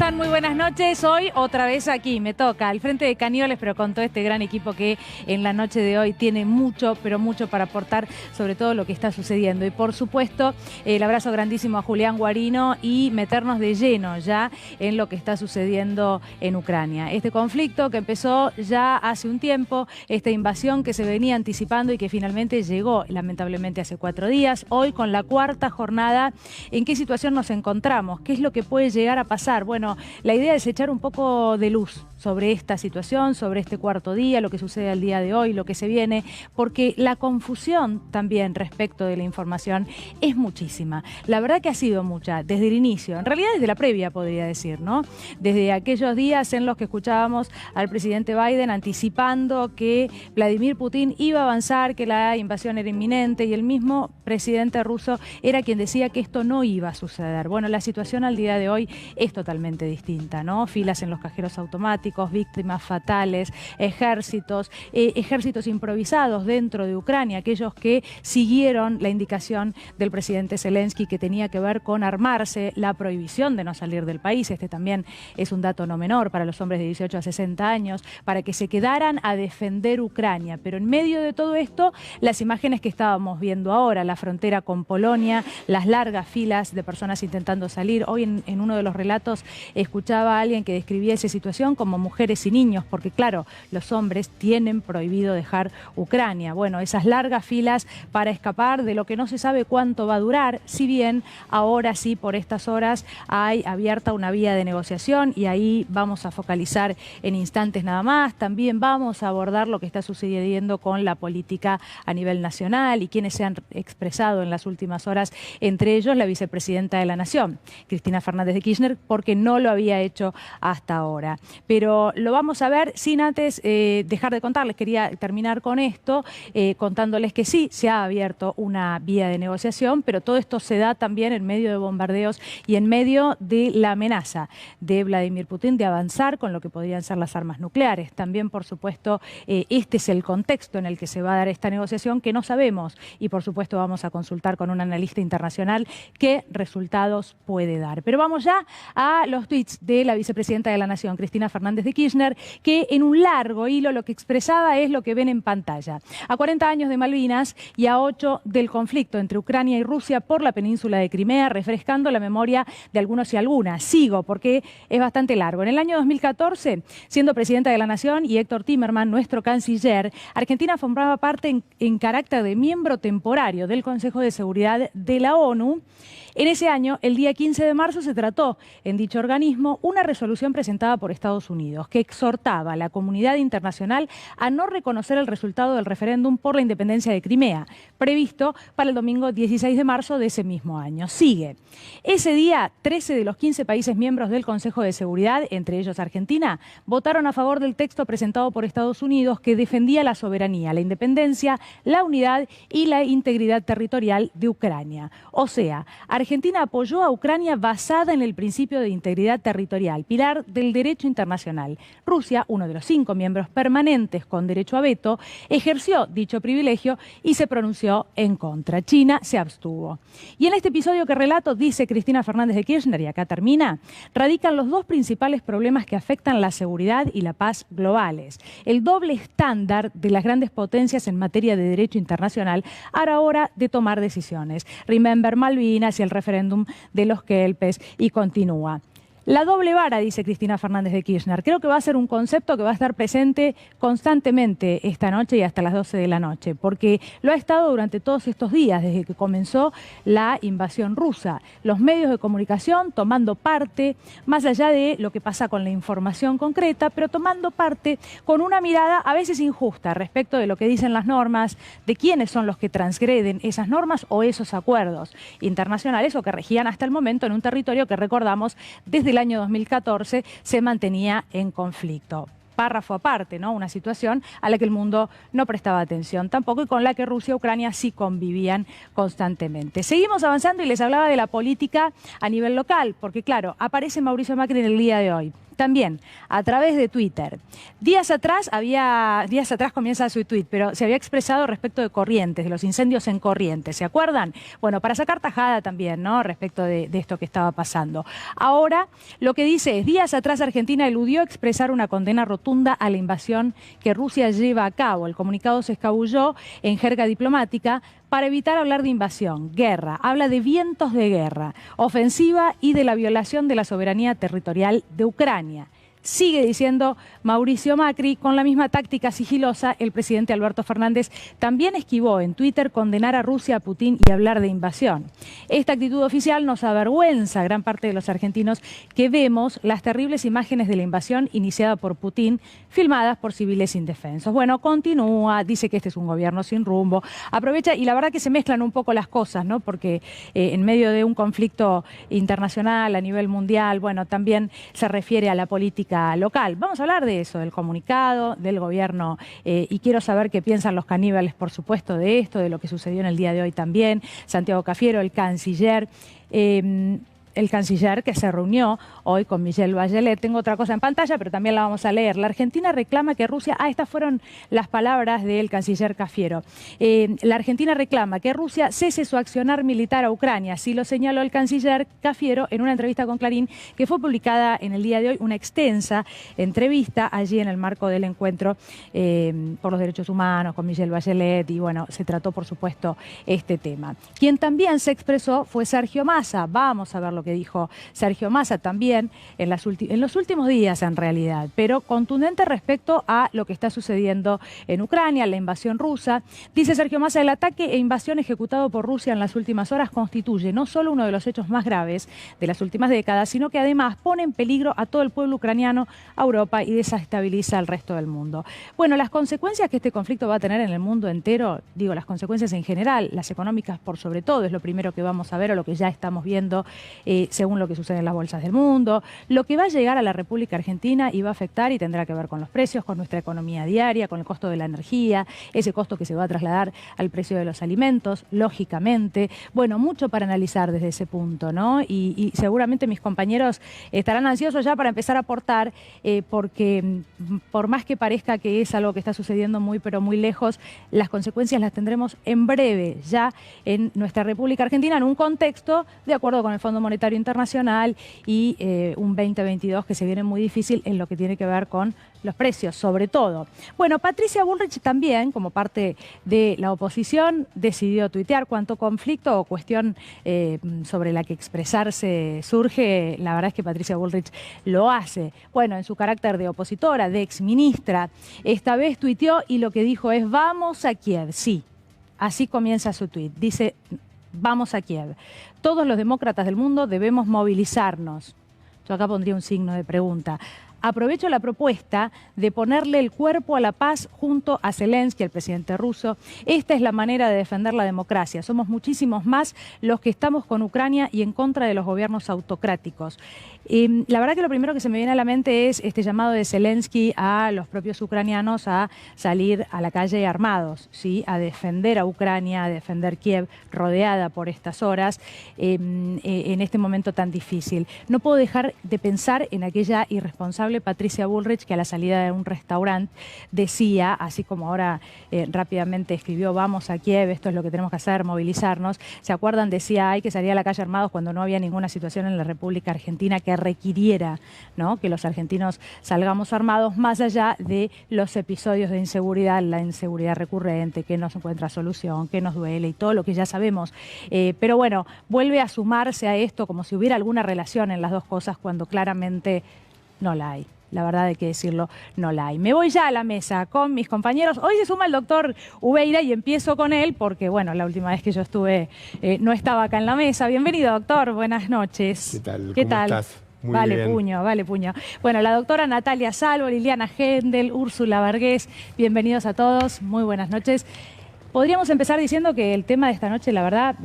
están? Muy buenas noches. Hoy otra vez aquí me toca al frente de Cañoles, pero con todo este gran equipo que en la noche de hoy tiene mucho, pero mucho para aportar sobre todo lo que está sucediendo. Y por supuesto, el abrazo grandísimo a Julián Guarino y meternos de lleno ya en lo que está sucediendo en Ucrania. Este conflicto que empezó ya hace un tiempo, esta invasión que se venía anticipando y que finalmente llegó lamentablemente hace 4 días. Hoy con la cuarta jornada, ¿en qué situación nos encontramos? ¿Qué es lo que puede llegar a pasar? Bueno, la idea es echar un poco de luz sobre esta situación, sobre este cuarto día, lo que sucede al día de hoy, lo que se viene, porque la confusión también respecto de la información es muchísima. La verdad que ha sido mucha, desde el inicio, en realidad desde la previa podría decir, ¿no? Desde aquellos días en los que escuchábamos al presidente Biden anticipando que Vladimir Putin iba a avanzar, que la invasión era inminente, y el mismo presidente ruso era quien decía que esto no iba a suceder. Bueno, la situación al día de hoy es totalmente distinta, ¿no? Filas en los cajeros automáticos, víctimas fatales, ejércitos improvisados dentro de Ucrania, aquellos que siguieron la indicación del presidente Zelensky que tenía que ver con armarse, la prohibición de no salir del país. Este también es un dato no menor para los hombres de 18 a 60 años, para que se quedaran a defender Ucrania. Pero en medio de todo esto, las imágenes que estábamos viendo ahora, la frontera con Polonia, las largas filas de personas intentando salir. Hoy en uno de los relatos escuchaba a alguien que describía esa situación como mujeres y niños, porque claro, los hombres tienen prohibido dejar Ucrania. Bueno, esas largas filas para escapar de lo que no se sabe cuánto va a durar, si bien ahora sí, por estas horas, hay abierta una vía de negociación y ahí vamos a focalizar en instantes nada más. También vamos a abordar lo que está sucediendo con la política a nivel nacional y quienes se han expresado en las últimas horas, entre ellos la vicepresidenta de la Nación, Cristina Fernández de Kirchner, porque no lo había hecho hasta ahora. Pero lo vamos a ver sin antes dejar de contarles. Quería terminar con esto, contándoles que sí, se ha abierto una vía de negociación, pero todo esto se da también en medio de bombardeos y en medio de la amenaza de Vladimir Putin de avanzar con lo que podrían ser las armas nucleares. También, por supuesto, este es el contexto en el que se va a dar esta negociación, que no sabemos, y por supuesto vamos a consultar con un analista internacional qué resultados puede dar. Pero vamos ya a los tweets de la vicepresidenta de la Nación, Cristina Fernández de Kirchner, que en un largo hilo lo que expresaba es lo que ven en pantalla. A 40 años de Malvinas y a 8 del conflicto entre Ucrania y Rusia por la península de Crimea, refrescando la memoria de algunos y algunas. Sigo porque es bastante largo. En el año 2014, siendo presidenta de la Nación y Héctor Timerman, nuestro canciller, Argentina formaba parte en carácter de miembro temporario del Consejo de Seguridad de la ONU. En ese año, el día 15 de marzo, se trató en dicho organismo una resolución presentada por Estados Unidos que exhortaba a la comunidad internacional a no reconocer el resultado del referéndum por la independencia de Crimea, previsto para el domingo 16 de marzo de ese mismo año. Sigue. Ese día, 13 de los 15 países miembros del Consejo de Seguridad, entre ellos Argentina, votaron a favor del texto presentado por Estados Unidos que defendía la soberanía, la independencia, la unidad y la integridad territorial de Ucrania. O sea, Argentina apoyó a Ucrania basada en el principio de integridad territorial, pilar del derecho internacional. Rusia, uno de los 5 miembros permanentes con derecho a veto, ejerció dicho privilegio y se pronunció en contra. China se abstuvo. Y en este episodio que relato, dice Cristina Fernández de Kirchner, y acá termina, radican los dos principales problemas que afectan la seguridad y la paz globales. El doble estándar de las grandes potencias en materia de derecho internacional a la hora de tomar decisiones. Remember Malvinas y el referéndum de los Kelpes, y continúa. La doble vara, dice Cristina Fernández de Kirchner. Creo que va a ser un concepto que va a estar presente constantemente esta noche y hasta las 12 de la noche, porque lo ha estado durante todos estos días, desde que comenzó la invasión rusa. Los medios de comunicación tomando parte, más allá de lo que pasa con la información concreta, pero tomando parte con una mirada a veces injusta respecto de lo que dicen las normas, de quiénes son los que transgreden esas normas o esos acuerdos internacionales o que regían hasta el momento en un territorio que, recordamos, desde el año 2014 se mantenía en conflicto. Párrafo aparte, ¿no? Una situación a la que el mundo no prestaba atención tampoco y con la que Rusia y Ucrania sí convivían constantemente. Seguimos avanzando y les hablaba de la política a nivel local, porque claro, aparece Mauricio Macri en el día de hoy. también a través de Twitter. Días atrás comienza su tuit, pero se había expresado respecto de Corrientes, de los incendios en Corrientes, ¿se acuerdan? Bueno, para sacar tajada también, ¿no? Respecto de esto que estaba pasando. Ahora, lo que dice es, días atrás Argentina eludió expresar una condena rotunda a la invasión que Rusia lleva a cabo. El comunicado se escabulló en jerga diplomática para evitar hablar de invasión, guerra, habla de vientos de guerra, ofensiva y de la violación de la soberanía territorial de Ucrania. Sigue diciendo Mauricio Macri, con la misma táctica sigilosa, el presidente Alberto Fernández también esquivó en Twitter condenar a Rusia, a Putin y hablar de invasión. Esta actitud oficial nos avergüenza a gran parte de los argentinos que vemos las terribles imágenes de la invasión iniciada por Putin, filmadas por civiles indefensos. Bueno, continúa, dice que este es un gobierno sin rumbo, aprovecha y la verdad que se mezclan un poco las cosas, ¿no? Porque en medio de un conflicto internacional a nivel mundial, bueno, también se refiere a la política local. Vamos a hablar de eso, del comunicado, del gobierno, y quiero saber qué piensan los caníbales, por supuesto, de esto, de lo que sucedió en el día de hoy también. Santiago Cafiero, el canciller que se reunió hoy con Michelle Bachelet. Tengo otra cosa en pantalla, pero también la vamos a leer. La Argentina reclama que Rusia... estas fueron las palabras del canciller Cafiero. La Argentina reclama que Rusia cese su accionar militar a Ucrania. Así lo señaló el canciller Cafiero en una entrevista con Clarín, que fue publicada en el día de hoy, una extensa entrevista allí en el marco del encuentro por los derechos humanos con Michelle Bachelet. Y bueno, se trató, por supuesto, este tema. Quien también se expresó fue Sergio Massa. Vamos a ver lo que dijo Sergio Massa también en los últimos días, en realidad, pero contundente respecto a lo que está sucediendo en Ucrania, la invasión rusa. Dice Sergio Massa, el ataque e invasión ejecutado por Rusia en las últimas horas constituye no solo uno de los hechos más graves de las últimas décadas, sino que además pone en peligro a todo el pueblo ucraniano, a Europa, y desestabiliza al resto del mundo. Bueno, las consecuencias que este conflicto va a tener en el mundo entero, digo, las consecuencias en general, las económicas por sobre todo, es lo primero que vamos a ver, o lo que ya estamos viendo según lo que sucede en las bolsas del mundo, lo que va a llegar a la República Argentina y va a afectar y tendrá que ver con los precios, con nuestra economía diaria, con el costo de la energía, ese costo que se va a trasladar al precio de los alimentos, lógicamente. Bueno, mucho para analizar desde ese punto, ¿no? Y seguramente mis compañeros estarán ansiosos ya para empezar a aportar, porque por más que parezca que es algo que está sucediendo muy, pero muy lejos, las consecuencias las tendremos en breve, ya en nuestra República Argentina, en un contexto, de acuerdo con el Fondo Monetario Internacional, y un 2022 que se viene muy difícil en lo que tiene que ver con los precios, sobre todo. Bueno, Patricia Bullrich también, como parte de la oposición, decidió tuitear. Cuanto conflicto o cuestión sobre la que expresarse surge, la verdad es que Patricia Bullrich lo hace. Bueno, en su carácter de opositora, de exministra, esta vez tuiteó y lo que dijo es: vamos a Kiev. Sí, así comienza su tuit. Dice: vamos a Kiev. Todos los demócratas del mundo debemos movilizarnos. Yo acá pondría un signo de pregunta. Aprovecho la propuesta de ponerle el cuerpo a la paz junto a Zelensky, el presidente ruso. Esta es la manera de defender la democracia. Somos muchísimos más los que estamos con Ucrania y en contra de los gobiernos autocráticos. La verdad que lo primero que se me viene a la mente es este llamado de Zelensky a los propios ucranianos a salir a la calle armados, ¿sí? A defender a Ucrania, a defender Kiev, rodeada por estas horas, en este momento tan difícil. No puedo dejar de pensar en aquella irresponsable Patricia Bullrich, que a la salida de un restaurante decía, así como ahora rápidamente escribió: vamos a Kiev, esto es lo que tenemos que hacer, movilizarnos. ¿Se acuerdan? Decía: hay que salir a la calle armados, cuando no había ninguna situación en la República Argentina que requiriera, ¿no?, que los argentinos salgamos armados, más allá de los episodios de inseguridad, la inseguridad recurrente, que no se encuentra solución, que nos duele y todo lo que ya sabemos. Pero bueno, vuelve a sumarse a esto como si hubiera alguna relación en las dos cosas, cuando claramente no la hay. La verdad, hay que decirlo, no la hay. Me voy ya a la mesa con mis compañeros. Hoy se suma el doctor Ubeira y empiezo con él porque, bueno, la última vez que yo estuve no estaba acá en la mesa. Bienvenido, doctor. Buenas noches. ¿Qué tal? ¿Qué ¿Cómo tal? estás? Muy vale bien. Puño, vale puño. Bueno, la doctora Natalia Salvo, Liliana Hendel, Úrsula Varghés, bienvenidos a todos. Muy buenas noches. Podríamos empezar diciendo que el tema de esta noche, la verdad...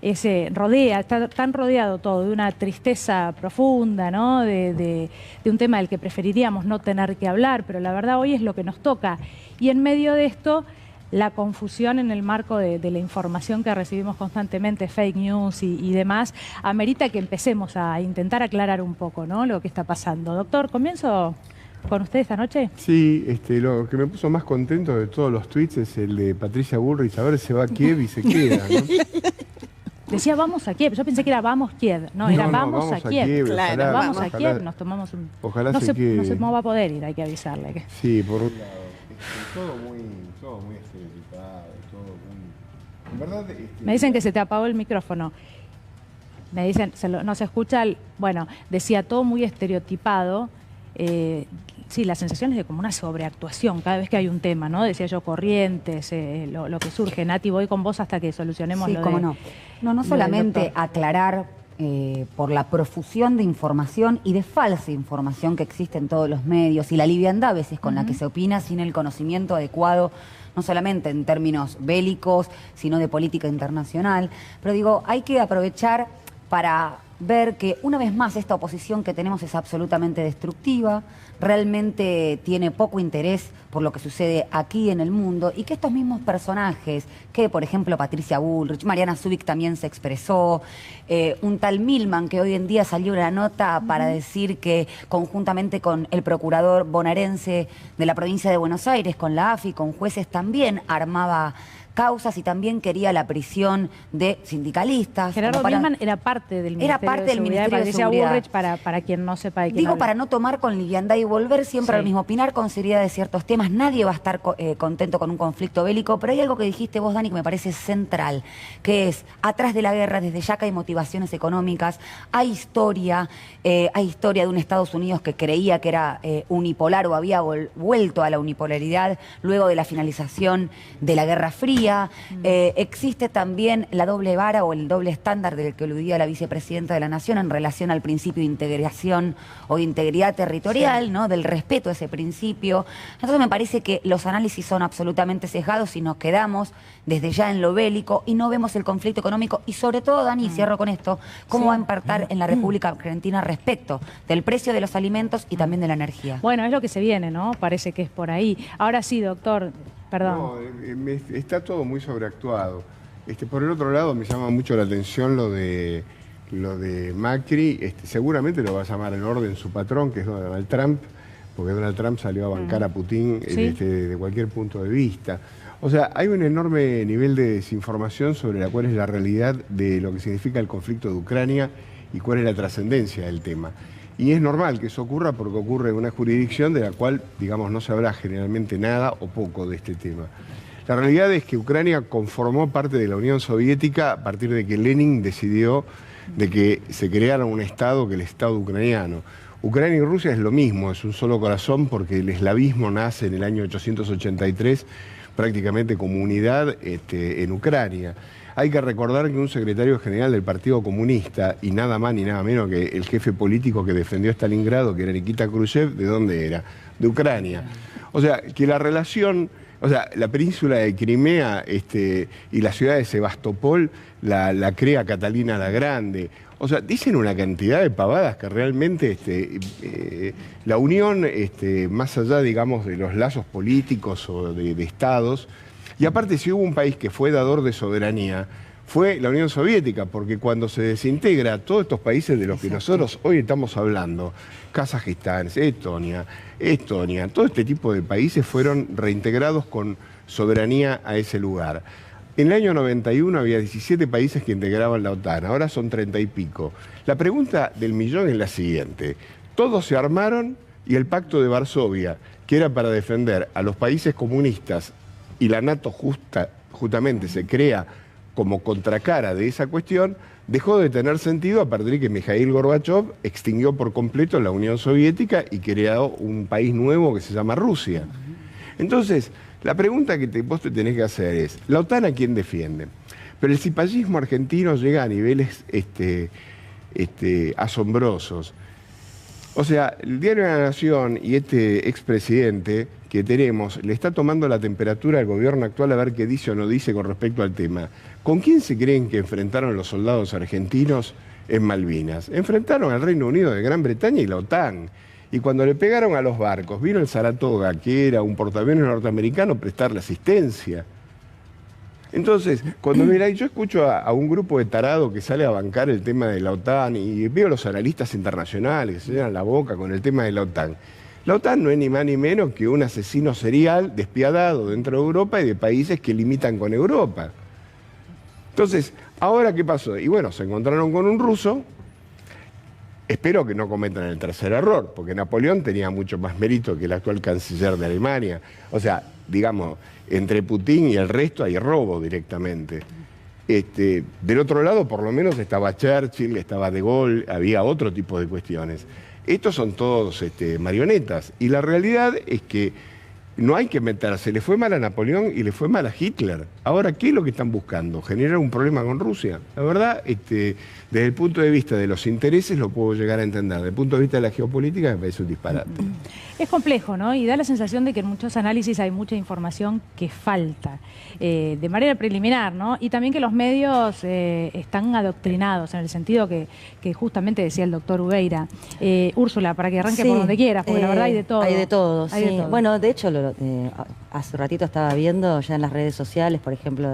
está tan rodeado todo de una tristeza profunda, ¿no? De un tema del que preferiríamos no tener que hablar, pero la verdad hoy es lo que nos toca. Y en medio de esto, la confusión en el marco de la información que recibimos constantemente, fake news y demás, amerita que empecemos a intentar aclarar un poco, ¿no?, lo que está pasando. Doctor, ¿comienzo con usted esta noche? Sí, lo que me puso más contento de todos los tweets es el de Patricia Bullrich, a ver, se va a Kiev y se queda, ¿no? Decía vamos a Kiev, yo pensé que era vamos Kiev, no, era vamos a Kiev. Claro, ojalá, vamos a Kiev, nos tomamos un... Ojalá no se quede. No sé cómo va a poder ir, hay que avisarle. Sí, por un lado. Todo muy estereotipado, todo muy... En verdad, Me dicen que se te apagó el micrófono. Me dicen, no se escucha, bueno, decía todo muy estereotipado. Sí, la sensación es de como una sobreactuación cada vez que hay un tema, ¿no? Decía yo, Corrientes, lo que surge. Nati, voy con vos hasta que solucionemos lo de... Sí, cómo no. No solamente aclarar por la profusión de información y de falsa información que existe en todos los medios y la liviandad a veces con la que se opina sin el conocimiento adecuado, no solamente en términos bélicos, sino de política internacional. Pero digo, hay que aprovechar para ver que una vez más esta oposición que tenemos es absolutamente destructiva, realmente tiene poco interés por lo que sucede aquí en el mundo y que estos mismos personajes, que por ejemplo Patricia Bullrich, Mariana Zubik también se expresó, un tal Milman que hoy en día salió una nota para decir que conjuntamente con el procurador bonaerense de la provincia de Buenos Aires, con la AFI, con jueces también armaba causas y también quería la prisión de sindicalistas. Gerardo Milman era parte del Ministerio de Seguridad. Bullrich, para quien no sepa de quién digo, habla. para no tomar con liviandad y volver siempre al mismo, opinar con seriedad de ciertos temas. Nadie va a estar contento con un conflicto bélico, pero hay algo que dijiste vos, Dani, que me parece central, que es, atrás de la guerra, desde ya que hay motivaciones económicas, hay historia de un Estados Unidos que creía que era unipolar o había vuelto a la unipolaridad luego de la finalización de la Guerra Fría. Existe también la doble vara o el doble estándar del que aludía la vicepresidenta de la Nación en relación al principio de integración o de integridad territorial, ¿no?, del respeto a ese principio. Entonces me parece que los análisis son absolutamente sesgados y nos quedamos desde ya en lo bélico y no vemos el conflicto económico y sobre todo, Dani, cierro con esto, cómo va a impactar en la República Argentina respecto del precio de los alimentos y también de la energía. Bueno, es lo que se viene, ¿no? Parece que es por ahí. Ahora sí, doctor. Perdón. No, está todo muy sobreactuado. Por el otro lado, me llama mucho la atención lo de Macri. Seguramente lo va a llamar en orden su patrón, que es Donald Trump, porque Donald Trump salió a bancar a Putin desde cualquier punto de vista. O sea, hay un enorme nivel de desinformación sobre cuál es la realidad de lo que significa el conflicto de Ucrania y cuál es la trascendencia del tema. Y es normal que eso ocurra porque ocurre en una jurisdicción de la cual, digamos, no se habla generalmente nada o poco de este tema. La realidad es que Ucrania conformó parte de la Unión Soviética a partir de que Lenin decidió de que se creara un Estado, que el Estado ucraniano. Ucrania y Rusia es lo mismo, es un solo corazón porque el eslavismo nace en el año 883 prácticamente como unidad en Ucrania. Hay que recordar que un secretario general del Partido Comunista, y nada más ni nada menos que el jefe político que defendió Stalingrado, que era Nikita Khrushchev, ¿de dónde era? De Ucrania. O sea, que la relación, o sea, la península de Crimea y la ciudad de Sebastopol la crea Catalina la Grande. O sea, dicen una cantidad de pavadas que realmente la unión, más allá, digamos, de los lazos políticos o de estados. Y aparte, si hubo un país que fue dador de soberanía, fue la Unión Soviética, porque cuando se desintegra todos estos países de los que nosotros hoy estamos hablando, Kazajistán, Estonia, todo este tipo de países fueron reintegrados con soberanía a ese lugar. En el año 91 había 17 países que integraban la OTAN, ahora son 30 y pico. La pregunta del millón es la siguiente: todos se armaron y el Pacto de Varsovia, que era para defender a los países comunistas, y la NATO justamente se crea como contracara de esa cuestión, dejó de tener sentido a partir de que Mikhail Gorbachev extinguió por completo la Unión Soviética y creó un país nuevo que se llama Rusia. Entonces, la pregunta que vos te tenés que hacer es, ¿la OTAN a quién defiende? Pero el cipallismo argentino llega a niveles asombrosos. O sea, el Diario de la Nación y este expresidente que tenemos le está tomando la temperatura al gobierno actual a ver qué dice o no dice con respecto al tema. ¿Con quién se creen que enfrentaron los soldados argentinos en Malvinas? Enfrentaron al Reino Unido de Gran Bretaña y la OTAN. Y cuando le pegaron a los barcos, vino el Saratoga, que era un portaaviones norteamericano, prestarle asistencia. Entonces, cuando yo escucho a un grupo de tarados que sale a bancar el tema de la OTAN y veo a los analistas internacionales que se llenan la boca con el tema de la OTAN. La OTAN no es ni más ni menos que un asesino serial despiadado dentro de Europa y de países que limitan con Europa. Entonces, ¿ahora qué pasó? Y bueno, se encontraron con un ruso. Espero que no cometan el tercer error, porque Napoleón tenía mucho más mérito que el actual canciller de Alemania. O sea, digamos, entre Putin y el resto hay robo directamente. Del otro lado, por lo menos, estaba Churchill, estaba De Gaulle, había otro tipo de cuestiones. Estos son todos marionetas. Y la realidad es que no hay que meterse. Le fue mal a Napoleón y le fue mal a Hitler. Ahora, ¿qué es lo que están buscando? ¿Generar un problema con Rusia? La verdad, desde el punto de vista de los intereses lo puedo llegar a entender. Desde el punto de vista de la geopolítica me parece un disparate. Es complejo, ¿no? Y da la sensación de que en muchos análisis hay mucha información que falta, de manera preliminar, ¿no? Y también que los medios están adoctrinados, en el sentido que justamente decía el doctor Ubeira. Úrsula, para que arranque por donde quieras, porque la verdad hay de todo. Hay de todo, Hay sí. de todo. Bueno, de hecho, hace un ratito estaba viendo ya en las redes sociales, por ejemplo,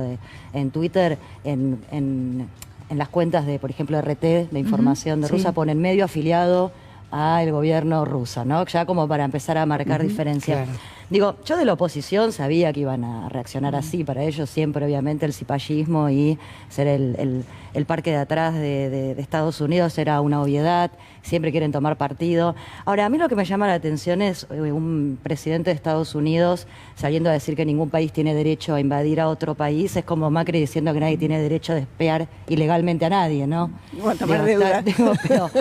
en Twitter, en las cuentas de, por ejemplo, RT, de información de Rusia, ponen medio afiliado al gobierno ruso, ¿no? Ya como para empezar a marcar diferencias. Claro. Digo, yo de la oposición sabía que iban a reaccionar así. Para ellos siempre, obviamente, el cipallismo y ser el parque de atrás de Estados Unidos era una obviedad. Siempre quieren tomar partido. Ahora, a mí lo que me llama la atención es un presidente de Estados Unidos saliendo a decir que ningún país tiene derecho a invadir a otro país. Es como Macri diciendo que nadie tiene derecho a espiar ilegalmente a nadie, ¿no? Bueno, tomar deuda. Pero,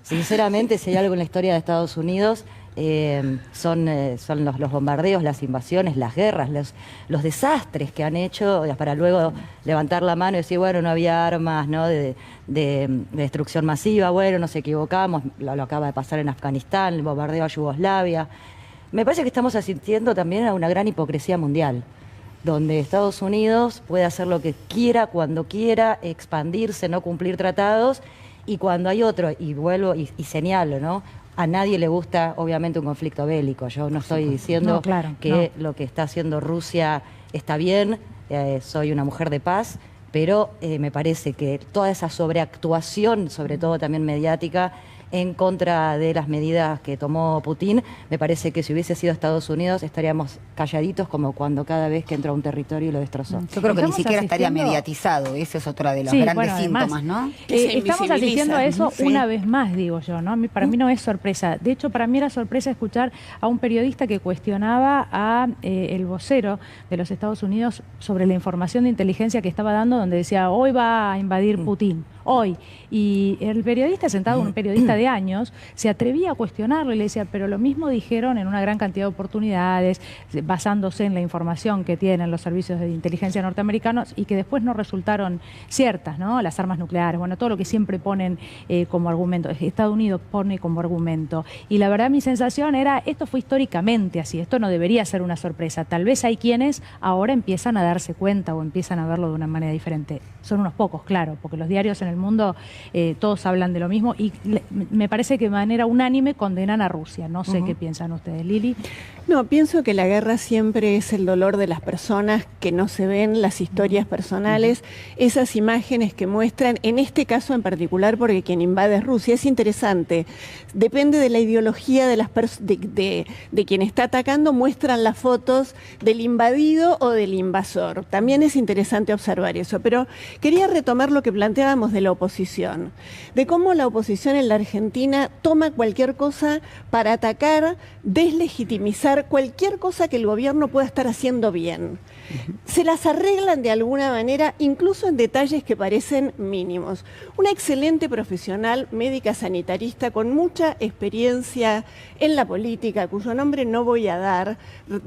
sinceramente, si hay algo en la historia de Estados Unidos, son los bombardeos, las invasiones, las guerras, los desastres que han hecho para luego levantar la mano y decir, bueno, no había armas, ¿no? de destrucción masiva, bueno, nos equivocamos, lo acaba de pasar en Afganistán, el bombardeo a Yugoslavia. Me parece que estamos asistiendo también a una gran hipocresía mundial, donde Estados Unidos puede hacer lo que quiera, cuando quiera, expandirse, no cumplir tratados, y cuando hay otro, y vuelvo y señalo, ¿no? A nadie le gusta, obviamente, un conflicto bélico. Yo no estoy diciendo que lo que está haciendo Rusia está bien, soy una mujer de paz, pero me parece que toda esa sobreactuación, sobre todo también mediática, en contra de las medidas que tomó Putin, me parece que si hubiese sido Estados Unidos estaríamos calladitos como cuando cada vez que entró a un territorio y lo destrozó. Yo creo que ni siquiera estaría mediatizado, ese es otro de los grandes síntomas, ¿no? Estamos asistiendo a eso una vez más, digo yo, ¿no? Para mí no es sorpresa. De hecho, para mí era sorpresa escuchar a un periodista que cuestionaba a el vocero de los Estados Unidos sobre la información de inteligencia que estaba dando, donde decía, hoy va a invadir Putin. Hoy. Y el periodista, sentado, un periodista de años, se atrevía a cuestionarlo y le decía, pero lo mismo dijeron en una gran cantidad de oportunidades, basándose en la información que tienen los servicios de inteligencia norteamericanos y que después no resultaron ciertas, ¿no? Las armas nucleares, bueno, todo lo que siempre ponen como argumento, Estados Unidos pone como argumento. Y la verdad mi sensación era, esto fue históricamente así, esto no debería ser una sorpresa. Tal vez hay quienes ahora empiezan a darse cuenta o empiezan a verlo de una manera diferente. Son unos pocos, claro, porque los diarios en el mundo todos hablan de lo mismo y me parece que de manera unánime condenan a Rusia. No sé qué piensan ustedes, Lili. No, pienso que la guerra siempre es el dolor de las personas que no se ven, las historias personales, esas imágenes que muestran, en este caso en particular, porque quien invade es Rusia, es interesante. Depende de la ideología de quien está atacando, muestran las fotos del invadido o del invasor. También es interesante observar eso, pero quería retomar lo que planteábamos de la oposición, de cómo la oposición en la Argentina toma cualquier cosa para atacar, deslegitimizar cualquier cosa que el gobierno pueda estar haciendo bien. Se las arreglan de alguna manera, incluso en detalles que parecen mínimos. Una excelente profesional, médica sanitarista, con mucha experiencia en la política, cuyo nombre no voy a dar,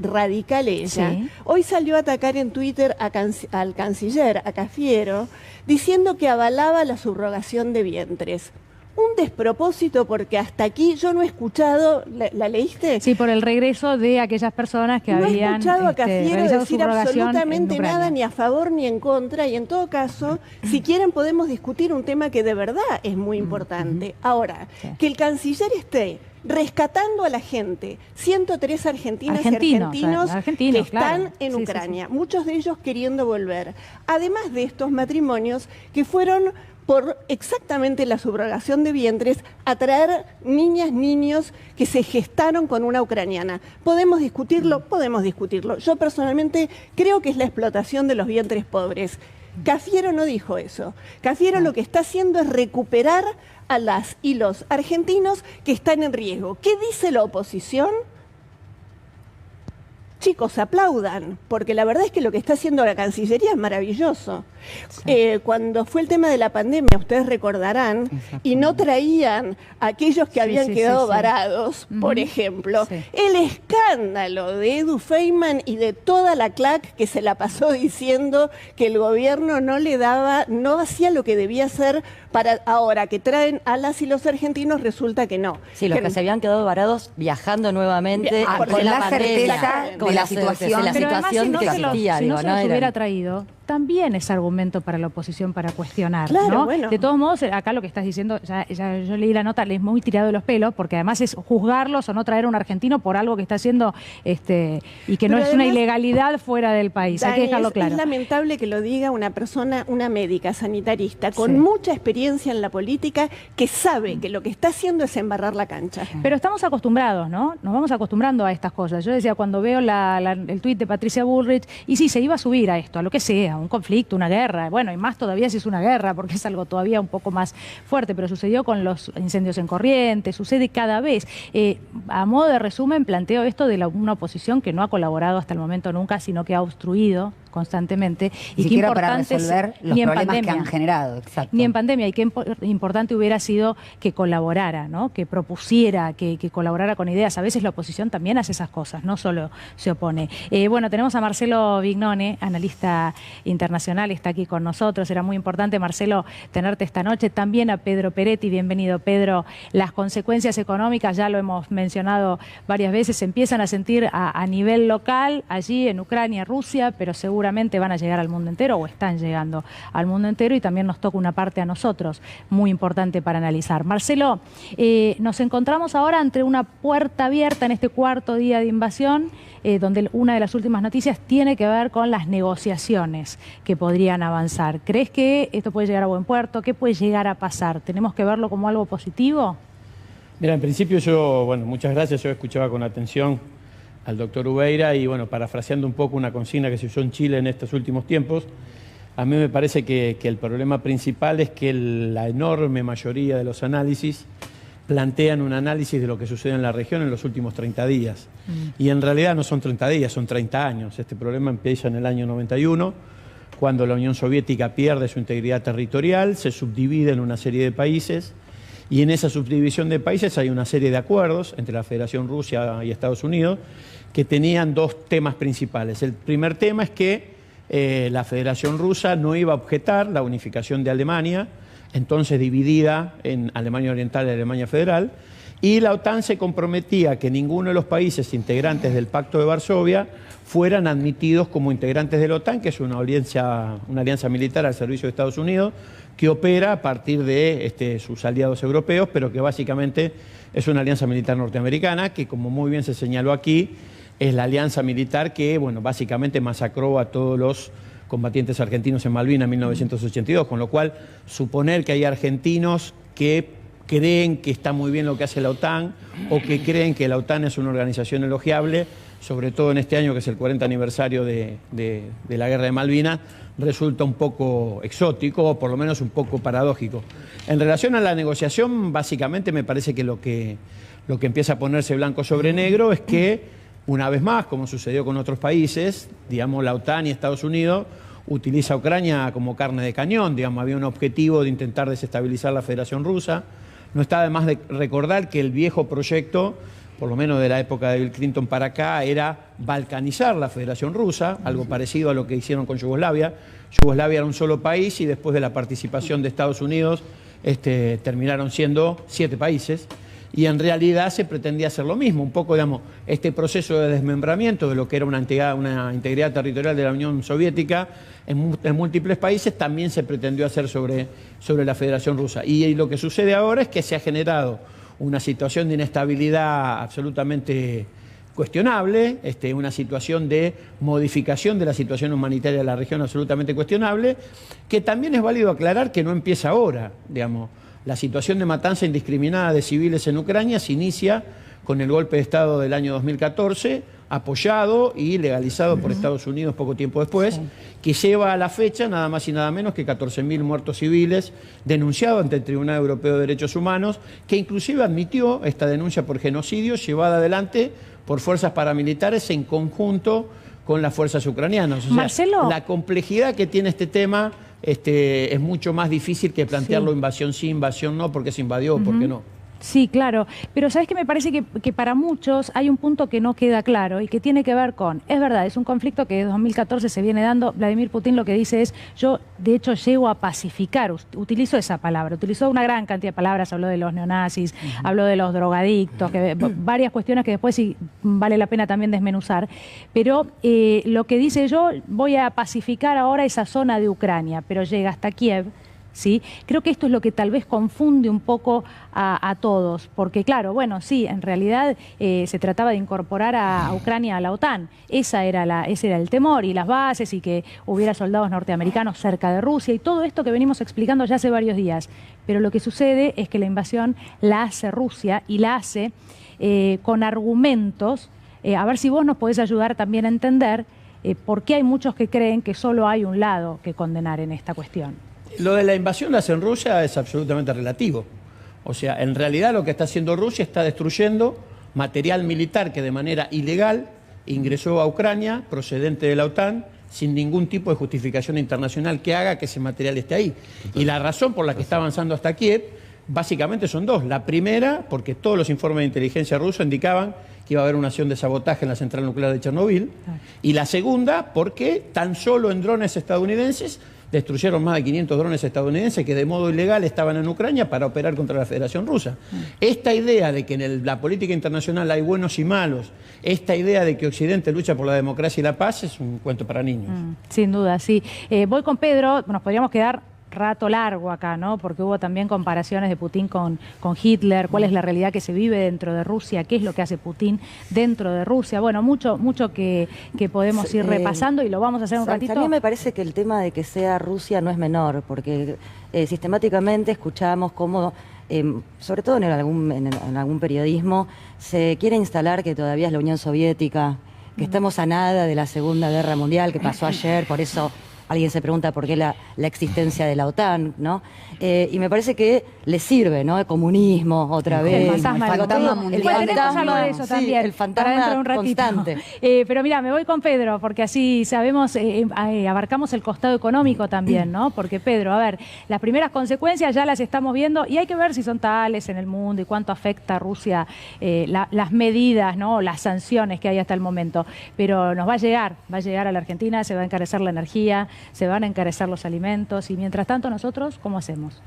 radical ella, hoy salió a atacar en Twitter al canciller, a Cafiero, diciendo que avalaba la subrogación de vientres. un despropósito porque hasta aquí yo no he escuchado, ¿la leíste? Sí, por el regreso de aquellas personas que no habían he escuchado a Cafiero realizado decir subrogación absolutamente en Ucrania. nada, ni a favor ni en contra, y en todo caso, si quieren podemos discutir un tema que de verdad es muy importante. Ahora, Sí. que el canciller esté rescatando a la gente, 103 argentinas y Argentinos, argentinos que están claro. en Sí, sí, Ucrania, muchos de ellos queriendo volver. Además de estos matrimonios que fueron por exactamente la subrogación de vientres, a traer niñas, niños que se gestaron con una ucraniana. ¿Podemos discutirlo? Podemos discutirlo. Yo personalmente creo que es la explotación de los vientres pobres. Cafiero no dijo eso. Cafiero lo que está haciendo es recuperar a las y los argentinos que están en riesgo. ¿Qué dice la oposición? Chicos, aplaudan, porque la verdad es que lo que está haciendo la Cancillería es maravilloso. Sí. Cuando fue el tema de la pandemia, ustedes recordarán, y no traían a aquellos que habían quedado varados, por ejemplo, el escándalo de Edu Feynman y de toda la CLAC que se la pasó diciendo que el gobierno no le daba, no hacía lo que debía hacer, para ahora que traen a las y los argentinos resulta que no. Sí, los que se habían quedado varados viajando nuevamente con la certeza de la situación. La Pero además, situación si que existía, si no se los Era- hubiera traído, también es argumento para la oposición para cuestionar, Claro, ¿no? bueno. De todos modos, acá lo que estás diciendo, ya yo leí la nota, le es muy tirado de los pelos, porque además es juzgarlos o no traer a un argentino por algo que está haciendo y que no Pero es una además, ilegalidad fuera del país. Hay que dejarlo claro. Es lamentable que lo diga una persona, una médica sanitarista, con mucha experiencia en la política, que sabe que lo que está haciendo es embarrar la cancha. Pero estamos acostumbrados, ¿no? Nos vamos acostumbrando a estas cosas. Yo decía, cuando veo el tuit de Patricia Bullrich, y sí, se iba a subir a esto, a lo que sea, un conflicto, una guerra, bueno, y más todavía si es una guerra, porque es algo todavía un poco más fuerte, pero sucedió con los incendios en Corrientes, sucede cada vez. A modo de resumen, planteo esto de una oposición que no ha colaborado hasta el momento nunca, sino que ha obstruido constantemente. Ni siquiera para resolver los problemas que han generado. Exacto. Ni en pandemia, y qué importante hubiera sido que colaborara, ¿no? Que propusiera, que colaborara con ideas. A veces la oposición también hace esas cosas, no solo se opone. Bueno, tenemos a Marcelo Vignone, analista internacional, está aquí con nosotros. Era muy importante, Marcelo, tenerte esta noche. También a Pedro Peretti, bienvenido, Pedro. Las consecuencias económicas, ya lo hemos mencionado varias veces, se empiezan a sentir a nivel local, allí en Ucrania, Rusia, pero seguramente van a llegar al mundo entero o están llegando al mundo entero, y también nos toca una parte a nosotros muy importante para analizar. Marcelo, nos encontramos ahora ante una puerta abierta en este cuarto día de invasión, donde una de las últimas noticias tiene que ver con las negociaciones que podrían avanzar. ¿Crees que esto puede llegar a buen puerto? ¿Qué puede llegar a pasar? ¿Tenemos que verlo como algo positivo? Mira, en principio muchas gracias, yo escuchaba con atención al doctor Ubeira y parafraseando un poco una consigna que se usó en Chile en estos últimos tiempos, a mí me parece que el problema principal es que la enorme mayoría de los análisis plantean un análisis de lo que sucede en la región en los últimos 30 días. Y en realidad no son 30 días, son 30 años. Este problema empieza en el año 91, cuando la Unión Soviética pierde su integridad territorial, se subdivide en una serie de países, y en esa subdivisión de países hay una serie de acuerdos entre la Federación Rusia y Estados Unidos que tenían dos temas principales. El primer tema es que la Federación Rusa no iba a objetar la unificación de Alemania, entonces dividida en Alemania Oriental y Alemania Federal, y la OTAN se comprometía a que ninguno de los países integrantes del Pacto de Varsovia fueran admitidos como integrantes de la OTAN, que es una alianza militar al servicio de Estados Unidos, que opera a partir de sus aliados europeos, pero que básicamente es una alianza militar norteamericana, que como muy bien se señaló aquí, es la alianza militar que, básicamente masacró a todos los combatientes argentinos en Malvinas en 1982, con lo cual suponer que hay argentinos que creen que está muy bien lo que hace la OTAN o que creen que la OTAN es una organización elogiable, sobre todo en este año que es el 40 aniversario de la Guerra de Malvinas, resulta un poco exótico o por lo menos un poco paradójico. En relación a la negociación, básicamente me parece que lo que empieza a ponerse blanco sobre negro es que, una vez más, como sucedió con otros países, digamos, la OTAN y Estados Unidos utiliza a Ucrania como carne de cañón, digamos, había un objetivo de intentar desestabilizar la Federación Rusa. No está además de recordar que el viejo proyecto, por lo menos de la época de Bill Clinton para acá, era balcanizar la Federación Rusa, algo parecido a lo que hicieron con Yugoslavia. Yugoslavia era un solo país y después de la participación de Estados Unidos terminaron siendo 7 países. Y en realidad se pretendía hacer lo mismo, un poco, digamos, este proceso de desmembramiento de lo que era una integridad territorial de la Unión Soviética en múltiples países también se pretendió hacer sobre la Federación Rusa. Y lo que sucede ahora es que se ha generado una situación de inestabilidad absolutamente cuestionable, una situación de modificación de la situación humanitaria de la región absolutamente cuestionable, que también es válido aclarar que no empieza ahora, digamos. La situación de matanza indiscriminada de civiles en Ucrania se inicia con el golpe de Estado del año 2014, apoyado y legalizado por Estados Unidos poco tiempo después, que lleva a la fecha nada más y nada menos que 14.000 muertos civiles denunciados ante el Tribunal Europeo de Derechos Humanos, que inclusive admitió esta denuncia por genocidio llevada adelante por fuerzas paramilitares en conjunto con las fuerzas ucranianas. O sea, Marcelo, la complejidad que tiene este tema es mucho más difícil que plantearlo invasión sí, invasión no, porque se invadió, porque no. Sí, claro, pero ¿sabes qué? Me parece que para muchos hay un punto que no queda claro y que tiene que ver con, es verdad, es un conflicto que desde 2014 se viene dando. Vladimir Putin lo que dice es, yo de hecho llego a pacificar, utilizo esa palabra, utilizó una gran cantidad de palabras, habló de los neonazis, habló de los drogadictos, varias cuestiones que después sí vale la pena también desmenuzar, pero lo que dice, yo voy a pacificar ahora esa zona de Ucrania, pero llega hasta Kiev. ¿Sí? Creo que esto es lo que tal vez confunde un poco a todos, porque claro, bueno, sí, en realidad se trataba de incorporar a Ucrania a la OTAN, ese era el temor y las bases y que hubiera soldados norteamericanos cerca de Rusia y todo esto que venimos explicando ya hace varios días, pero lo que sucede es que la invasión la hace Rusia y la hace con argumentos, a ver si vos nos podés ayudar también a entender por qué hay muchos que creen que solo hay un lado que condenar en esta cuestión. Lo de la invasión la hacen Rusia es absolutamente relativo. O sea, en realidad lo que está haciendo Rusia está destruyendo material militar que de manera ilegal ingresó a Ucrania, procedente de la OTAN, sin ningún tipo de justificación internacional que haga que ese material esté ahí. Y la razón por la que está avanzando hasta Kiev, básicamente son dos. La primera, porque todos los informes de inteligencia rusa indicaban que iba a haber una acción de sabotaje en la central nuclear de Chernobyl. Y la segunda, porque tan solo en drones estadounidenses destruyeron más de 500 drones estadounidenses que de modo ilegal estaban en Ucrania para operar contra la Federación Rusa. Esta idea de que en la política internacional hay buenos y malos, esta idea de que Occidente lucha por la democracia y la paz es un cuento para niños. Sin duda, sí. Voy con Pedro, nos podríamos quedar rato largo acá, ¿no? Porque hubo también comparaciones de Putin con Hitler, cuál es la realidad que se vive dentro de Rusia, qué es lo que hace Putin dentro de Rusia. Bueno, mucho que podemos ir repasando y lo vamos a hacer un ratito. También me parece que el tema de que sea Rusia no es menor, porque sistemáticamente escuchamos cómo, sobre todo en algún periodismo, se quiere instalar que todavía es la Unión Soviética, que estamos a nada de la Segunda Guerra Mundial, que pasó ayer, por eso alguien se pregunta por qué la existencia de la OTAN, ¿no? Y me parece que le sirve, ¿no? El comunismo, otra vez. El fantasma mundial. Tenemos algo de eso también, el fantasma para dentro de un ratito. Constante. Pero mira, me voy con Pedro, porque así sabemos, abarcamos el costado económico también, ¿no? Porque Pedro, a ver, las primeras consecuencias ya las estamos viendo y hay que ver si son tales en el mundo y cuánto afecta a Rusia las medidas, ¿no? Las sanciones que hay hasta el momento. Pero nos va a llegar a la Argentina, se va a encarecer la energía, se van a encarecer los alimentos y mientras tanto nosotros, ¿cómo hacemos?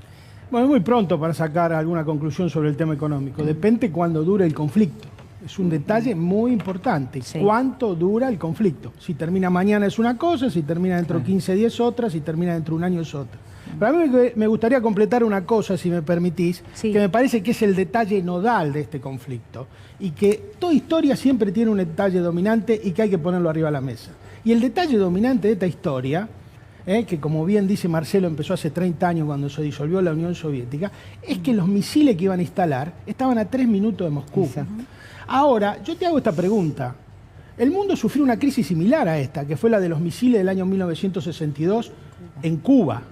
Bueno, es muy pronto para sacar alguna conclusión sobre el tema económico. Depende cuándo dure el conflicto. Es un detalle muy importante. Sí. ¿Cuánto dura el conflicto? Si termina mañana es una cosa, si termina dentro de 15 días es otra, si termina dentro de un año es otra. Pero a mí me gustaría completar una cosa, si me permitís, que me parece que es el detalle nodal de este conflicto y que toda historia siempre tiene un detalle dominante y que hay que ponerlo arriba de la mesa. Y el detalle dominante de esta historia, que como bien dice Marcelo, empezó hace 30 años cuando se disolvió la Unión Soviética, es que los misiles que iban a instalar estaban a 3 minutos de Moscú. Ahora, yo te hago esta pregunta. El mundo sufrió una crisis similar a esta, que fue la de los misiles del año 1962 en Cuba,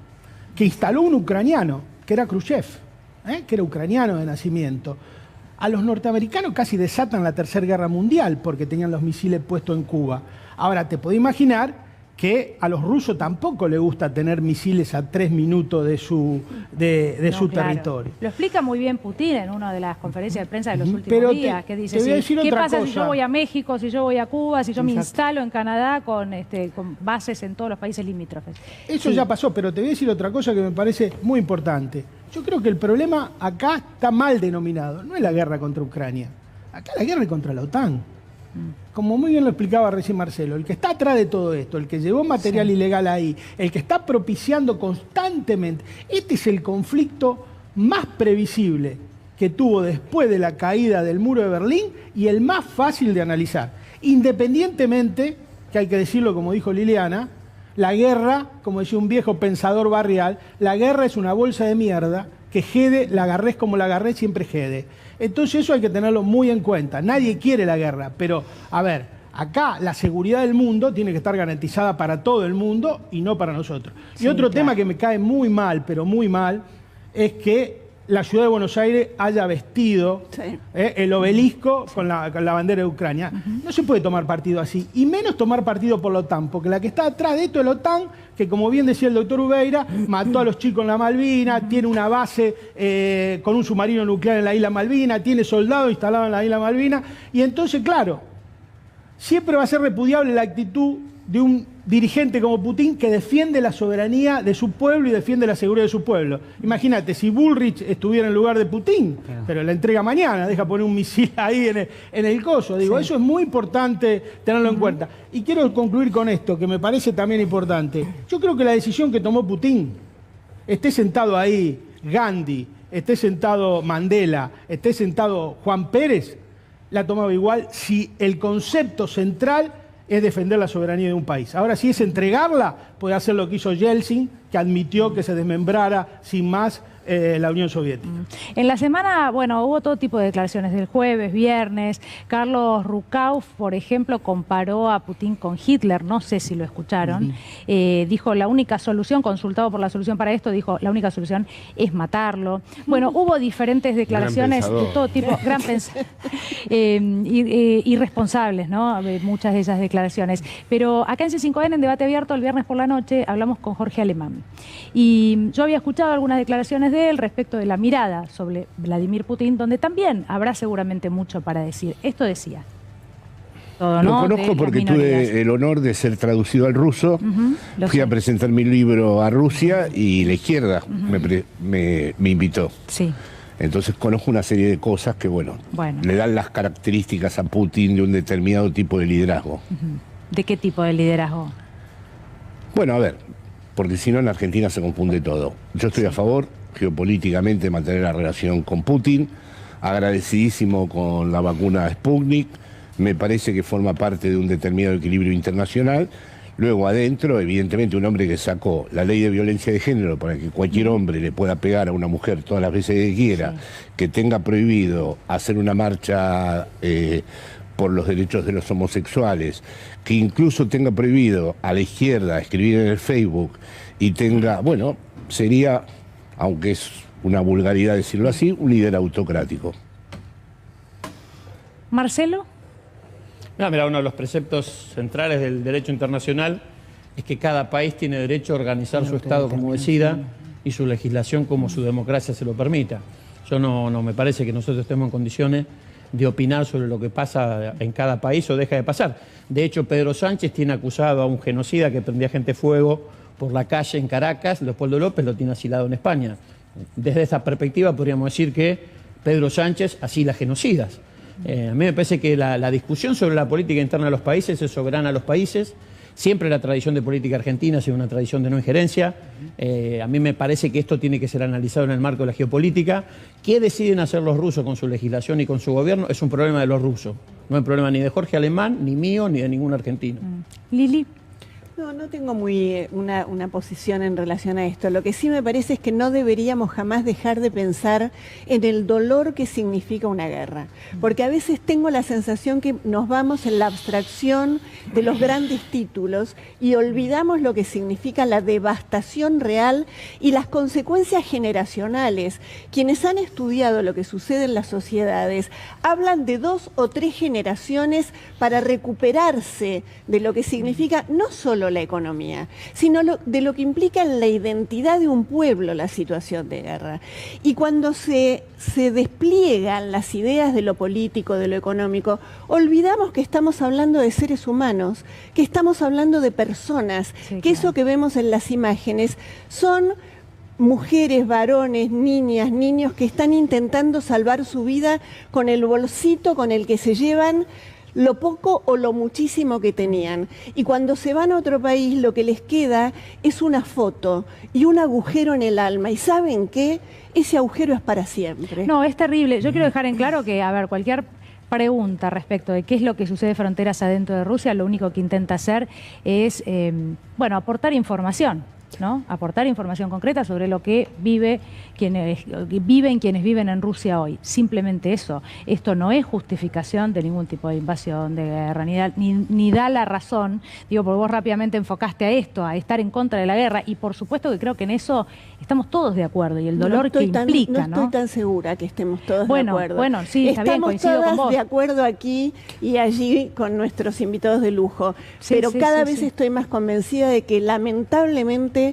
que instaló un ucraniano, que era Khrushchev, que era ucraniano de nacimiento. A los norteamericanos casi desatan la Tercera Guerra Mundial porque tenían los misiles puestos en Cuba. Ahora, te podés imaginar que a los rusos tampoco les gusta tener misiles a 3 minutos de su territorio. Lo explica muy bien Putin en una de las conferencias de prensa de los últimos días, que dice, ¿qué pasa si yo voy a México, si yo voy a Cuba, si yo me instalo en Canadá con bases en todos los países limítrofes? Eso ya pasó, pero te voy a decir otra cosa que me parece muy importante. Yo creo que el problema acá está mal denominado. No es la guerra contra Ucrania. Acá la guerra es contra la OTAN. Como muy bien lo explicaba recién Marcelo, el que está atrás de todo esto, el que llevó material ilegal ahí, el que está propiciando constantemente, este es el conflicto más previsible que tuvo después de la caída del muro de Berlín y el más fácil de analizar. Independientemente, que hay que decirlo como dijo Liliana, la guerra, como decía un viejo pensador barrial, la guerra es una bolsa de mierda que jede, la agarrés como la agarrés, siempre jede. Entonces eso hay que tenerlo muy en cuenta. Nadie quiere la guerra, pero a ver, acá la seguridad del mundo tiene que estar garantizada para todo el mundo y no para nosotros. Sí, y otro claro. tema que me cae muy mal, pero muy mal, es que la ciudad de Buenos Aires haya vestido el obelisco con la bandera de Ucrania. No se puede tomar partido así, y menos tomar partido por la OTAN, porque la que está atrás de esto es la OTAN, que como bien decía el doctor Ubeira, mató a los chicos en la Malvina, tiene una base con un submarino nuclear en la isla Malvina, tiene soldados instalados en la isla Malvina, y entonces, claro, siempre va a ser repudiable la actitud de un dirigente como Putin que defiende la soberanía de su pueblo y defiende la seguridad de su pueblo. Imagínate, si Bullrich estuviera en lugar de Putin, pero la entrega mañana, deja poner un misil ahí en el coso. Digo, eso es muy importante tenerlo en cuenta. Y quiero concluir con esto, que me parece también importante. Yo creo que la decisión que tomó Putin, esté sentado ahí Gandhi, esté sentado Mandela, esté sentado Juan Pérez, la tomaba igual si el concepto central es defender la soberanía de un país. Ahora, si es entregarla, puede hacer lo que hizo Yeltsin, que admitió que se desmembrara sin más la Unión Soviética. En la semana, bueno, hubo todo tipo de declaraciones del jueves, viernes. Carlos Rucauf, por ejemplo, comparó a Putin con Hitler, no sé si lo escucharon. Dijo, la única solución, consultado por la solución para esto, dijo, la única solución es matarlo. Bueno, hubo diferentes declaraciones de todo tipo, gran pensador, irresponsables, ¿no? Muchas de esas declaraciones. Pero acá en C5N, en Debate Abierto, el viernes por la noche, hablamos con Jorge Alemán. Y yo había escuchado algunas declaraciones de él respecto de la mirada sobre Vladimir Putin, donde también habrá seguramente mucho para decir. Esto decía. Todo, Lo ¿no? conozco porque tuve el honor de ser traducido al ruso. Fui a presentar mi libro a Rusia y la izquierda me invitó. Sí. Entonces conozco una serie de cosas que, bueno, le dan las características a Putin de un determinado tipo de liderazgo. ¿De qué tipo de liderazgo? Bueno, a ver, porque si no en Argentina se confunde todo. Yo estoy a favor geopolíticamente de mantener la relación con Putin, agradecidísimo con la vacuna Sputnik, me parece que forma parte de un determinado equilibrio internacional. Luego adentro, evidentemente, un hombre que sacó la ley de violencia de género para que cualquier hombre le pueda pegar a una mujer todas las veces que quiera, que tenga prohibido hacer una marcha por los derechos de los homosexuales, que incluso tenga prohibido a la izquierda escribir en el Facebook y tenga, bueno, sería, aunque es una vulgaridad decirlo así, un líder autocrático. ¿Marcelo? No, mira, uno de los preceptos centrales del derecho internacional es que cada país tiene derecho a organizar su Estado como decida y su legislación como su democracia se lo permita. Yo no me parece que nosotros estemos en condiciones de opinar sobre lo que pasa en cada país o deja de pasar. De hecho, Pedro Sánchez tiene acusado a un genocida que prendía gente fuego por la calle en Caracas, Leopoldo López lo tiene asilado en España. Desde esa perspectiva podríamos decir que Pedro Sánchez asila genocidas. A mí me parece que la discusión sobre la política interna de los países es soberana a los países. Siempre la tradición de política argentina ha sido una tradición de no injerencia. A mí me parece que esto tiene que ser analizado en el marco de la geopolítica. ¿Qué deciden hacer los rusos con su legislación y con su gobierno? Es un problema de los rusos. No es un problema ni de Jorge Alemán, ni mío, ni de ningún argentino. Lili. No tengo muy una posición en relación a esto. Lo que sí me parece es que no deberíamos jamás dejar de pensar en el dolor que significa una guerra. Porque a veces tengo la sensación que nos vamos en la abstracción de los grandes títulos y olvidamos lo que significa la devastación real y las consecuencias generacionales. Quienes han estudiado lo que sucede en las sociedades hablan de 2 o 3 generaciones para recuperarse de lo que significa no solo la economía, sino de lo que implica en la identidad de un pueblo la situación de guerra. Y cuando se despliegan las ideas de lo político, de lo económico, olvidamos que estamos hablando de seres humanos, que estamos hablando de personas, que eso que vemos en las imágenes son mujeres, varones, niñas, niños que están intentando salvar su vida con el bolsito con el que se llevan lo poco o lo muchísimo que tenían. Y cuando se van a otro país, lo que les queda es una foto y un agujero en el alma. ¿Y saben qué? Ese agujero es para siempre. No, es terrible. Yo quiero dejar en claro que, a ver, cualquier pregunta respecto de qué es lo que sucede fronteras adentro de Rusia, lo único que intenta hacer es, bueno, aportar información, ¿no? Aportar información concreta sobre lo que viven quienes viven en Rusia hoy. Simplemente eso. Esto no es justificación de ningún tipo de invasión, de guerra, ni da la razón. Digo, porque vos rápidamente enfocaste a esto, a estar en contra de la guerra, y por supuesto que creo que en eso estamos todos de acuerdo, y el dolor que implica, ¿no? No estoy tan segura que estemos todos de acuerdo. Bueno, sí, está bien, coincido con vos. Estamos de acuerdo aquí y allí con nuestros invitados de lujo, Sí, pero sí, cada sí, vez sí. estoy más convencida de que lamentablemente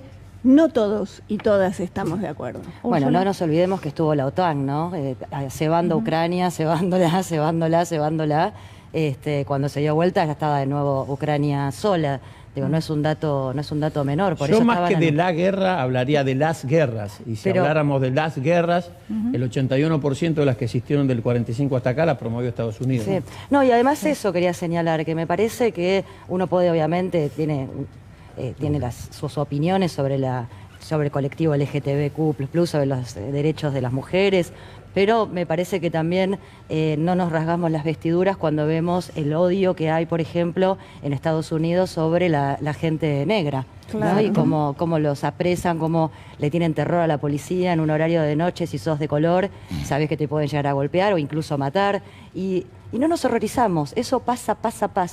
no todos y todas estamos de acuerdo. Bueno, Úrsula. no nos olvidemos que estuvo la OTAN, ¿no? Cebando a Ucrania, cebándola. Cuando se dio vuelta ya estaba de nuevo Ucrania sola. Digo, no es un dato menor. Por Yo eso más que estaban de la guerra hablaría de las guerras. Y si Pero- habláramos de las guerras, el 81% de las que existieron del 45 hasta acá la promovió Estados Unidos. Sí. No, y además eso quería señalar, que me parece que uno puede, obviamente, tiene sus opiniones sobre el colectivo LGTBQ+, sobre los derechos de las mujeres, pero me parece que también no nos rasgamos las vestiduras cuando vemos el odio que hay, por ejemplo, en Estados Unidos sobre la gente negra. Claro. ¿No? Y cómo los apresan, cómo le tienen terror a la policía en un horario de noche. Si sos de color, sabes que te pueden llegar a golpear o incluso matar. Y no nos horrorizamos, eso pasa.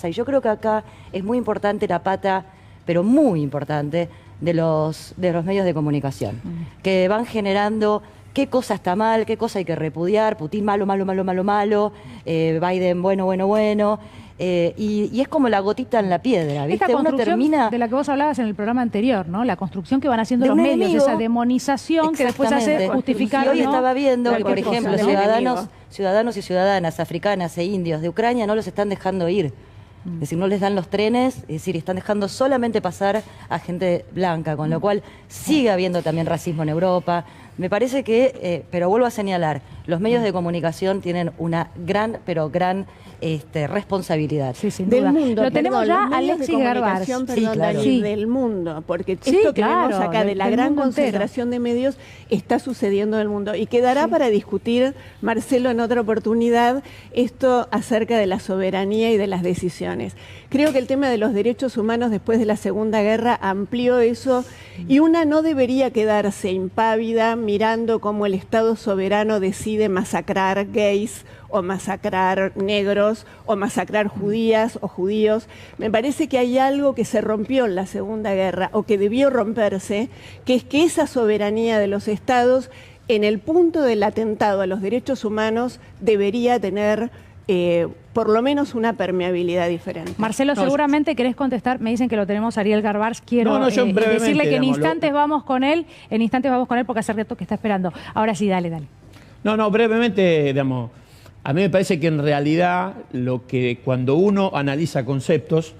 Y yo creo que acá es muy importante la pata, pero muy importante, de los medios de comunicación, que van generando qué cosa está mal, qué cosa hay que repudiar, Putin malo, Biden bueno. Y es como la gotita en la piedra, ¿viste? Esta Uno construcción termina... de la que vos hablabas en el programa anterior, ¿no? La construcción que van haciendo de los un medios, enemigo. esa demonización que después hace Exactamente. justificar, Y hoy ¿no? estaba viendo que, por cualquier cosa, ejemplo, ¿no? ciudadanos y ciudadanas africanas e indios de Ucrania no los están dejando ir. Es decir, no les dan los trenes, es decir, están dejando solamente pasar a gente blanca, con lo cual sigue habiendo también racismo en Europa. Me parece que, pero vuelvo a señalar, los medios de comunicación tienen una gran responsabilidad. Sí, sin Del duda. mundo, Lo tenemos perdón, ya los medios de Alexis Garbars. comunicación, Sí, perdón, claro. Dani, Sí. del mundo, porque Sí, esto que claro, vemos acá de la del gran mundo entero. concentración de medios está sucediendo en el mundo. Y quedará para discutir, Marcelo, en otra oportunidad, esto acerca de la soberanía y de las decisiones. Creo que el tema de los derechos humanos después de la Segunda Guerra amplió eso, y una no debería quedarse impávida mirando cómo el Estado soberano decide masacrar gays o masacrar negros o masacrar judías o judíos. Me parece que hay algo que se rompió en la Segunda Guerra o que debió romperse, que es que esa soberanía de los estados en el punto del atentado a los derechos humanos debería tener por lo menos una permeabilidad diferente. Marcelo, No, seguramente querés contestar. Me dicen que lo tenemos a Ariel Garbars. Quiero No, yo brevemente, decirle que en digamos, instantes vamos con él, porque hace rato que está esperando. Ahora sí, dale. No, brevemente, digamos, a mí me parece que en realidad cuando uno analiza conceptos,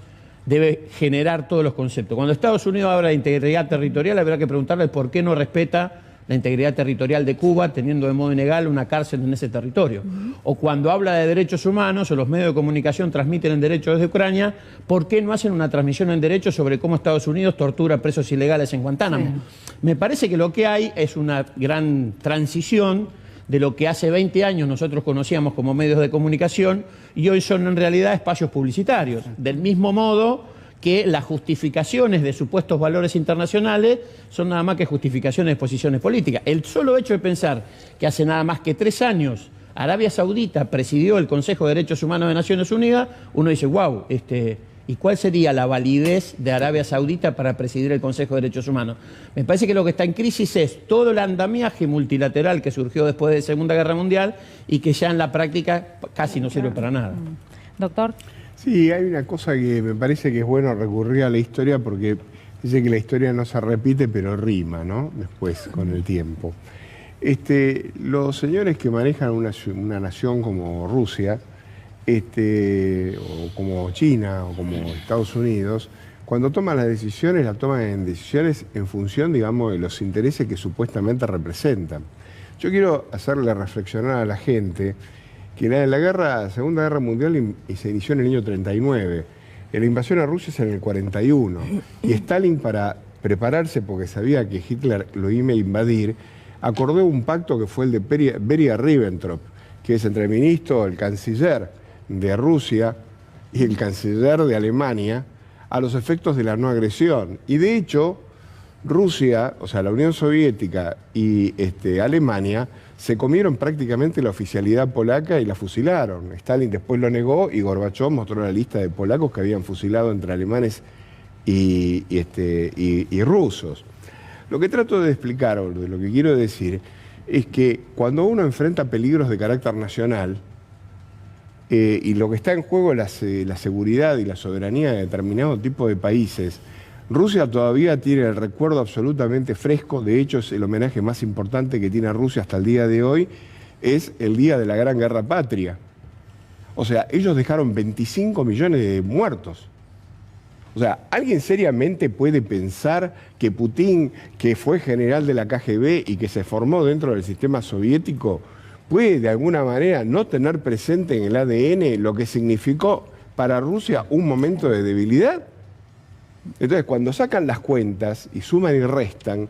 debe generar todos los conceptos. Cuando Estados Unidos habla de integridad territorial, habrá que preguntarle por qué no respeta la integridad territorial de Cuba, teniendo de modo ilegal una cárcel en ese territorio. O cuando habla de derechos humanos, o los medios de comunicación transmiten en derecho desde Ucrania, ¿por qué no hacen una transmisión en derecho sobre cómo Estados Unidos tortura presos ilegales en Guantánamo? Sí. Me parece que lo que hay es una gran transición de lo que hace 20 años nosotros conocíamos como medios de comunicación y hoy son en realidad espacios publicitarios. Del mismo modo que las justificaciones de supuestos valores internacionales son nada más que justificaciones de posiciones políticas. El solo hecho de pensar que hace nada más que 3 años Arabia Saudita presidió el Consejo de Derechos Humanos de Naciones Unidas, uno dice, wow, ¿y cuál sería la validez de Arabia Saudita para presidir el Consejo de Derechos Humanos? Me parece que lo que está en crisis es todo el andamiaje multilateral que surgió después de la Segunda Guerra Mundial y que ya en la práctica casi no sirve para nada. Doctor. Sí, hay una cosa que me parece que es bueno recurrir a la historia porque dice que la historia no se repite pero rima, ¿no? Después, con el tiempo. Los señores que manejan una nación como Rusia, o como China o como Estados Unidos, cuando toman las decisiones, las toman en decisiones en función, digamos, de los intereses que supuestamente representan. Yo quiero hacerle reflexionar a la gente que la Segunda Guerra Mundial se inició en el año 39. La invasión a Rusia es en el 41. Y Stalin, para prepararse, porque sabía que Hitler lo iba a invadir, acordó un pacto que fue el de Beria-Ribbentrop, que es entre el ministro, el canciller de Rusia y el canciller de Alemania, a los efectos de la no agresión. Y de hecho, Rusia, o sea, la Unión Soviética y Alemania, se comieron prácticamente la oficialidad polaca y la fusilaron. Stalin después lo negó y Gorbachov mostró la lista de polacos que habían fusilado entre alemanes y rusos. Lo que trato de explicar, o de lo que quiero decir, es que cuando uno enfrenta peligros de carácter nacional, y lo que está en juego es la seguridad y la soberanía de determinado tipo de países, Rusia todavía tiene el recuerdo absolutamente fresco. De hecho, es el homenaje más importante que tiene Rusia hasta el día de hoy, es el día de la Gran Guerra Patria. O sea, ellos dejaron 25 millones de muertos. O sea, ¿alguien seriamente puede pensar que Putin, que fue general de la KGB y que se formó dentro del sistema soviético, puede de alguna manera no tener presente en el ADN lo que significó para Rusia un momento de debilidad? Entonces, cuando sacan las cuentas y suman y restan,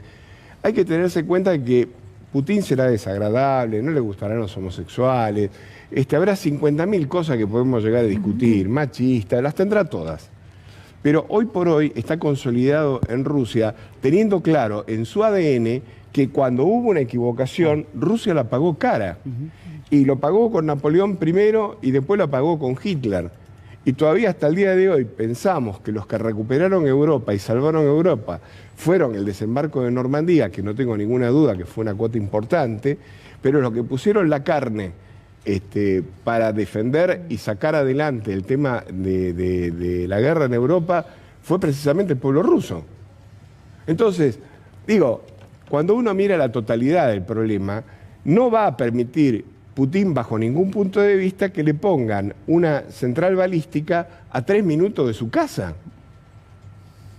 hay que tenerse cuenta de que Putin será desagradable, no le gustarán los homosexuales, habrá 50.000 cosas que podemos llegar a discutir, machistas, las tendrá todas. Pero hoy por hoy está consolidado en Rusia, teniendo claro en su ADN que cuando hubo una equivocación, Rusia la pagó cara. Y lo pagó con Napoleón primero y después la pagó con Hitler. Y todavía hasta el día de hoy pensamos que los que recuperaron Europa y salvaron Europa fueron el desembarco de Normandía, que no tengo ninguna duda que fue una cuota importante, pero los que pusieron la carne para defender y sacar adelante el tema de la guerra en Europa fue precisamente el pueblo ruso. Entonces, digo, cuando uno mira la totalidad del problema, no va a permitir Putin, bajo ningún punto de vista, que le pongan una central balística a 3 minutos de su casa.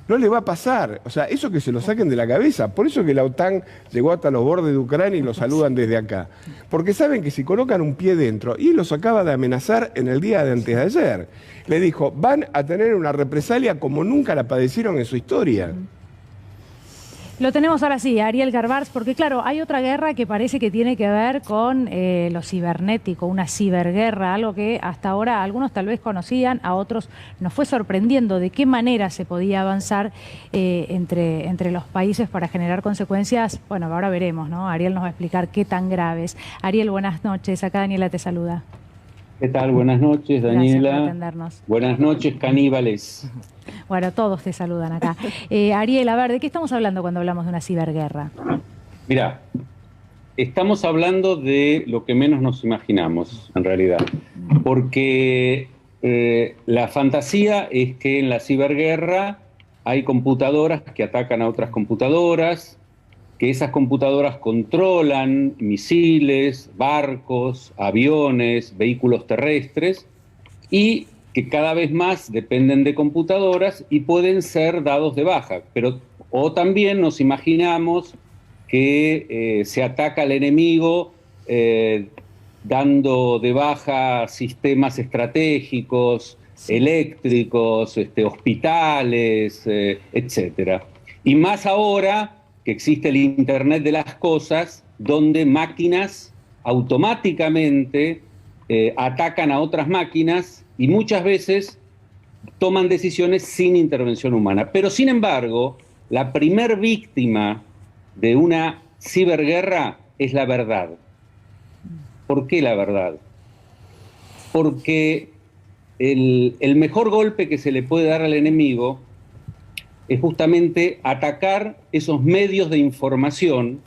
No le va a pasar. O sea, eso que se lo saquen de la cabeza. Por eso que la OTAN llegó hasta los bordes de Ucrania y lo saludan desde acá. Porque saben que si colocan un pie dentro, y los acaba de amenazar en el día de antes de ayer, le dijo, van a tener una represalia como nunca la padecieron en su historia. Lo tenemos ahora sí, Ariel Garbars, porque claro, hay otra guerra que parece que tiene que ver con lo cibernético, una ciberguerra, algo que hasta ahora algunos tal vez conocían, a otros nos fue sorprendiendo de qué manera se podía avanzar entre los países para generar consecuencias. Bueno, ahora veremos, ¿no? Ariel nos va a explicar qué tan graves. Ariel, buenas noches, acá Daniela te saluda. ¿Qué tal? Buenas noches, Daniela. Gracias por atendernos. Buenas noches, caníbales. Bueno, todos te saludan acá. Ariel, a ver, ¿de qué estamos hablando cuando hablamos de una ciberguerra? Mirá, estamos hablando de lo que menos nos imaginamos, en realidad. Porque la fantasía es que en la ciberguerra hay computadoras que atacan a otras computadoras, que esas computadoras controlan misiles, barcos, aviones, vehículos terrestres, y que cada vez más dependen de computadoras y pueden ser dados de baja. O también nos imaginamos que se ataca al enemigo dando de baja sistemas estratégicos, eléctricos, hospitales, etc. Y más ahora que existe el Internet de las cosas, donde máquinas automáticamente atacan a otras máquinas y muchas veces toman decisiones sin intervención humana. Pero sin embargo, la primer víctima de una ciberguerra es la verdad. ¿Por qué la verdad? Porque el mejor golpe que se le puede dar al enemigo es justamente atacar esos medios de información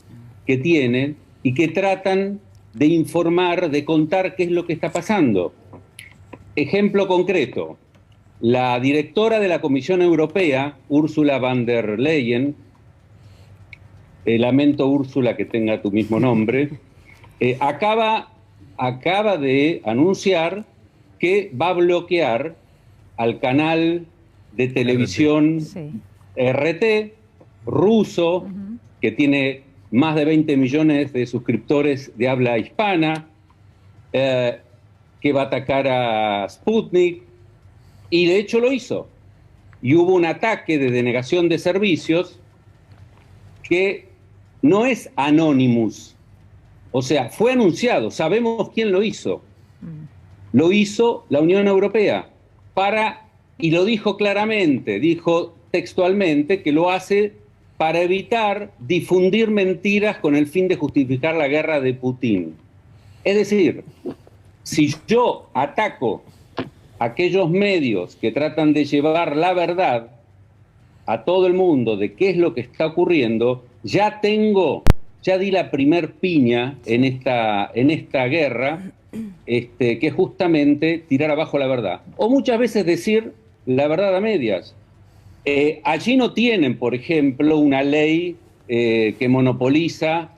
que tienen y que tratan de informar, de contar qué es lo que está pasando. Ejemplo concreto, la directora de la Comisión Europea, Ursula von der Leyen, lamento Úrsula que tenga tu mismo nombre, acaba de anunciar que va a bloquear al canal de televisión RT, ruso, que tiene más de 20 millones de suscriptores de habla hispana, que va a atacar a Sputnik, y de hecho lo hizo. Y hubo un ataque de denegación de servicios que no es Anonymous, o sea, fue anunciado, sabemos quién lo hizo. Lo hizo la Unión Europea, y lo dijo claramente, dijo textualmente que lo hace para evitar difundir mentiras con el fin de justificar la guerra de Putin. Es decir, si yo ataco a aquellos medios que tratan de llevar la verdad a todo el mundo de qué es lo que está ocurriendo, ya di la primer piña en esta guerra, que es justamente tirar abajo la verdad. O muchas veces decir la verdad a medias. Allí no tienen, por ejemplo, una ley que monopoliza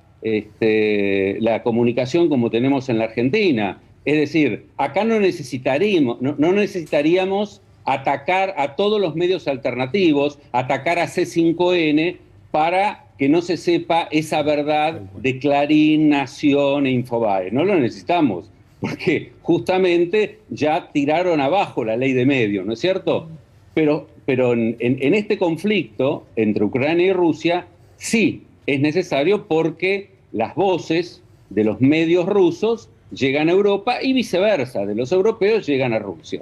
la comunicación como tenemos en la Argentina. Es decir, acá no necesitaríamos atacar a todos los medios alternativos, atacar a C5N para que no se sepa esa verdad de Clarín, Nación e Infobae. No lo necesitamos, porque justamente ya tiraron abajo la ley de medios, ¿no es cierto? Pero en este conflicto entre Ucrania y Rusia sí es necesario, porque las voces de los medios rusos llegan a Europa y viceversa, de los europeos llegan a Rusia.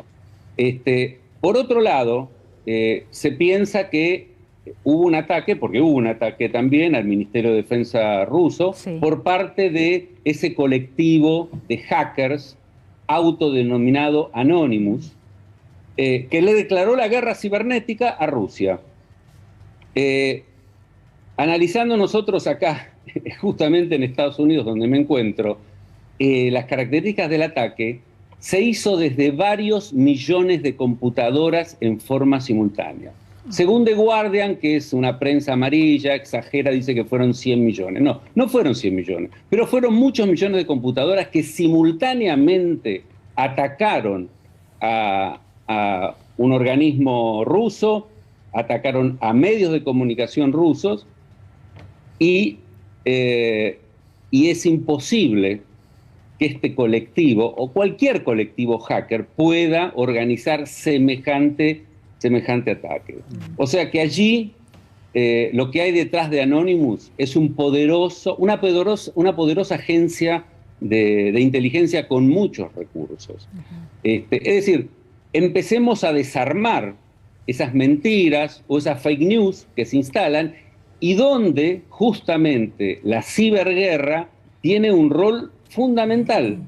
Por otro lado, se piensa que hubo un ataque, porque hubo un ataque también al Ministerio de Defensa ruso, por parte de ese colectivo de hackers autodenominado Anonymous, que le declaró la guerra cibernética a Rusia. Analizando nosotros acá, justamente en Estados Unidos, donde me encuentro, las características del ataque, se hizo desde varios millones de computadoras en forma simultánea. Según The Guardian, que es una prensa amarilla, exagera, dice que fueron 100 millones. No, no fueron 100 millones, pero fueron muchos millones de computadoras que simultáneamente atacaron a un organismo ruso, atacaron a medios de comunicación rusos, y es imposible que este colectivo o cualquier colectivo hacker pueda organizar semejante ataque. O sea que allí lo que hay detrás de Anonymous es una poderosa agencia de inteligencia con muchos recursos. Es decir, empecemos a desarmar esas mentiras o esas fake news que se instalan, y donde justamente la ciberguerra tiene un rol fundamental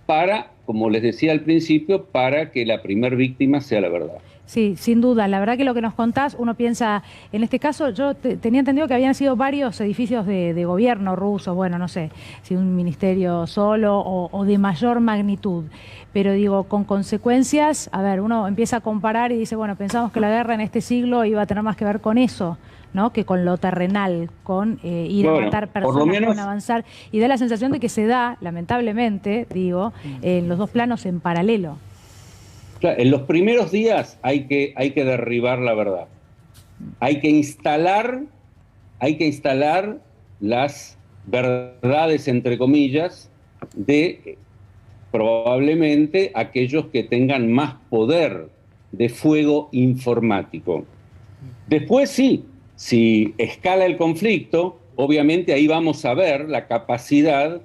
para, como les decía al principio, para que la primer víctima sea la verdad. Sí, sin duda. La verdad que lo que nos contás, uno piensa, en este caso yo tenía entendido que habían sido varios edificios de gobierno rusos, bueno, no sé, si un ministerio solo o de mayor magnitud, pero digo, con consecuencias, a ver, uno empieza a comparar y dice, bueno, pensamos que la guerra en este siglo iba a tener más que ver con eso, ¿no? Que con lo terrenal, con ir a matar personas, con avanzar, y da la sensación de que se da, lamentablemente, digo, en los dos planos en paralelo. Claro, en los primeros días hay que derribar la verdad. Hay que instalar las verdades, entre comillas, de probablemente aquellos que tengan más poder de fuego informático. Después sí, si escala el conflicto, obviamente ahí vamos a ver la capacidad,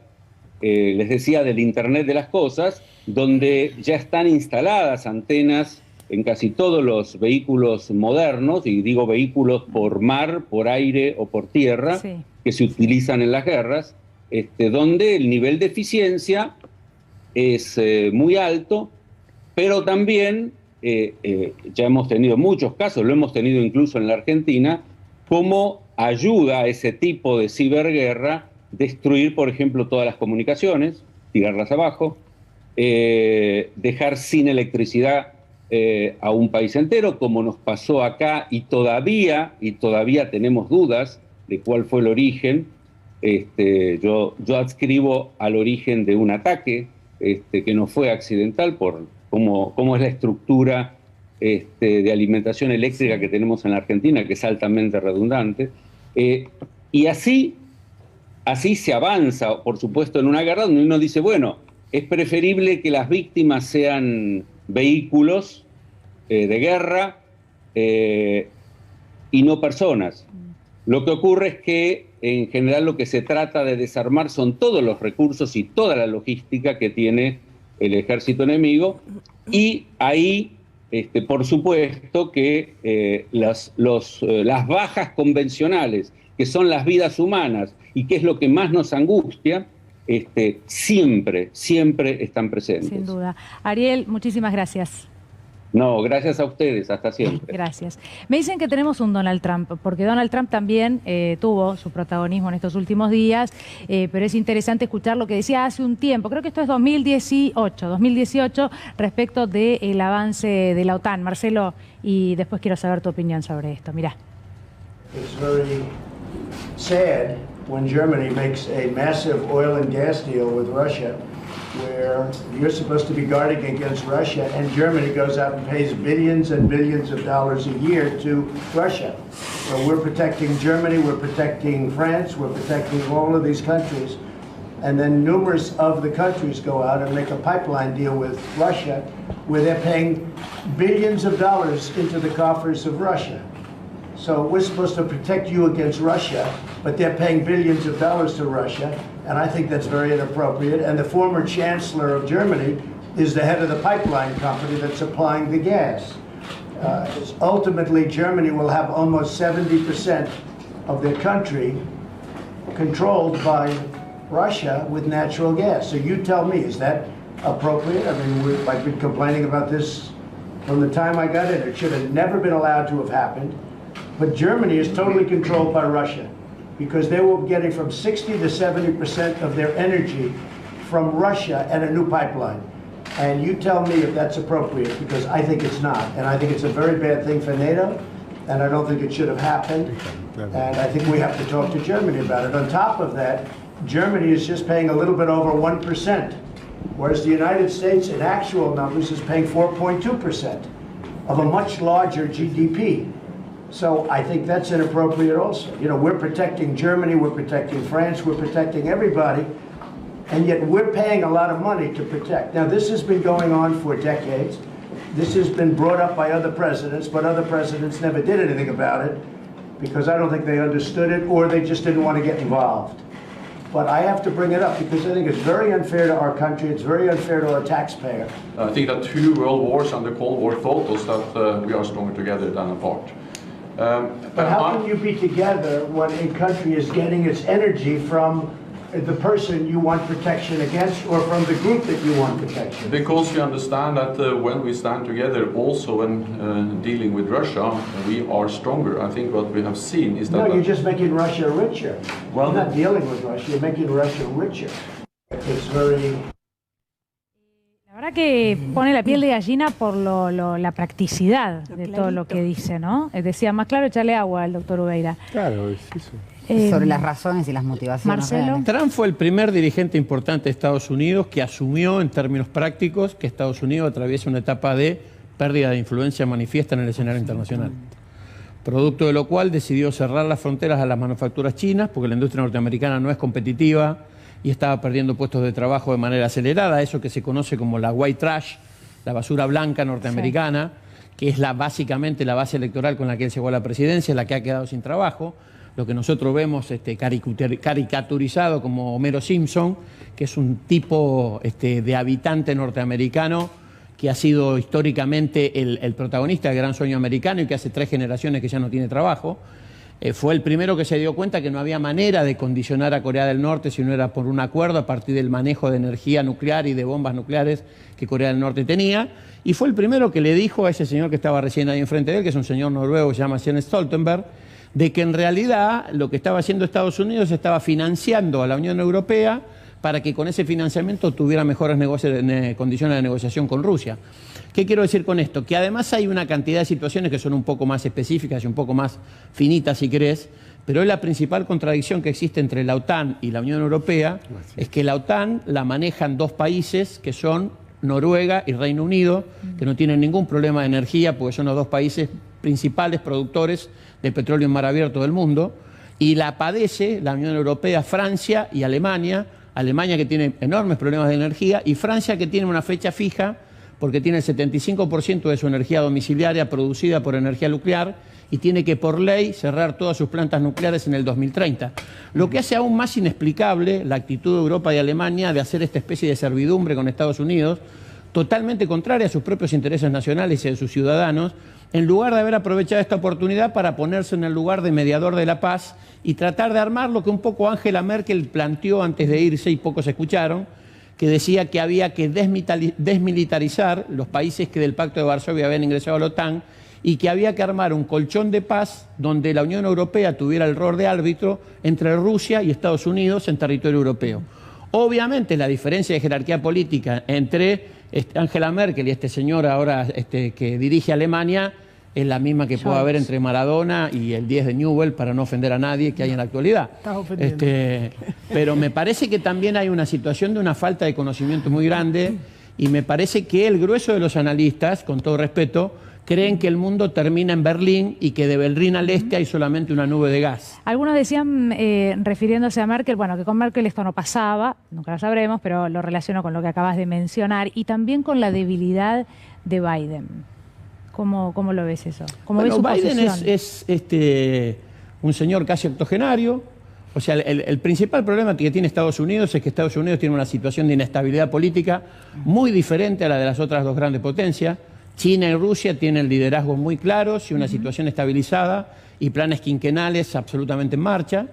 les decía, del Internet de las cosas, donde ya están instaladas antenas en casi todos los vehículos modernos, y digo vehículos por mar, por aire o por tierra, que se utilizan en las guerras, donde el nivel de eficiencia es muy alto, pero también ya hemos tenido muchos casos, lo hemos tenido incluso en la Argentina, como ayuda a ese tipo de ciberguerra destruir, por ejemplo, todas las comunicaciones, tirarlas abajo, dejar sin electricidad a un país entero, como nos pasó acá, y todavía tenemos dudas de cuál fue el origen. Yo adscribo al origen de un ataque que no fue accidental por cómo es la estructura de alimentación eléctrica que tenemos en la Argentina, que es altamente redundante. Y así se avanza, por supuesto, en una guerra donde uno dice, bueno, es preferible que las víctimas sean vehículos de guerra y no personas. Lo que ocurre es que en general lo que se trata de desarmar son todos los recursos y toda la logística que tiene el ejército enemigo, y ahí, por supuesto, que las bajas convencionales, que son las vidas humanas y que es lo que más nos angustia, siempre están presentes. Sin duda. Ariel, muchísimas gracias. No, gracias a ustedes, hasta siempre. Gracias. Me dicen que tenemos un Donald Trump, porque Donald Trump también tuvo su protagonismo en estos últimos días, pero es interesante escuchar lo que decía hace un tiempo, creo que esto es 2018, respecto del avance de la OTAN. Marcelo, y después quiero saber tu opinión sobre esto. Mirá. It's very sad when Germany makes a massive oil and gas deal with Russia, where you're supposed to be guarding against Russia, and Germany goes out and pays billions and billions of dollars a year to Russia. So we're protecting Germany, we're protecting France, we're protecting all of these countries, and then numerous of the countries go out and make a pipeline deal with Russia, where they're paying billions of dollars into the coffers of Russia. So we're supposed to protect you against Russia, but they're paying billions of dollars to Russia, and I think that's very inappropriate. And the former chancellor of Germany is the head of the pipeline company that's supplying the gas. Ultimately, Germany will have almost 70% of their country controlled by Russia with natural gas. So you tell me, is that appropriate? I mean, I've been complaining about this from the time I got in. It should have never been allowed to have happened. But Germany is totally controlled by Russia, because they were getting from 60 to 70% of their energy from Russia and a new pipeline. And you tell me if that's appropriate, because I think it's not. And I think it's a very bad thing for NATO, and I don't think it should have happened. And I think we have to talk to Germany about it. On top of that, Germany is just paying a little bit over 1%, whereas the United States, in actual numbers, is paying 4.2% of a much larger GDP. So I think that's inappropriate also. You know, we're protecting Germany, we're protecting France, we're protecting everybody, and yet we're paying a lot of money to protect. Now, this has been going on for decades. This has been brought up by other presidents, but other presidents never did anything about it, because I don't think they understood it, or they just didn't want to get involved. But I have to bring it up because I think it's very unfair to our country, it's very unfair to our taxpayer. I think that 2 world wars and the Cold War taught us that we are stronger together than apart. But how can you be together when a country is getting its energy from the person you want protection against, or from the group that you want protection? Because we understand that when we stand together, also when dealing with Russia, we are stronger. I think what we have seen is that... No, you're just making Russia richer. Well, you're not dealing with Russia, you're making Russia richer. It's very... La verdad que pone la piel de gallina por la practicidad de todo lo que dice, ¿no? Decía, más claro, echarle agua al doctor Ubeira. Claro, es eso. Sobre las razones y las motivaciones. Marcelo. Trump fue el primer dirigente importante de Estados Unidos que asumió en términos prácticos que Estados Unidos atraviesa una etapa de pérdida de influencia manifiesta en el escenario internacional. Producto de lo cual decidió cerrar las fronteras a las manufacturas chinas, porque la industria norteamericana no es competitiva y estaba perdiendo puestos de trabajo de manera acelerada, eso que se conoce como la white trash, la basura blanca norteamericana, que es básicamente la base electoral con la que él llegó a la presidencia, la que ha quedado sin trabajo. Lo que nosotros vemos caricaturizado como Homero Simpson, que es un tipo de habitante norteamericano que ha sido históricamente el protagonista del gran sueño americano y que hace 3 generaciones que ya no tiene trabajo. Fue el primero que se dio cuenta que no había manera de condicionar a Corea del Norte si no era por un acuerdo a partir del manejo de energía nuclear y de bombas nucleares que Corea del Norte tenía. Y fue el primero que le dijo a ese señor que estaba recién ahí enfrente de él, que es un señor noruego que se llama Jens Stoltenberg, de que en realidad lo que estaba haciendo Estados Unidos estaba financiando a la Unión Europea para que con ese financiamiento tuviera mejores condiciones de negociación con Rusia. ¿Qué quiero decir con esto? Que además hay una cantidad de situaciones que son un poco más específicas y un poco más finitas, si querés, pero la principal contradicción que existe entre la OTAN y la Unión Europea es que la OTAN la manejan 2 países que son Noruega y Reino Unido, que no tienen ningún problema de energía porque son los dos países principales productores de petróleo en mar abierto del mundo, y la padece la Unión Europea, Francia y Alemania. Alemania, que tiene enormes problemas de energía, y Francia, que tiene una fecha fija porque tiene el 75% de su energía domiciliaria producida por energía nuclear y tiene que por ley cerrar todas sus plantas nucleares en el 2030. Lo que hace aún más inexplicable la actitud de Europa y Alemania de hacer esta especie de servidumbre con Estados Unidos, totalmente contraria a sus propios intereses nacionales y de sus ciudadanos, en lugar de haber aprovechado esta oportunidad para ponerse en el lugar de mediador de la paz y tratar de armar lo que un poco Angela Merkel planteó antes de irse y pocos escucharon, que decía que había que desmilitarizar los países que del Pacto de Varsovia habían ingresado a la OTAN y que había que armar un colchón de paz donde la Unión Europea tuviera el rol de árbitro entre Rusia y Estados Unidos en territorio europeo. Obviamente la diferencia de jerarquía política entre Angela Merkel y este señor ahora que dirige Alemania es la misma que puede haber entre Maradona y el 10 de Newell, para no ofender a nadie que hay en la actualidad. Pero me parece que también hay una situación de una falta de conocimiento muy grande, y me parece que el grueso de los analistas, con todo respeto, creen que el mundo termina en Berlín y que de Berlín al este hay solamente una nube de gas. Algunos decían, refiriéndose a Merkel, bueno, que con Merkel esto no pasaba, nunca lo sabremos, pero lo relaciono con lo que acabas de mencionar, y también con la debilidad de Biden. ¿Cómo lo ves eso? ¿Cómo ves su Biden posición? es un señor casi octogenario. O sea, el principal problema que tiene Estados Unidos es que Estados Unidos tiene una situación de inestabilidad política muy diferente a la de las otras dos grandes potencias. China y Rusia tienen liderazgos muy claros y una situación estabilizada y planes quinquenales absolutamente en marcha.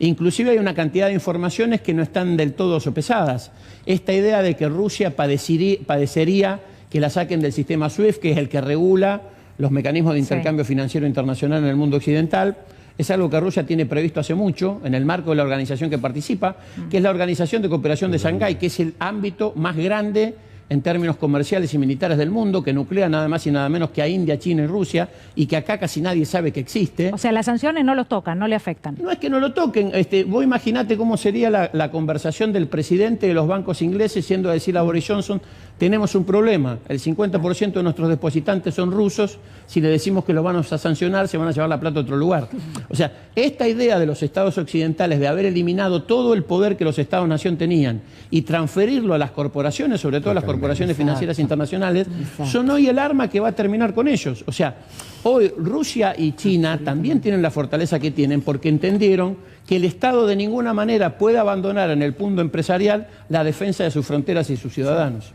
Inclusive hay una cantidad de informaciones que no están del todo sopesadas. Esta idea de que Rusia padecería que la saquen del sistema SWIFT, que es el que regula los mecanismos de intercambio financiero internacional en el mundo occidental, es algo que Rusia tiene previsto hace mucho, en el marco de la organización que participa, que es la Organización de Cooperación de Shanghái, que es el ámbito más grande en términos comerciales y militares del mundo, que nuclea nada más y nada menos que a India, China y Rusia, y que acá casi nadie sabe que existe. O sea, las sanciones no los tocan, no le afectan. No es que no lo toquen. Vos imaginate cómo sería la conversación del presidente de los bancos ingleses yendo a decir a Boris Johnson: tenemos un problema, el 50% de nuestros depositantes son rusos, si le decimos que los vamos a sancionar, se van a llevar la plata a otro lugar. O sea, esta idea de los estados occidentales de haber eliminado todo el poder que los estados-nación tenían y transferirlo a las corporaciones, sobre todo a las corporaciones financieras internacionales, son hoy el arma que va a terminar con ellos. O sea, hoy Rusia y China también tienen la fortaleza que tienen porque entendieron que el Estado de ninguna manera puede abandonar en el punto empresarial la defensa de sus fronteras y sus ciudadanos.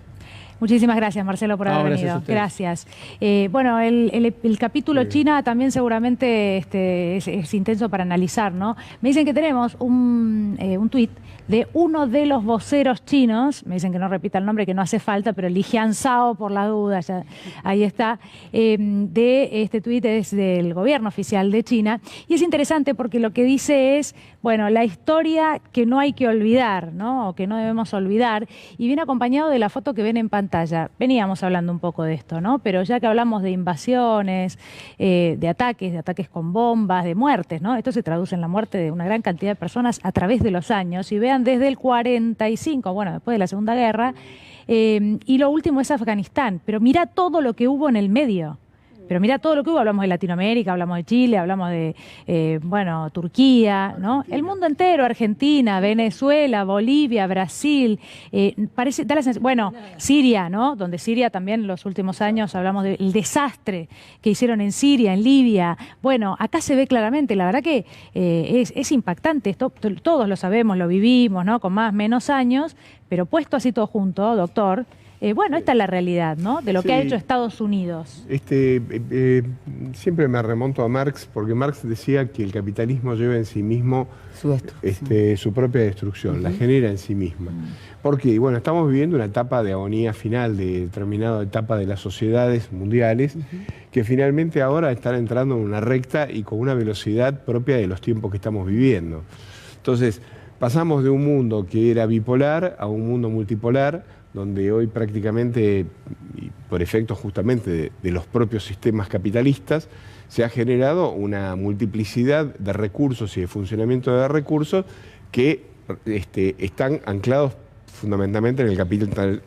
Muchísimas gracias, Marcelo, por haber venido. Gracias. Bueno, el capítulo China también seguramente es intenso para analizar, ¿no? Me dicen que tenemos un tuit de uno de los voceros chinos, me dicen que no repita el nombre, que no hace falta, pero Li Jianzhao, por la duda, ya, ahí está, de este tuit es del gobierno oficial de China, y es interesante porque lo que dice es, bueno, la historia que no hay que olvidar, ¿no? O que no debemos olvidar, y viene acompañado de la foto que ven en pantalla. Veníamos hablando un poco de esto, ¿no? Pero ya que hablamos de invasiones, de ataques con bombas, de muertes, ¿no? Esto se traduce en la muerte de una gran cantidad de personas a través de los años, y vean desde el 45, bueno, después de la Segunda Guerra, y lo último es Afganistán, pero mira todo lo que hubo en el medio. Pero mira todo lo que hubo, hablamos de Latinoamérica, hablamos de Chile, hablamos de, bueno, Turquía, ¿no? El mundo entero, Argentina, Venezuela, Bolivia, Brasil, parece, da la sensación, bueno, Siria, ¿no? Donde Siria también en los últimos años hablamos del desastre que hicieron en Siria, en Libia. Bueno, acá se ve claramente, la verdad que es impactante, esto todos lo sabemos, lo vivimos, ¿no? Con más, menos años, pero puesto así todo junto, doctor, bueno, esta es la realidad, ¿no? De lo que ha hecho Estados Unidos. Siempre me remonto a Marx, porque Marx decía que el capitalismo lleva en sí mismo su propia destrucción, la genera en sí misma. Porque, bueno, estamos viviendo una etapa de agonía final, de determinada etapa de las sociedades mundiales, que finalmente ahora están entrando en una recta y con una velocidad propia de los tiempos que estamos viviendo. Entonces, pasamos de un mundo que era bipolar a un mundo multipolar, donde hoy prácticamente, y por efecto justamente de los propios sistemas capitalistas, se ha generado una multiplicidad de recursos y de funcionamiento de recursos que están anclados fundamentalmente en el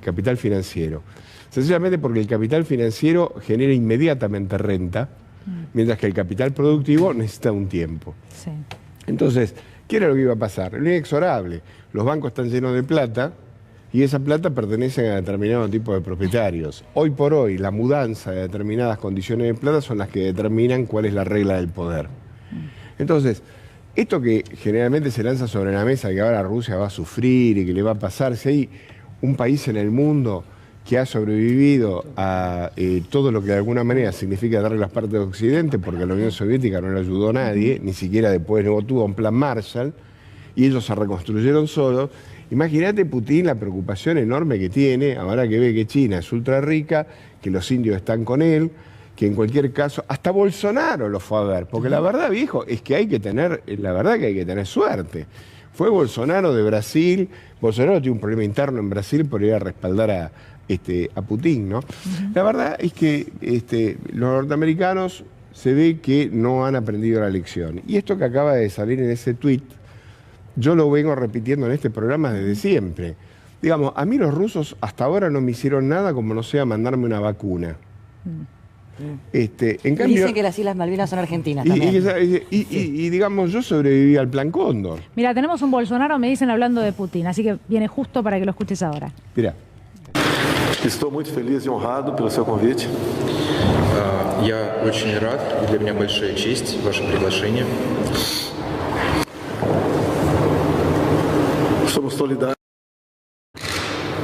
capital financiero. Sencillamente porque el capital financiero genera inmediatamente renta, mientras que el capital productivo necesita un tiempo. Sí. Entonces, ¿qué era lo que iba a pasar? Lo inexorable. Los bancos están llenos de plata y esa plata pertenece a determinado tipo de propietarios. Hoy por hoy, la mudanza de determinadas condiciones de plata son las que determinan cuál es la regla del poder. Entonces, esto que generalmente se lanza sobre la mesa, que ahora Rusia va a sufrir y que le va a pasar, si hay un país en el mundo que ha sobrevivido a todo lo que de alguna manera significa darle las partes de Occidente, porque a la Unión Soviética no le ayudó a nadie, ni siquiera después no tuvo un plan Marshall, y ellos se reconstruyeron solos. Imagínate Putin la preocupación enorme que tiene, ahora que ve que China es ultra rica, que los indios están con él, que en cualquier caso, hasta Bolsonaro lo fue a ver, porque la verdad, viejo, es que hay que tener suerte. Fue Bolsonaro de Brasil, Bolsonaro tiene un problema interno en Brasil por ir a respaldar a Putin, ¿no? La verdad es que los norteamericanos se ve que no han aprendido la lección. Y esto que acaba de salir en ese tuit, yo lo vengo repitiendo en este programa desde siempre. Digamos, a mí los rusos hasta ahora no me hicieron nada como no sea mandarme una vacuna. En cambio, dicen que las Islas Malvinas son argentinas también. Y digamos, yo sobreviví al Plan Cóndor. Mira, tenemos un Bolsonaro, me dicen, hablando de Putin, así que viene justo para que lo escuches ahora. Mira. Estou muito feliz e honrado pelo seu convite. Я очень рад, и для меня большая честь ваше приглашение. Somos solidários.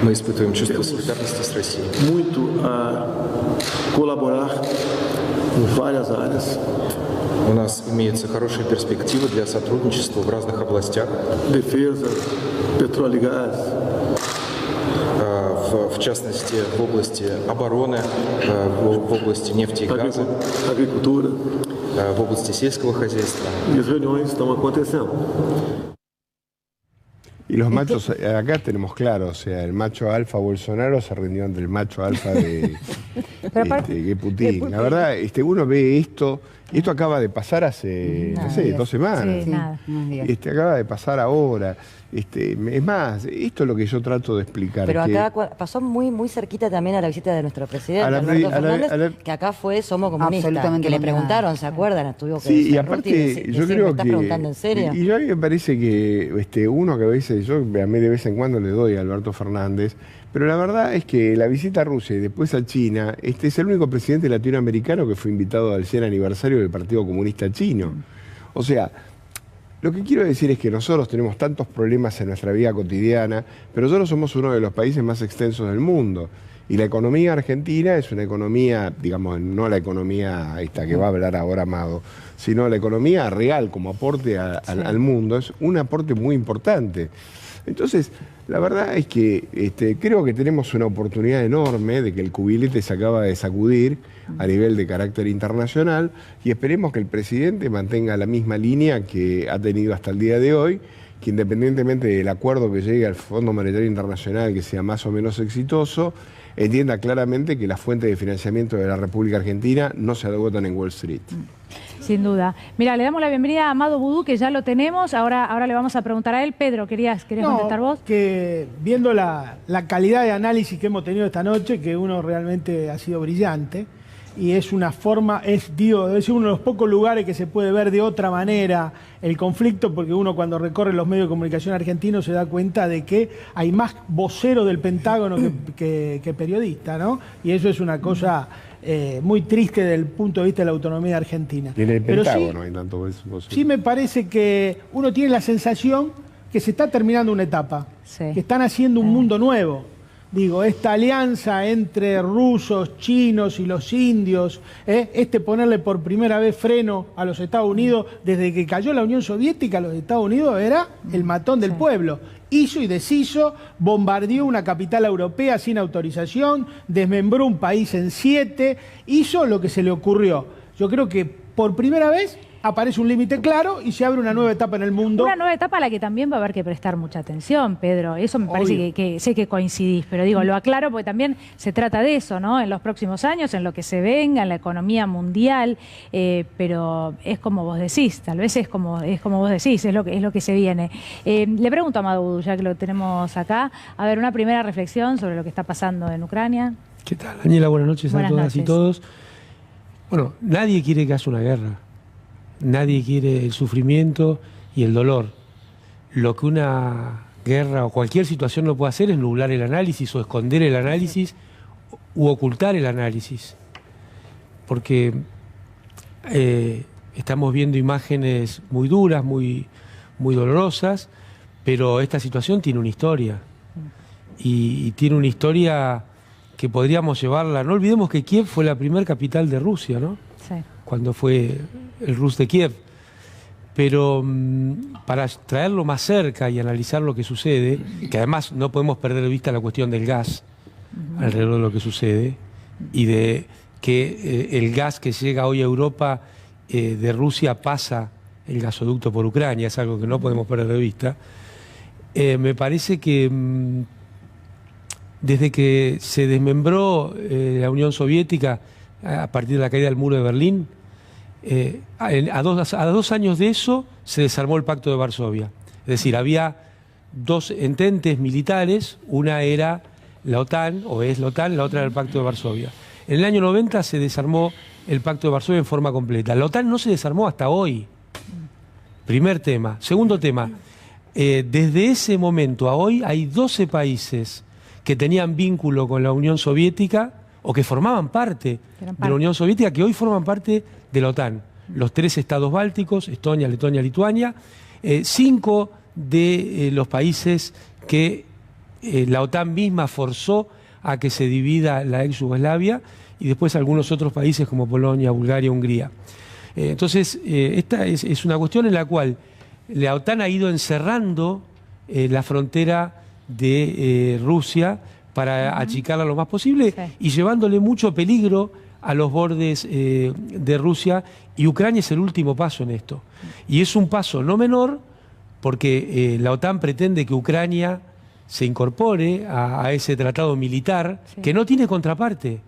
Мы испытываем чувство солидарности с Россией. Muito a colaborar em várias áreas. У нас имеются хорошие перспективы для сотрудничества в разных областях. Defesa, petróleo e gás. В частности, в области обороны, в области нефти и газа, agricultura, в области сельского хозяйства. E as reuniões estão acontecendo. Y los machos, acá tenemos claro, o sea, el macho alfa Bolsonaro se rindió ante el macho alfa de Putin. La verdad, uno ve esto, y esto acaba de pasar hace, no sé, 2 semanas. Sí, nada. Acaba de pasar ahora. Es más, esto es lo que yo trato de explicar. Pero acá pasó muy cerquita también a la visita de nuestro presidente, Alberto Fernández, que acá fue Somos Comunistas, que le preguntaron, ¿se acuerdan? Tuvo que sí, y aparte, yo creo ¿me estás preguntando en serio? Y yo a mí me parece que uno que a veces, yo a mí de vez en cuando le doy a Alberto Fernández, pero la verdad es que la visita a Rusia y después a China, es el único presidente latinoamericano que fue invitado al 100 aniversario del Partido Comunista Chino. O sea, lo que quiero decir es que nosotros tenemos tantos problemas en nuestra vida cotidiana, pero nosotros somos uno de los países más extensos del mundo. Y la economía argentina es una economía, digamos, no la economía esta que va a hablar ahora Amado, sino la economía real como aporte al mundo, es un aporte muy importante. Entonces, la verdad es que creo que tenemos una oportunidad enorme de que el cubilete se acaba de sacudir a nivel de carácter internacional y esperemos que el presidente mantenga la misma línea que ha tenido hasta el día de hoy, que independientemente del acuerdo que llegue al Fondo Monetario Internacional, que sea más o menos exitoso, entienda claramente que las fuentes de financiamiento de la República Argentina no se agotan en Wall Street. Sin duda. Mira, le damos la bienvenida a Amado Boudou, que ya lo tenemos. Ahora le vamos a preguntar a él. Pedro, ¿querías contestar vos? Que viendo la calidad de análisis que hemos tenido esta noche, que uno realmente ha sido brillante, y es una forma, es uno de los pocos lugares que se puede ver de otra manera el conflicto, porque uno cuando recorre los medios de comunicación argentinos se da cuenta de que hay más voceros del Pentágono que periodistas, ¿no? Y eso es una cosa muy triste desde el punto de vista de la autonomía argentina. En el Pentágono sí, hay tanto vocero. Sí me parece que uno tiene la sensación que se está terminando una etapa, que están haciendo un mundo nuevo. Digo, esta alianza entre rusos, chinos y los indios, ponerle por primera vez freno a los Estados Unidos, desde que cayó la Unión Soviética, los Estados Unidos era el matón del pueblo. Hizo y deshizo, bombardeó una capital europea sin autorización, desmembró un país en 7, hizo lo que se le ocurrió. Yo creo que por primera vez aparece un límite claro y se abre una nueva etapa en el mundo. Una nueva etapa a la que también va a haber que prestar mucha atención, Pedro. Eso me parece que sé que coincidís, pero digo, lo aclaro porque también se trata de eso, ¿no? En los próximos años, en lo que se venga, en la economía mundial, pero es como vos decís, tal vez es como vos decís, es lo que se viene. Le pregunto a Madu, ya que lo tenemos acá, a ver, una primera reflexión sobre lo que está pasando en Ucrania. ¿Qué tal, Daniela? Buenas noches a todas y todos. Bueno, nadie quiere que haya una guerra. Nadie quiere el sufrimiento y el dolor. Lo que una guerra o cualquier situación no puede hacer es nublar el análisis o esconder el análisis u ocultar el análisis. Porque estamos viendo imágenes muy duras, muy dolorosas, pero esta situación tiene una historia. Y tiene una historia que podríamos llevarla. No olvidemos que Kiev fue la primera capital de Rusia, ¿no? Sí. Cuando fue el Rus de Kiev. Pero para traerlo más cerca y analizar lo que sucede, que además no podemos perder de vista la cuestión del gas alrededor de lo que sucede, y de que el gas que llega hoy a Europa de Rusia pasa el gasoducto por Ucrania, es algo que no podemos perder de vista. Me parece que desde que se desmembró la Unión Soviética a partir de la caída del muro de Berlín, a 2 años de eso se desarmó el Pacto de Varsovia. Es decir, había 2 ententes militares, una era la OTAN, o es la OTAN, la otra era el Pacto de Varsovia. En el año 90 se desarmó el Pacto de Varsovia en forma completa. La OTAN no se desarmó hasta hoy. Primer tema. Segundo tema, desde ese momento a hoy hay 12 países que tenían vínculo con la Unión Soviética o que formaban parte de la Unión Soviética, que hoy forman parte de la OTAN. Los 3 estados bálticos, Estonia, Letonia, Lituania, 5 de los países que la OTAN misma forzó a que se divida la ex Yugoslavia, y después algunos otros países como Polonia, Bulgaria, Hungría. Entonces, esta es una cuestión en la cual la OTAN ha ido encerrando la frontera de Rusia para achicarla lo más posible y llevándole mucho peligro a los bordes de Rusia, y Ucrania es el último paso en esto. Y es un paso no menor porque la OTAN pretende que Ucrania se incorpore a ese tratado militar que no tiene contraparte.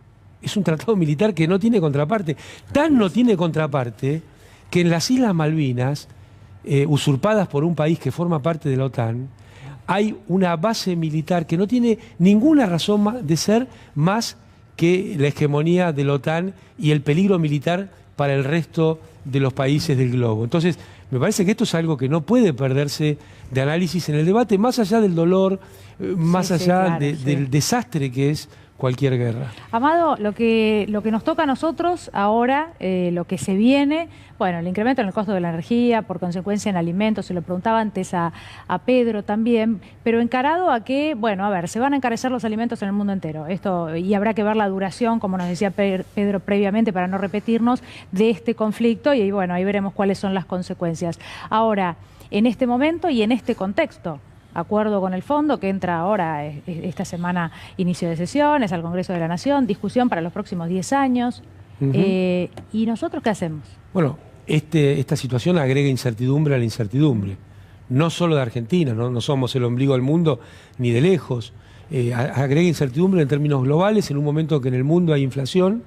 Es un tratado militar que no tiene contraparte. Tan no tiene contraparte que en las Islas Malvinas, usurpadas por un país que forma parte de la OTAN, hay una base militar que no tiene ninguna razón de ser más que la hegemonía de la OTAN y el peligro militar para el resto de los países del globo. Entonces, me parece que esto es algo que no puede perderse de análisis en el debate, más allá del dolor, más allá del desastre que es cualquier guerra. Amado, lo que nos toca a nosotros ahora, lo que se viene, bueno, el incremento en el costo de la energía, por consecuencia en alimentos, se lo preguntaba antes a Pedro también, pero encarado a que, bueno, a ver, se van a encarecer los alimentos en el mundo entero, esto, y habrá que ver la duración, como nos decía Pedro previamente, para no repetirnos, de este conflicto, y bueno, ahí veremos cuáles son las consecuencias. Ahora, en este momento y en este contexto, acuerdo con el fondo que entra ahora, esta semana, inicio de sesiones al Congreso de la Nación, discusión para los próximos 10 años. ¿Y nosotros qué hacemos? Bueno, esta situación agrega incertidumbre a la incertidumbre. No solo de Argentina, no somos el ombligo del mundo ni de lejos. Agrega incertidumbre en términos globales en un momento que en el mundo hay inflación.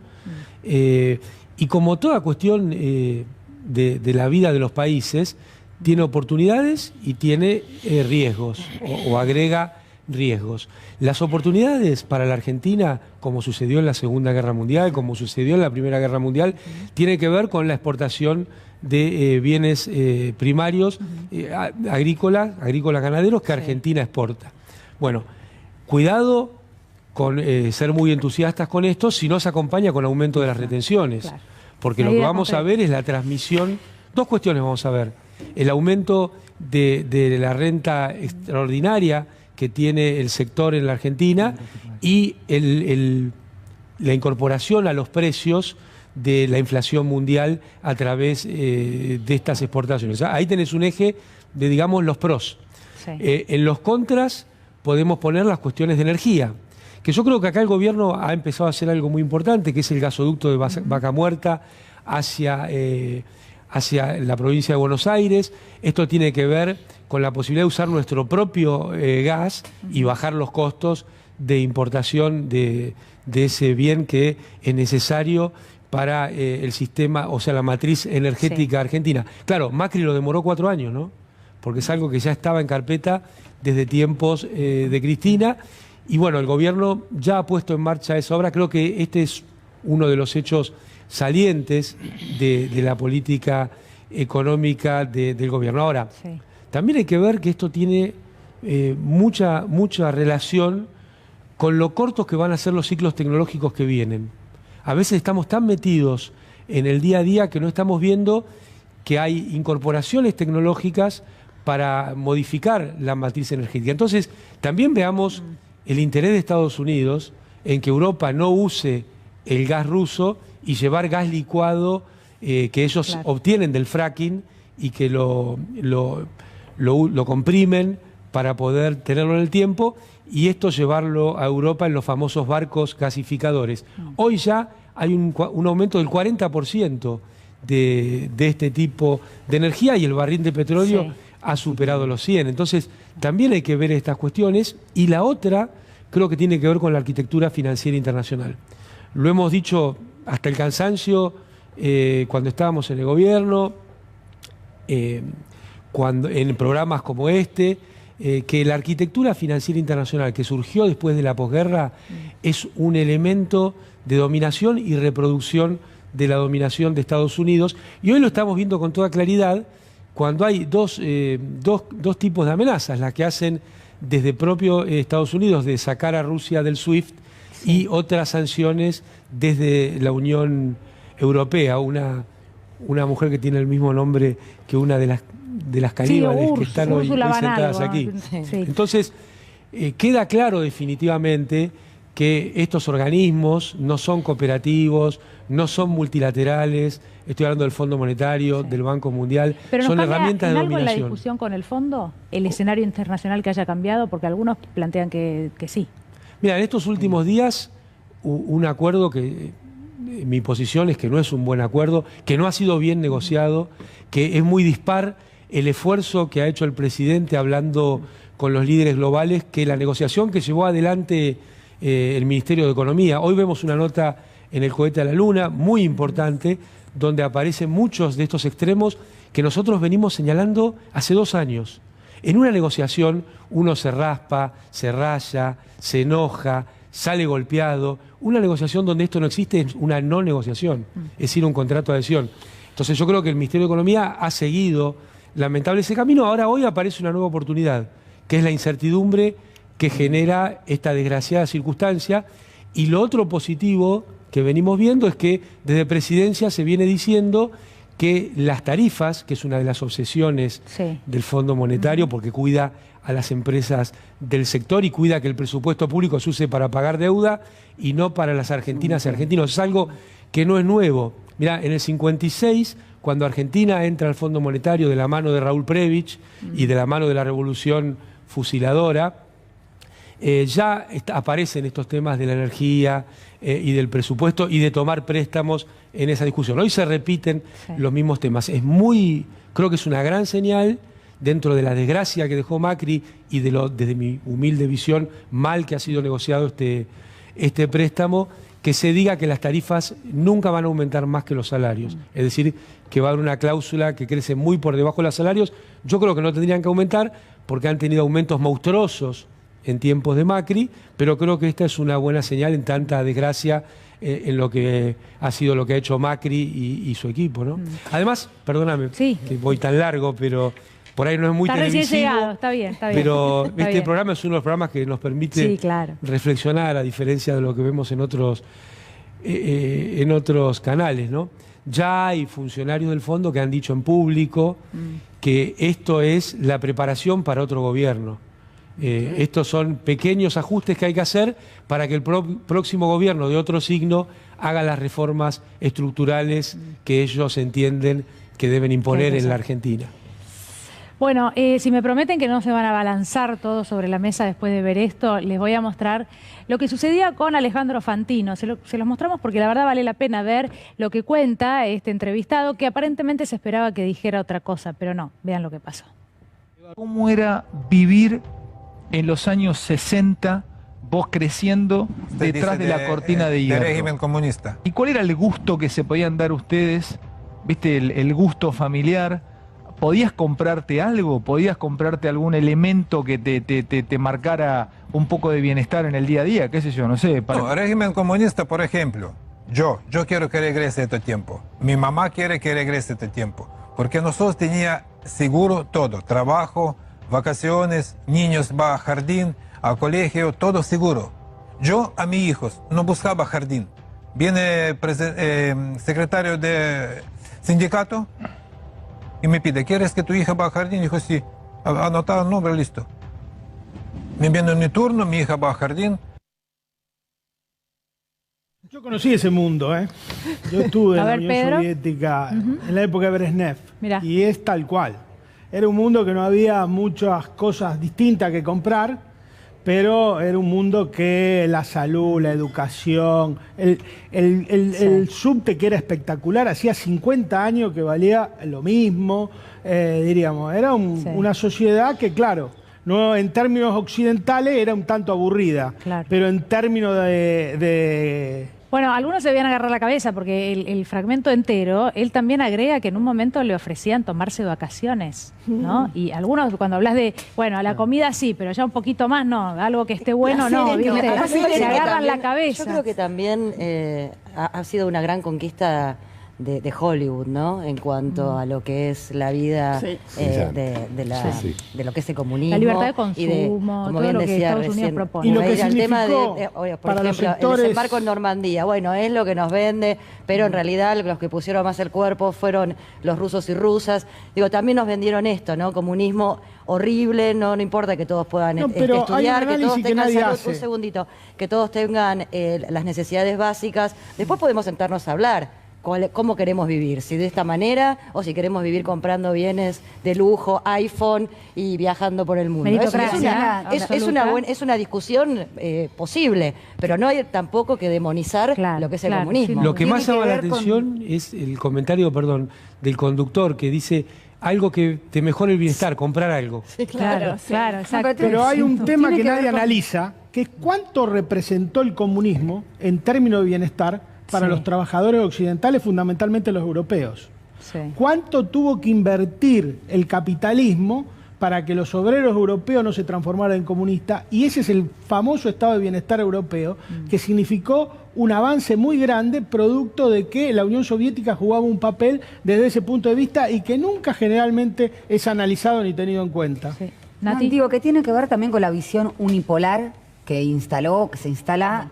Y como toda cuestión de la vida de los países, tiene oportunidades y tiene riesgos, o agrega riesgos. Las oportunidades para la Argentina, como sucedió en la Segunda Guerra Mundial, como sucedió en la Primera Guerra Mundial, tiene que ver con la exportación de bienes primarios agrícolas ganaderos que Argentina exporta. Bueno, cuidado con ser muy entusiastas con esto si no se acompaña con aumento de las retenciones, porque lo que vamos a ver es la transmisión. 2 cuestiones vamos a ver. El aumento de la renta extraordinaria que tiene el sector en la Argentina y la incorporación a los precios de la inflación mundial a través de estas exportaciones. Ahí tenés un eje de, digamos, los pros. Sí. En los contras podemos poner las cuestiones de energía, que yo creo que acá el gobierno ha empezado a hacer algo muy importante, que es el gasoducto de Vaca Muerta hacia hacia la provincia de Buenos Aires. Esto tiene que ver con la posibilidad de usar nuestro propio gas y bajar los costos de importación de ese bien que es necesario para el sistema, o sea, la matriz energética argentina. Claro, Macri lo demoró 4 años, ¿no? Porque es algo que ya estaba en carpeta desde tiempos de Cristina. Y bueno, el gobierno ya ha puesto en marcha esa obra. Creo que este es uno de los hechos salientes de la política económica del gobierno. Ahora, también hay que ver que esto tiene mucha relación con lo cortos que van a ser los ciclos tecnológicos que vienen. A veces estamos tan metidos en el día a día que no estamos viendo que hay incorporaciones tecnológicas para modificar la matriz energética. Entonces, también veamos el interés de Estados Unidos en que Europa no use el gas ruso y llevar gas licuado que ellos obtienen del fracking y que lo comprimen para poder tenerlo en el tiempo, y esto llevarlo a Europa en los famosos barcos gasificadores. Hoy ya hay un aumento del 40% de este tipo de energía y el barril de petróleo ha superado los 100. Entonces, también hay que ver estas cuestiones. Y la otra, creo que tiene que ver con la arquitectura financiera internacional. Lo hemos dicho hasta el cansancio cuando estábamos en el gobierno, en programas como este, que la arquitectura financiera internacional que surgió después de la posguerra es un elemento de dominación y reproducción de la dominación de Estados Unidos. Y hoy lo estamos viendo con toda claridad cuando hay dos tipos de amenazas, las que hacen desde propio Estados Unidos de sacar a Rusia del SWIFT y otras sanciones desde la Unión Europea. Una mujer que tiene el mismo nombre que una de las caníbales que están hoy sentadas aquí. Entonces, queda claro definitivamente que estos organismos no son cooperativos, no son multilaterales. Estoy hablando del Fondo Monetario, del Banco Mundial. Pero son herramientas de algo dominación. en la discusión con el fondo? ¿El escenario internacional que haya cambiado? Porque algunos plantean que sí. Mira, en estos últimos días, un acuerdo que mi posición es que no es un buen acuerdo, que no ha sido bien negociado, que es muy dispar el esfuerzo que ha hecho el presidente hablando con los líderes globales, que la negociación que llevó adelante el Ministerio de Economía. Hoy vemos una nota en el cohete a la Luna, muy importante, donde aparecen muchos de estos extremos que nosotros venimos señalando hace 2 años. En una negociación uno se raspa, se raya, se enoja, sale golpeado. Una negociación donde esto no existe es una no negociación, es decir, un contrato de adhesión. Entonces yo creo que el Ministerio de Economía ha seguido lamentable ese camino. Ahora hoy aparece una nueva oportunidad, que es la incertidumbre que genera esta desgraciada circunstancia. Y lo otro positivo que venimos viendo es que desde Presidencia se viene diciendo que las tarifas, que es una de las obsesiones del Fondo Monetario, porque cuida a las empresas del sector y cuida que el presupuesto público se use para pagar deuda y no para las argentinas y argentinos. Es algo que no es nuevo. Mirá, en el 56, cuando Argentina entra al Fondo Monetario de la mano de Raúl Prebisch y de la mano de la Revolución Fusiladora, ya aparecen estos temas de la energía y del presupuesto y de tomar préstamos en esa discusión. Hoy se repiten los mismos temas. Creo que es una gran señal dentro de la desgracia que dejó Macri y desde mi humilde visión, mal que ha sido negociado este préstamo, que se diga que las tarifas nunca van a aumentar más que los salarios. Es decir, que va a haber una cláusula que crece muy por debajo de los salarios. Yo creo que no tendrían que aumentar porque han tenido aumentos monstruosos en tiempos de Macri, pero creo que esta es una buena señal en tanta desgracia en lo que ha sido lo que ha hecho Macri y su equipo, ¿no? Además, perdóname que voy tan largo, pero por ahí no es muy televisivo. Está recién llegado, está bien. Pero está este bien. programa es uno de los programas que nos permite reflexionar, a diferencia de lo que vemos en otros canales, ¿no? Ya hay funcionarios del fondo que han dicho en público que esto es la preparación para otro gobierno. Estos son pequeños ajustes que hay que hacer para que el próximo gobierno de otro signo haga las reformas estructurales que ellos entienden que deben imponer en la Argentina. Bueno, si me prometen que no se van a abalanzar todo sobre la mesa después de ver esto, les voy a mostrar lo que sucedía con Alejandro Fantino. Se los mostramos porque la verdad vale la pena ver lo que cuenta este entrevistado, que aparentemente se esperaba que dijera otra cosa, pero no, vean lo que pasó. ¿Cómo era vivir en los años 60, vos creciendo detrás de la cortina de hierro? Del régimen comunista. ¿Y cuál era el gusto que se podían dar ustedes? ¿Viste? El gusto familiar. ¿Podías comprarte algo? ¿Podías comprarte algún elemento que te marcara un poco de bienestar en el día a día? ¿Qué sé yo? No sé. No, el régimen comunista, por ejemplo, yo quiero que regrese este tiempo. Mi mamá quiere que regrese este tiempo. Porque nosotros tenía seguro todo. Trabajo, vacaciones, niños va a jardín, a colegio, todo seguro. Yo a mis hijos no buscaba jardín. Viene secretario de sindicato y me pide, ¿quieres que tu hija va a jardín? Dijo, sí. Anotado el nombre, listo. Me viene mi turno, mi hija va a jardín. Yo conocí ese mundo, ¿eh? Yo estuve en la Unión Soviética en la época de Brezhnev. Mirá. Y es tal cual. Era un mundo que no había muchas cosas distintas que comprar, pero era un mundo que la salud, la educación, el subte que era espectacular, hacía 50 años que valía lo mismo, diríamos. Era una sociedad que, claro, no, en términos occidentales era un tanto aburrida, pero en términos de... Bueno, algunos se debían agarrar la cabeza porque el fragmento entero, él también agrega que en un momento le ofrecían tomarse vacaciones, ¿no? Y algunos cuando hablas de, bueno, a la comida sí, pero ya un poquito más no, algo que esté bueno no, ¿viste? Se agarran la cabeza. Yo creo que también ha sido una gran conquista de Hollywood, ¿no? En cuanto a lo que es la vida de lo que es el comunismo. La libertad de consumo, y de, como todo bien lo que decía Estados recién, Unidos propone. Y lo que el tema significó por ejemplo, el desembarco en Normandía. Bueno, es lo que nos vende, pero en realidad los que pusieron más el cuerpo fueron los rusos y rusas. Digo, también nos vendieron esto, ¿no? Comunismo horrible, no importa que todos puedan estudiar, que todos tengan salud, un segundito, que todos tengan las necesidades básicas. Después podemos sentarnos a hablar. ¿Cómo queremos vivir? Si de esta manera o si queremos vivir comprando bienes de lujo, iPhone y viajando por el mundo. Es una discusión posible, pero no hay tampoco que demonizar lo que es el comunismo. Lo que más llama la atención es el comentario, del conductor que dice algo que te mejora el bienestar, comprar algo. Sí, claro, exacto. Pero hay un tema que nadie analiza, que es cuánto representó el comunismo en términos de bienestar para los trabajadores occidentales, fundamentalmente los europeos. ¿Cuánto tuvo que invertir el capitalismo para que los obreros europeos no se transformaran en comunistas? Y ese es el famoso estado de bienestar europeo, que significó un avance muy grande, producto de que la Unión Soviética jugaba un papel desde ese punto de vista y que nunca generalmente es analizado ni tenido en cuenta. Nati, digo, que tiene que ver también con la visión unipolar que se instala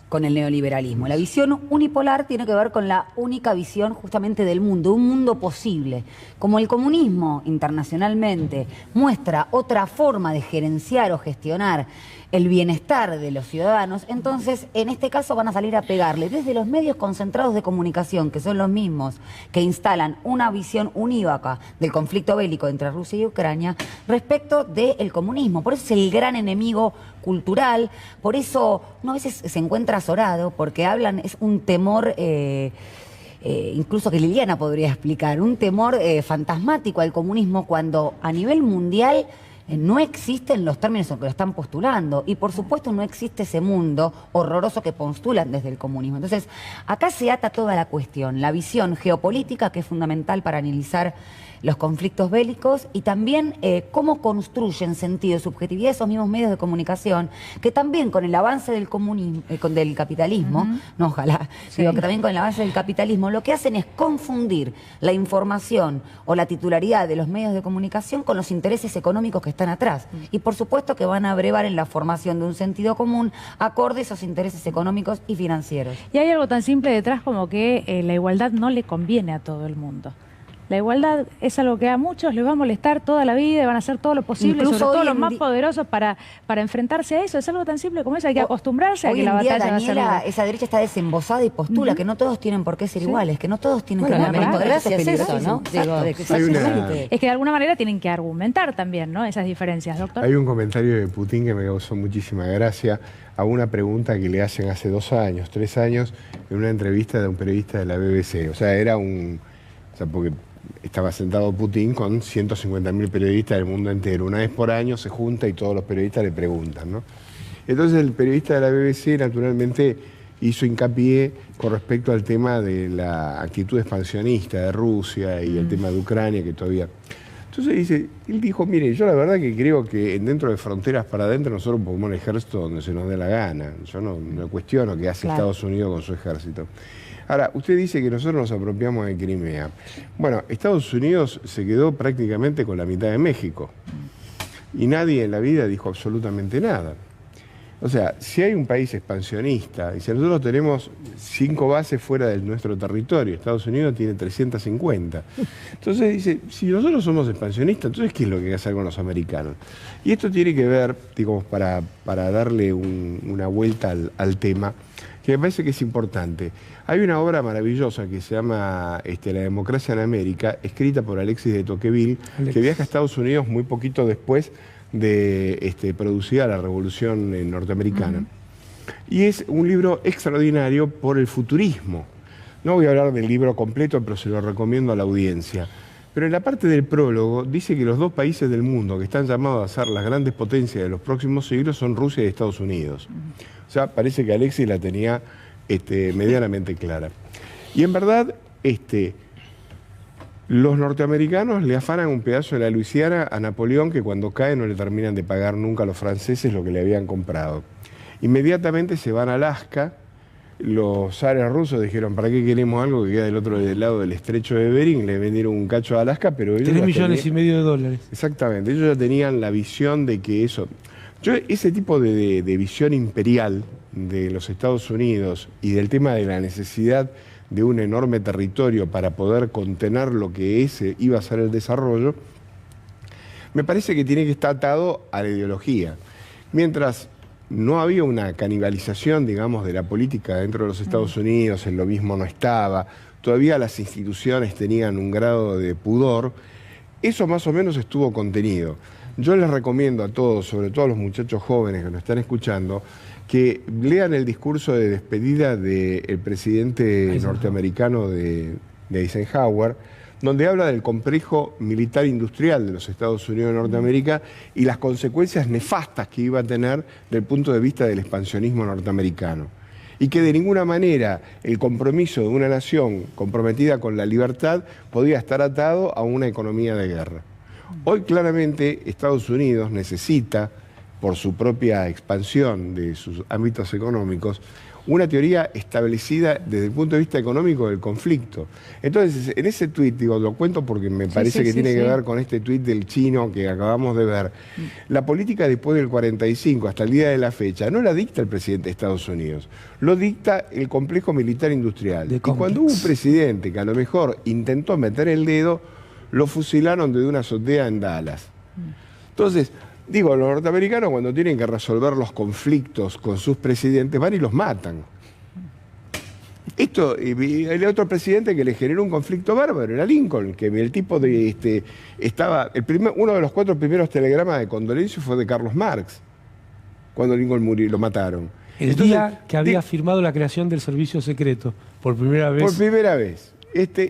con el neoliberalismo. La visión unipolar tiene que ver con la única visión justamente del mundo, un mundo posible. Como el comunismo internacionalmente muestra otra forma de gerenciar o gestionar el bienestar de los ciudadanos, entonces en este caso van a salir a pegarle desde los medios concentrados de comunicación, que son los mismos que instalan una visión unívoca del conflicto bélico entre Rusia y Ucrania respecto del comunismo. Por eso es el gran enemigo cultural, por eso uno a veces se encuentra azorado, porque hablan, es un temor... incluso que Liliana podría explicar, un temor fantasmático al comunismo cuando a nivel mundial no existen los términos en que lo están postulando y por supuesto no existe ese mundo horroroso que postulan desde el comunismo. Entonces acá se ata toda la cuestión, la visión geopolítica que es fundamental para analizar los conflictos bélicos y también cómo construyen sentido y subjetividad esos mismos medios de comunicación que también con el avance del comunismo, del capitalismo, no ojalá, digo que también con el avance del capitalismo lo que hacen es confundir la información o la titularidad de los medios de comunicación con los intereses económicos que están atrás. Y por supuesto que van a brevar en la formación de un sentido común acorde a esos intereses económicos y financieros. Y hay algo tan simple detrás como que la igualdad no le conviene a todo el mundo. La igualdad es algo que a muchos les va a molestar toda la vida y van a hacer todo lo posible, Incluso sobre todo hoy los en más poderosos para enfrentarse a eso. Es algo tan simple como eso, hay que acostumbrarse a que la batalla va a ser Daniela, larga. esa derecha está desembosada y postula que no todos tienen por qué ser iguales, que no todos tienen que la tener meritocracia es eso, ¿no? Exacto. Es que de alguna manera tienen que argumentar también, ¿no? Esas diferencias, doctor. Hay un comentario de Putin que me causó muchísima gracia a una pregunta que le hacen hace 2 años, 3 años, en una entrevista de un periodista de la BBC. O sea, porque estaba sentado Putin con 150.000 periodistas del mundo entero. Una vez por año se junta y todos los periodistas le preguntan, ¿no? Entonces el periodista de la BBC naturalmente hizo hincapié con respecto al tema de la actitud expansionista de Rusia y el tema de Ucrania que todavía... Entonces él dijo, mire, yo la verdad que creo que dentro de fronteras para adentro nosotros podemos un ejército donde se nos dé la gana. Yo no cuestiono qué hace Estados Unidos con su ejército. Ahora, usted dice que nosotros nos apropiamos de Crimea. Bueno, Estados Unidos se quedó prácticamente con la mitad de México. Y nadie en la vida dijo absolutamente nada. O sea, si hay un país expansionista, y si nosotros tenemos 5 bases fuera de nuestro territorio, Estados Unidos tiene 350. Entonces dice, si nosotros somos expansionistas, entonces ¿qué es lo que hay que hacer con los americanos? Y esto tiene que ver, digamos, para darle una vuelta al tema, que me parece que es importante. Hay una obra maravillosa que se llama La democracia en América, escrita por Alexis de Tocqueville, que viaja a Estados Unidos muy poquito después de producida la Revolución Norteamericana. Y es un libro extraordinario por el futurismo. No voy a hablar del libro completo, pero se lo recomiendo a la audiencia. Pero en la parte del prólogo dice que los 2 países del mundo que están llamados a ser las grandes potencias de los próximos siglos son Rusia y Estados Unidos. O sea, parece que Alexis la tenía medianamente clara. Y en verdad, los norteamericanos le afanan un pedazo de la Luisiana a Napoleón que cuando cae no le terminan de pagar nunca a los franceses lo que le habían comprado. Inmediatamente se van a Alaska, los zares rusos dijeron, ¿para qué queremos algo que queda del lado del estrecho de Bering? Le vendieron un cacho a Alaska, pero ellos... $3,5 millones. Exactamente, ellos ya tenían la visión de que eso... Ese tipo de visión imperial de los Estados Unidos y del tema de la necesidad de un enorme territorio para poder contener lo que iba a ser el desarrollo, me parece que tiene que estar atado a la ideología. Mientras no había una canibalización, digamos, de la política dentro de los Estados Unidos, el lobismo no estaba, todavía las instituciones tenían un grado de pudor, eso más o menos estuvo contenido. Yo les recomiendo a todos, sobre todo a los muchachos jóvenes que nos están escuchando, que lean el discurso de despedida del presidente norteamericano de Eisenhower, donde habla del complejo militar industrial de los Estados Unidos de Norteamérica y las consecuencias nefastas que iba a tener desde el punto de vista del expansionismo norteamericano. Y que de ninguna manera el compromiso de una nación comprometida con la libertad podía estar atado a una economía de guerra. Hoy claramente Estados Unidos necesita, por su propia expansión de sus ámbitos económicos, una teoría establecida desde el punto de vista económico del conflicto. Entonces, en ese tuit, lo cuento porque me parece que tiene que ver con este tuit del chino que acabamos de ver. La política después del 45, hasta el día de la fecha, no la dicta el presidente de Estados Unidos, lo dicta el complejo militar industrial. Y cuando hubo un presidente que a lo mejor intentó meter el dedo, lo fusilaron desde una azotea en Dallas. Entonces, los norteamericanos cuando tienen que resolver los conflictos con sus presidentes van y los matan. El otro presidente que le generó un conflicto bárbaro era Lincoln, que el tipo estaba... uno de los 4 primeros telegramas de condolencia fue de Carlos Marx, cuando Lincoln murió y lo mataron. El día que había firmado la creación del servicio secreto, por primera vez. Por primera vez. Esto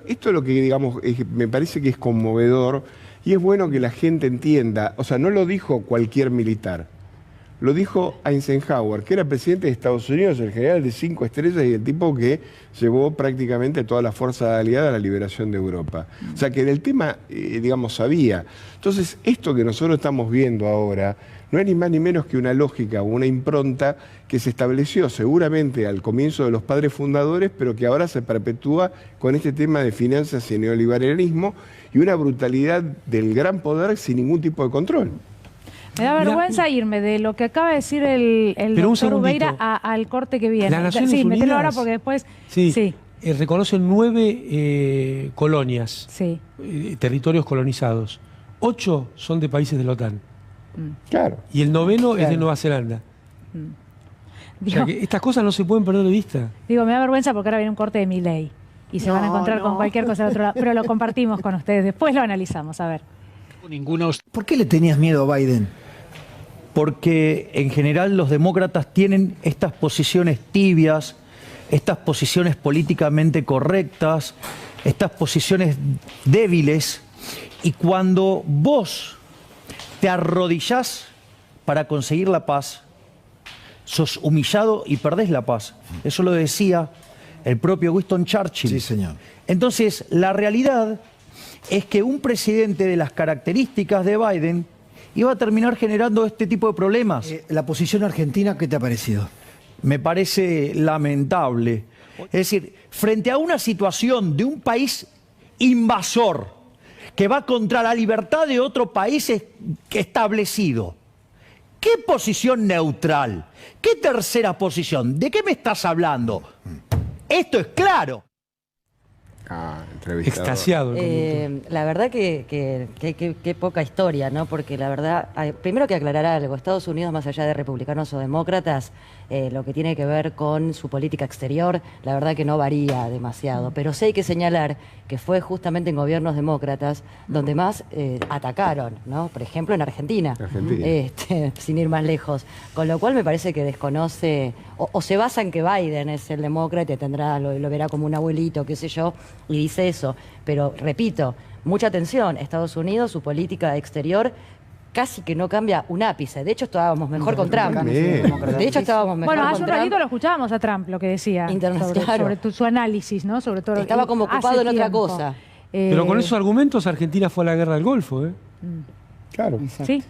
es lo que, digamos, me parece que es conmovedor y es bueno que la gente entienda. O sea, no lo dijo cualquier militar, lo dijo Eisenhower, que era presidente de Estados Unidos, el general de 5 estrellas y el tipo que llevó prácticamente toda la fuerza aliada a la liberación de Europa. O sea, que del tema, digamos, sabía. Entonces, esto que nosotros estamos viendo ahora no es ni más ni menos que una lógica o una impronta que se estableció seguramente al comienzo de los padres fundadores, pero que ahora se perpetúa con este tema de finanzas y neoliberalismo y una brutalidad del gran poder sin ningún tipo de control. Me da vergüenza irme de lo que acaba de decir el doctor Ubeira al corte que viene. Las Naciones Unidas, Unidas, ahora porque después... Sí. reconocen 9 colonias, sí. Territorios colonizados. 8 son de países de la OTAN. Claro. Y el 9º Claro. es de Nueva Zelanda. O sea que estas cosas no se pueden perder de vista. Digo, me da vergüenza porque ahora viene un corte de Milei y se van a encontrar con cualquier cosa del otro lado, pero lo compartimos con ustedes, después lo analizamos, a ver. ¿Por qué le tenías miedo a Biden? Porque en general los demócratas tienen estas posiciones tibias, estas posiciones políticamente correctas, estas posiciones débiles, y cuando vos te arrodillás para conseguir la paz, sos humillado y perdés la paz. Eso lo decía el propio Winston Churchill. Sí, señor. Entonces, la realidad es que un presidente de las características de Biden iba a terminar generando este tipo de problemas. La posición argentina, ¿qué te ha parecido? Me parece lamentable. Es decir, frente a una situación de un país invasor que va contra la libertad de otro país establecido, ¿qué posición neutral? ¿Qué tercera posición? ¿De qué me estás hablando? Esto es claro. Extasiado. La verdad que poca historia, ¿no? Porque la verdad, primero que aclarar algo, Estados Unidos, más allá de republicanos o demócratas, lo que tiene que ver con su política exterior, la verdad que no varía demasiado. Pero sí hay que señalar que fue justamente en gobiernos demócratas donde más atacaron, ¿no? Por ejemplo, en Argentina. Sin ir más lejos. Con lo cual me parece que desconoce, o se basa en que Biden es el demócrata y lo verá como un abuelito, qué sé yo, y dice eso. Pero repito, mucha atención, Estados Unidos, su política exterior casi que no cambia un ápice. De hecho, estábamos mejor con Trump. De hecho, estábamos mejor bueno, con hace un Trump. ratito lo escuchábamos a Trump, lo que decía sobre su análisis, ¿no? Sobre todo estaba como ocupado en otra cosa. Pero con esos argumentos Argentina fue a la guerra del Golfo, ¿eh? Claro. Sí.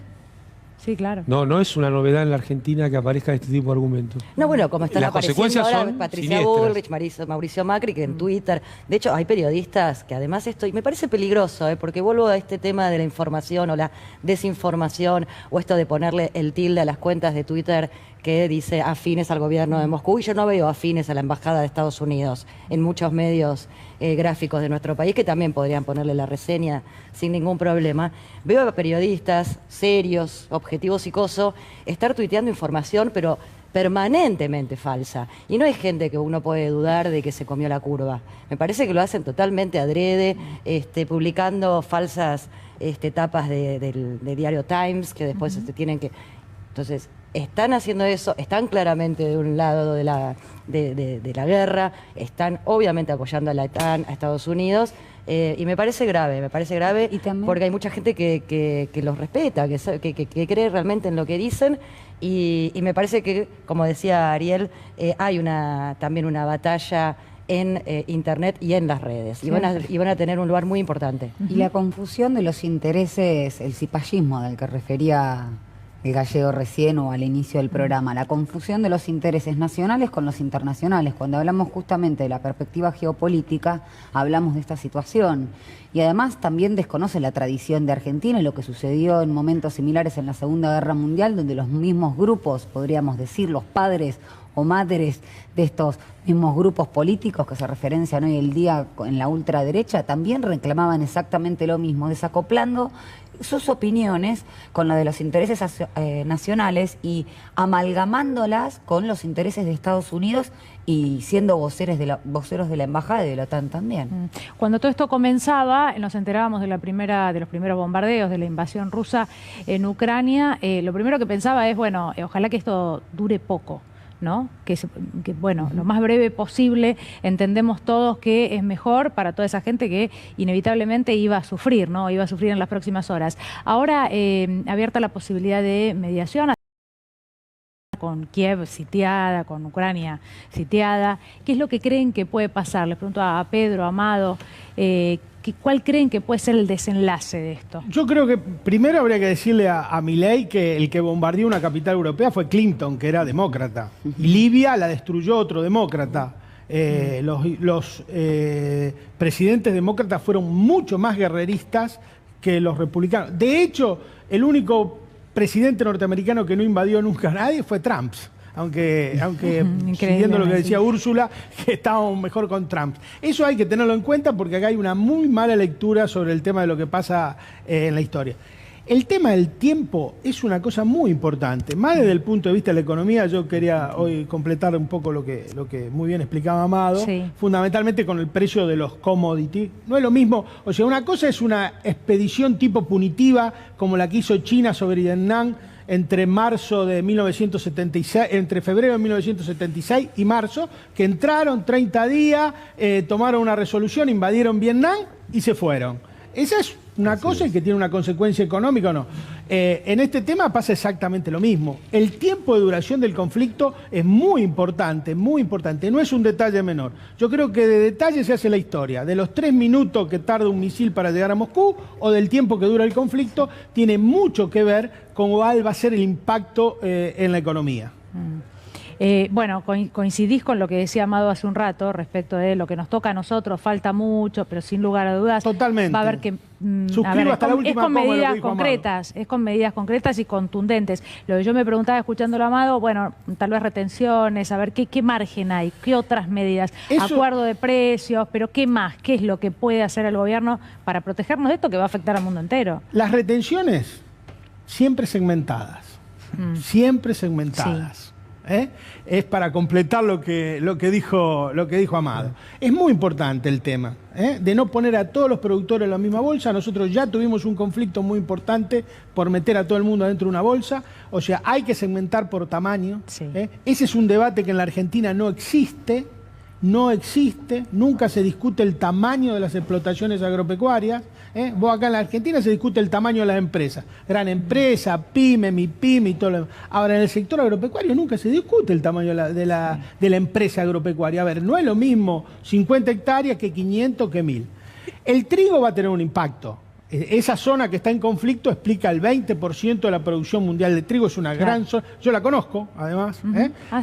Sí, claro. No es una novedad en la Argentina que aparezca este tipo de argumentos. No, bueno, como están Las apareciendo consecuencias ahora son Patricia siniestras. Bullrich, Mauricio Macri, que en Twitter... De hecho, hay periodistas que además y me parece peligroso, porque vuelvo a este tema de la información o la desinformación, o esto de ponerle el tilde a las cuentas de Twitter que dice afines al gobierno de Moscú, y yo no veo afines a la Embajada de Estados Unidos en muchos medios gráficos de nuestro país, que también podrían ponerle la reseña sin ningún problema. Veo a periodistas serios, objetivos y coso, estar tuiteando información, pero permanentemente falsa. Y no hay gente que uno puede dudar de que se comió la curva. Me parece que lo hacen totalmente adrede, publicando falsas tapas de diario Times, que después tienen que... Entonces, están haciendo eso, están claramente de un lado de la guerra, están obviamente apoyando a la OTAN, a Estados Unidos, y me parece grave porque hay mucha gente que los respeta, que cree realmente en lo que dicen, y me parece que, como decía Ariel, hay también una batalla en Internet y en las redes, y van a tener un lugar muy importante. Y la confusión de los intereses, el cipallismo del que refería el gallego recién o al inicio del programa, la confusión de los intereses nacionales con los internacionales. Cuando hablamos justamente de la perspectiva geopolítica, hablamos de esta situación. Y además también desconoce la tradición de Argentina y lo que sucedió en momentos similares en la Segunda Guerra Mundial, donde los mismos grupos, podríamos decir, los padres o madres de estos mismos grupos políticos que se referencian hoy el día en la ultraderecha, también reclamaban exactamente lo mismo, desacoplando sus opiniones con la de los intereses nacionales y amalgamándolas con los intereses de Estados Unidos y siendo voceros de la embajada y de la OTAN también. Cuando todo esto comenzaba, nos enterábamos de los primeros bombardeos, de la invasión rusa en Ucrania. Lo primero que pensaba es, bueno, ojalá que esto dure poco, ¿no? Que bueno, lo más breve posible. Entendemos todos que es mejor para toda esa gente que inevitablemente iba a sufrir, ¿no? Iba a sufrir en las próximas horas. Ahora, abierta la posibilidad de mediación con Kiev sitiada, con Ucrania sitiada. ¿Qué es lo que creen que puede pasar? Les pregunto a Pedro, Amado, ¿cuál creen que puede ser el desenlace de esto? Yo creo que primero habría que decirle a Milei que el que bombardeó una capital europea fue Clinton, que era demócrata. Y Libia la destruyó otro demócrata. Los presidentes demócratas fueron mucho más guerreristas que los republicanos. De hecho, el único presidente norteamericano que no invadió nunca a nadie fue Trump. aunque siguiendo lo que decía Úrsula, que estábamos mejor con Trump. Eso hay que tenerlo en cuenta porque acá hay una muy mala lectura sobre el tema de lo que pasa en la historia. El tema del tiempo es una cosa muy importante. Más desde el punto de vista de la economía, yo quería hoy completar un poco lo que muy bien explicaba Amado, fundamentalmente con el precio de los commodities. No es lo mismo, o sea, una cosa es una expedición tipo punitiva, como la que hizo China sobre Vietnam entre febrero de 1976 y marzo, que entraron 30 días, tomaron una resolución, invadieron Vietnam y se fueron. Esa es una cosa y que tiene una consecuencia económica o no. En este tema pasa exactamente lo mismo. El tiempo de duración del conflicto es muy importante, no es un detalle menor. Yo creo que de detalle se hace la historia. De los 3 minutos que tarda un misil para llegar a Moscú o del tiempo que dura el conflicto, tiene mucho que ver con cuál va a ser el impacto en la economía. Bueno, coincidís con lo que decía Amado hace un rato respecto de lo que nos toca a nosotros, falta mucho, pero sin lugar a dudas. Totalmente. Va a haber que. Suscribo hasta la última es con coma medidas lo que dijo concretas, es con medidas concretas y contundentes. Lo que yo me preguntaba escuchándolo a Amado, bueno, tal vez retenciones, a ver qué margen hay, qué otras medidas, acuerdo de precios, pero qué más, qué es lo que puede hacer el gobierno para protegernos de esto que va a afectar al mundo entero. Las retenciones siempre segmentadas, siempre segmentadas. Sí. Es para completar lo que dijo Amado. Es muy importante el tema de no poner a todos los productores en la misma bolsa. Nosotros ya tuvimos un conflicto muy importante por meter a todo el mundo dentro de una bolsa. O sea, hay que segmentar por tamaño. Sí. Ese es un debate que en la Argentina no existe, nunca se discute el tamaño de las explotaciones agropecuarias. Vos acá en la Argentina se discute el tamaño de las empresas. Gran empresa, pyme, MIPYME y todo lo demás. Ahora, en el sector agropecuario nunca se discute el tamaño de la empresa agropecuaria. A ver, no es lo mismo 50 hectáreas que 500 que 1000. El trigo va a tener un impacto. Esa zona que está en conflicto explica el 20% de la producción mundial de trigo. Es una gran zona. Yo la conozco, además.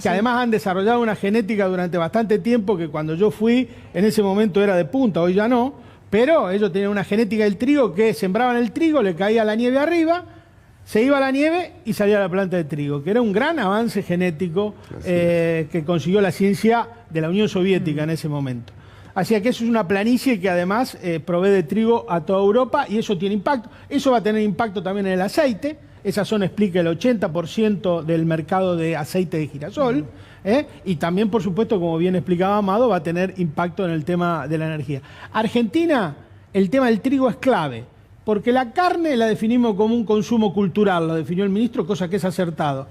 Que además han desarrollado una genética durante bastante tiempo que cuando yo fui, en ese momento era de punta, hoy ya no. Pero ellos tenían una genética del trigo que sembraban el trigo, le caía la nieve arriba, se iba la nieve y salía la planta de trigo, que era un gran avance genético que consiguió la ciencia de la Unión Soviética en ese momento. Así que eso es una planicie que además provee de trigo a toda Europa y eso tiene impacto. Eso va a tener impacto también en el aceite. Esa zona explica el 80% del mercado de aceite de girasol. Y también, por supuesto, como bien explicaba Amado, va a tener impacto en el tema de la energía. Argentina, el tema del trigo es clave, porque la carne la definimos como un consumo cultural, lo definió el ministro, cosa que es acertado.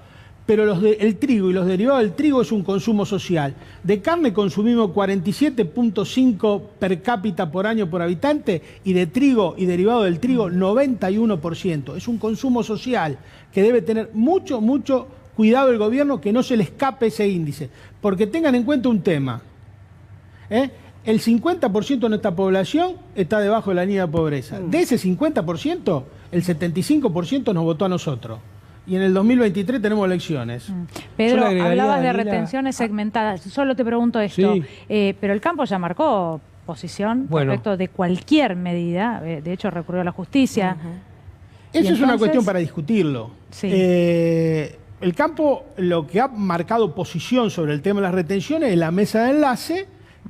Pero el trigo y los derivados del trigo es un consumo social. De carne consumimos 47.5 per cápita por año por habitante y de trigo y derivado del trigo 91%. Es un consumo social que debe tener mucho cuidado el gobierno que no se le escape ese índice. Porque tengan en cuenta un tema. El 50% de nuestra población está debajo de la línea de pobreza. De ese 50%, el 75% nos votó a nosotros. Y en el 2023 tenemos elecciones. Pedro, hablabas de retenciones segmentadas. Solo te pregunto esto. Pero el campo ya marcó posición respecto de cualquier medida. De hecho, recurrió a la justicia. Eso es una cuestión para discutirlo. Sí. El campo lo que ha marcado posición sobre el tema de las retenciones es la mesa de enlace,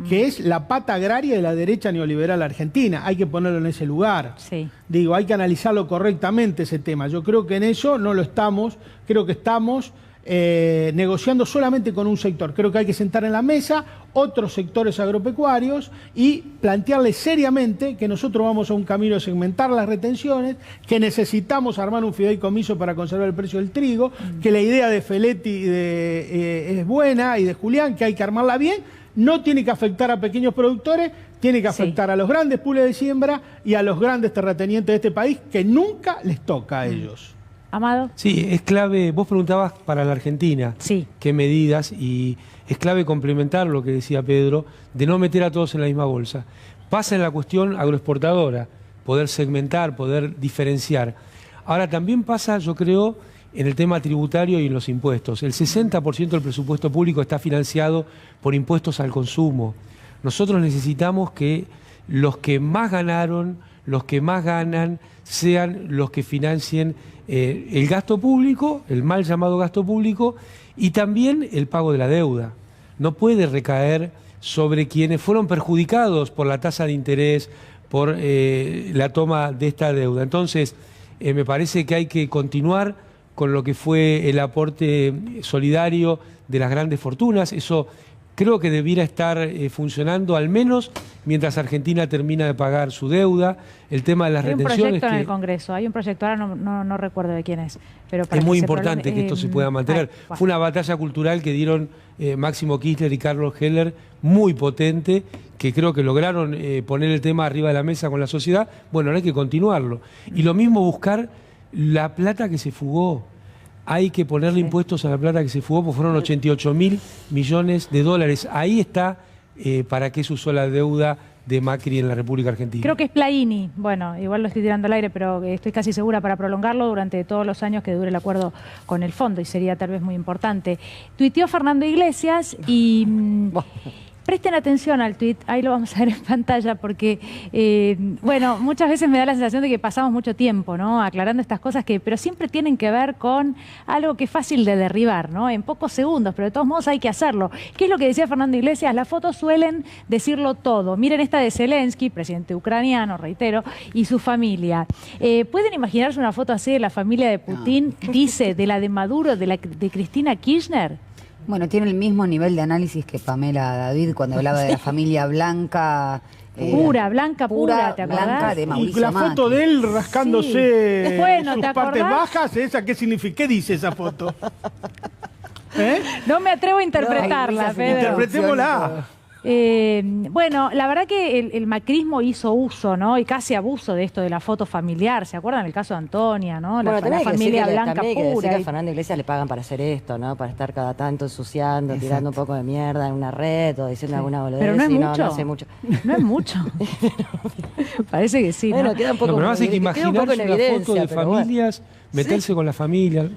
que es la pata agraria de la derecha neoliberal argentina. Hay que ponerlo en ese lugar. Sí. Digo, hay que analizarlo correctamente ese tema. Yo creo que en eso no lo estamos. Creo que estamos negociando solamente con un sector. Creo que hay que sentar en la mesa otros sectores agropecuarios y plantearles seriamente que nosotros vamos a un camino de segmentar las retenciones, que necesitamos armar un fideicomiso para conservar el precio del trigo, que la idea de Feletti es buena y de Julián, que hay que armarla bien. No tiene que afectar a pequeños productores, tiene que afectar a los grandes pools de siembra y a los grandes terratenientes de este país, que nunca les toca a ellos. Amado. Sí, es clave. Vos preguntabas para la Argentina qué medidas, y es clave complementar lo que decía Pedro, de no meter a todos en la misma bolsa. Pasa en la cuestión agroexportadora, poder segmentar, poder diferenciar. Ahora también pasa, yo creo, en el tema tributario y en los impuestos. El 60% del presupuesto público está financiado por impuestos al consumo. Nosotros necesitamos que los que más ganaron, los que más ganan sean los que financien el gasto público, el mal llamado gasto público, y también el pago de la deuda. No puede recaer sobre quienes fueron perjudicados por la tasa de interés, por la toma de esta deuda. Entonces, me parece que hay que continuar con lo que fue el aporte solidario de las grandes fortunas. Eso creo que debiera estar funcionando al menos mientras Argentina termina de pagar su deuda. El tema de las retenciones. Hay un proyecto en el Congreso, hay un proyecto, ahora no recuerdo de quién es. Pero para es muy importante que esto se pueda mantener. Fue una batalla cultural que dieron Máximo Kirchner y Carlos Heller, muy potente, que creo que lograron poner el tema arriba de la mesa con la sociedad. Bueno, ahora hay que continuarlo. Y lo mismo buscar la plata que se fugó. Hay que ponerle impuestos a la plata que se fugó, porque fueron 88.000 millones de dólares. Ahí está para qué se usó la deuda de Macri en la República Argentina. Creo que es Plaini. Bueno, igual lo estoy tirando al aire, pero estoy casi segura para prolongarlo durante todos los años que dure el acuerdo con el fondo, y sería tal vez muy importante. Tuiteó Fernando Iglesias y... Presten atención al tuit, ahí lo vamos a ver en pantalla, porque, bueno, muchas veces me da la sensación de que pasamos mucho tiempo, ¿no?, aclarando estas cosas, pero siempre tienen que ver con algo que es fácil de derribar, ¿no?, en pocos segundos, pero de todos modos hay que hacerlo. ¿Qué es lo que decía Fernando Iglesias? Las fotos suelen decirlo todo. Miren esta de Zelensky, presidente ucraniano, reitero, y su familia. ¿Pueden imaginarse una foto así de la familia de Putin, dice, de la de Maduro, de Cristina Kirchner? Bueno, tiene el mismo nivel de análisis que Pamela David cuando hablaba de la familia blanca. Blanca pura, ¿te acordás? Blanca de Mauricio Y la foto de él rascándose bueno, sus partes bajas, ¿esa qué significa? ¿Qué dice esa foto? No me atrevo a interpretarla, Pedro. Interpretémosla. Bueno, la verdad que el macrismo hizo uso, ¿no?, y casi abuso de esto de la foto familiar. ¿Se acuerdan el caso de Antonia, no? La familia blanca pura. Que a Fernando Iglesias le pagan para hacer esto, ¿no? Para estar cada tanto ensuciando, tirando un poco de mierda en una red o diciendo alguna boludez. Pero no es mucho. No hace mucho. No es mucho. Parece que sí, bueno, ¿no? queda un poco, pero hay que imaginarse una foto de familias, meterse con la familia.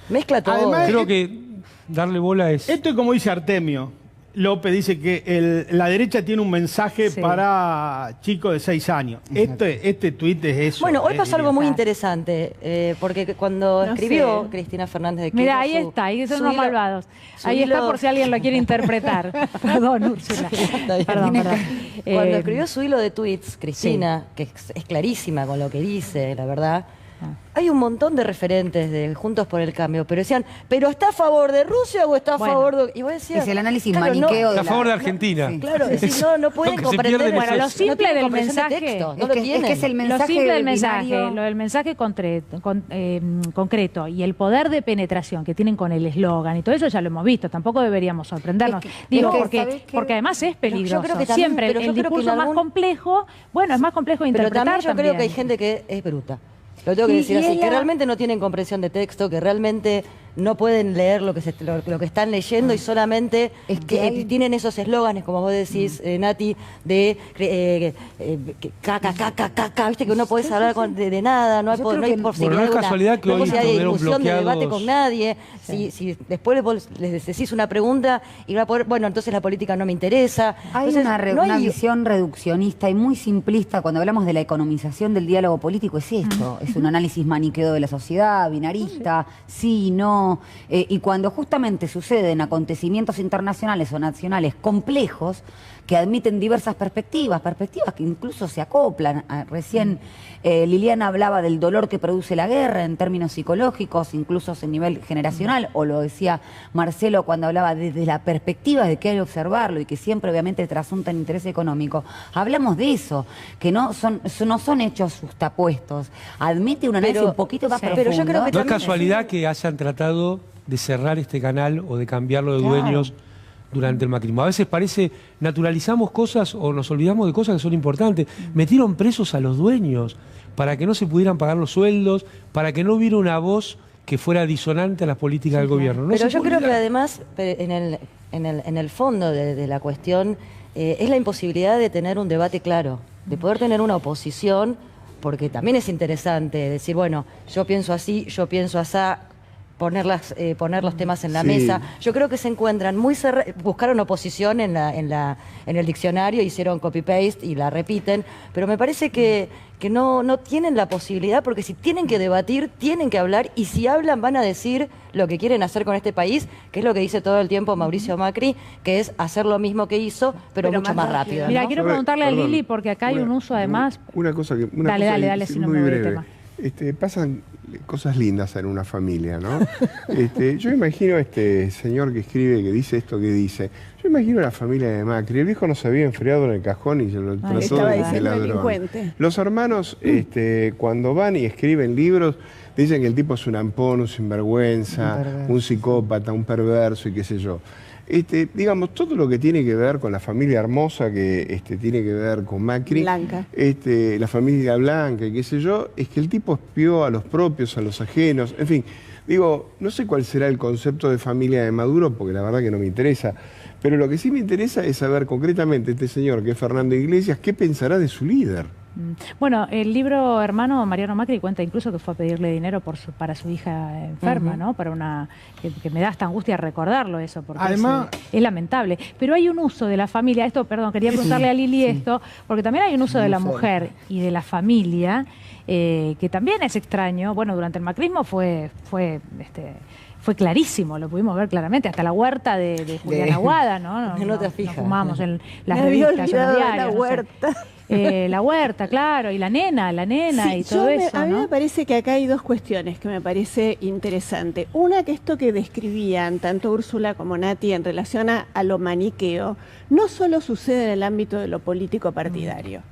Mezcla todo. Además, creo que darle bola es... Esto es como dice Artemio López, dice que la derecha tiene un mensaje para chicos de 6 años. Este tuit es eso. Bueno, hoy pasó algo muy interesante, porque cuando escribió Cristina Fernández de Kirchner... Mira, ahí está, ahí son unos malvados. Ahí está por si alguien lo quiere interpretar. Perdón, Úrsula. Perdón. Cuando escribió su hilo de tweets, Cristina, que es clarísima con lo que dice, la verdad... Hay un montón de referentes de Juntos por el Cambio, pero decían, ¿pero está a favor de Rusia o está a favor de...? Y vos decías... Es el análisis maniqueo está a favor de Argentina. Claro, es decir, no pueden comprender... Bueno, lo simple del mensaje... Es que es el mensaje... Lo simple del mensaje, lo del mensaje concreto y el poder de penetración que tienen con el eslogan y todo eso ya lo hemos visto, tampoco deberíamos sorprendernos. Digo, porque además es peligroso. Yo creo que también, siempre el discurso más complejo, bueno, es más complejo de interpretar. Pero también yo creo que hay gente que es bruta. Lo tengo que decir así, que realmente no tienen comprensión de texto, que realmente no pueden leer lo que están leyendo y solamente tienen esos eslóganes, como vos decís, Nati, de viste que no podés hablar de nada, no hay posibilidad es casualidad que hoy de discusión, de debate bloqueados. con nadie. Si después les decís una pregunta y va a poder, bueno, entonces la política no me interesa. Hay entonces, una visión reduccionista y muy simplista cuando hablamos de la economización del diálogo político, es esto, es un análisis maniqueo de la sociedad, binarista, sí, no. Y cuando justamente suceden acontecimientos internacionales o nacionales complejos que admiten diversas perspectivas que incluso se acoplan. Recién Liliana hablaba del dolor que produce la guerra en términos psicológicos, incluso en nivel generacional, o lo decía Marcelo cuando hablaba desde la perspectiva de que hay que observarlo y que siempre obviamente trasunta el interés económico. Hablamos de eso, que no son hechos justapuestos. Admite un análisis un poquito más profundo. Pero yo creo que no es casualidad que hayan tratado de cerrar este canal o de cambiarlo de dueños durante el macrismo. A veces naturalizamos cosas o nos olvidamos de cosas que son importantes. Metieron presos a los dueños para que no se pudieran pagar los sueldos, para que no hubiera una voz que fuera disonante a las políticas del gobierno. Pero yo creo que además, en el fondo de la cuestión, es la imposibilidad de tener un debate claro, de poder tener una oposición, porque también es interesante decir, bueno, yo pienso así, yo pienso así. poner los temas en la mesa. Yo creo que se encuentran buscaron oposición en el diccionario, hicieron copy-paste y la repiten, pero me parece que no tienen la posibilidad, porque si tienen que debatir, tienen que hablar, y si hablan van a decir lo que quieren hacer con este país, que es lo que dice todo el tiempo Mauricio Macri, que es hacer lo mismo que hizo, pero mucho más rápido. Mira, quiero preguntarle a Lili, porque acá hay un uso además... Una cosa que... Dale, si no me voy del tema. Pasan cosas lindas en una familia, ¿no? Yo imagino a este señor que escribe, que dice esto que dice. Yo imagino a la familia de Macri. El viejo no se había enfriado en el cajón y se lo trató de ladrón. Los hermanos, cuando van y escriben libros, dicen que el tipo es un ampón, un sinvergüenza, un psicópata, un perverso y qué sé yo. Digamos, todo lo que tiene que ver con la familia Hermosa, que tiene que ver con Macri, Blanca. La familia Blanca y qué sé yo, es que el tipo espió a los propios, a los ajenos, en fin. Digo, no sé cuál será el concepto de familia de Maduro, porque la verdad que no me interesa, pero lo que sí me interesa es saber concretamente este señor, que es Fernando Iglesias, qué pensará de su líder. Bueno, el libro Hermano, Mariano Macri cuenta incluso que fue a pedirle dinero para su hija enferma, ¿no? Para que me da hasta angustia recordarlo eso, porque además es lamentable. Pero hay un uso de la familia, quería preguntarle a Lili esto, porque también hay un uso de la mujer y de la familia, que también es extraño. Bueno, durante el macrismo fue clarísimo, lo pudimos ver claramente, hasta la huerta de Julián Aguada, ¿no? No te fijas. Nos fumamos en las revistas, en los diarios. La huerta. La huerta, claro, y la nena y todo eso, a mí ¿no? me parece que acá hay dos cuestiones que me parece interesante. Una, que esto que describían tanto Úrsula como Nati en relación a lo maniqueo, no solo sucede en el ámbito de lo político partidario.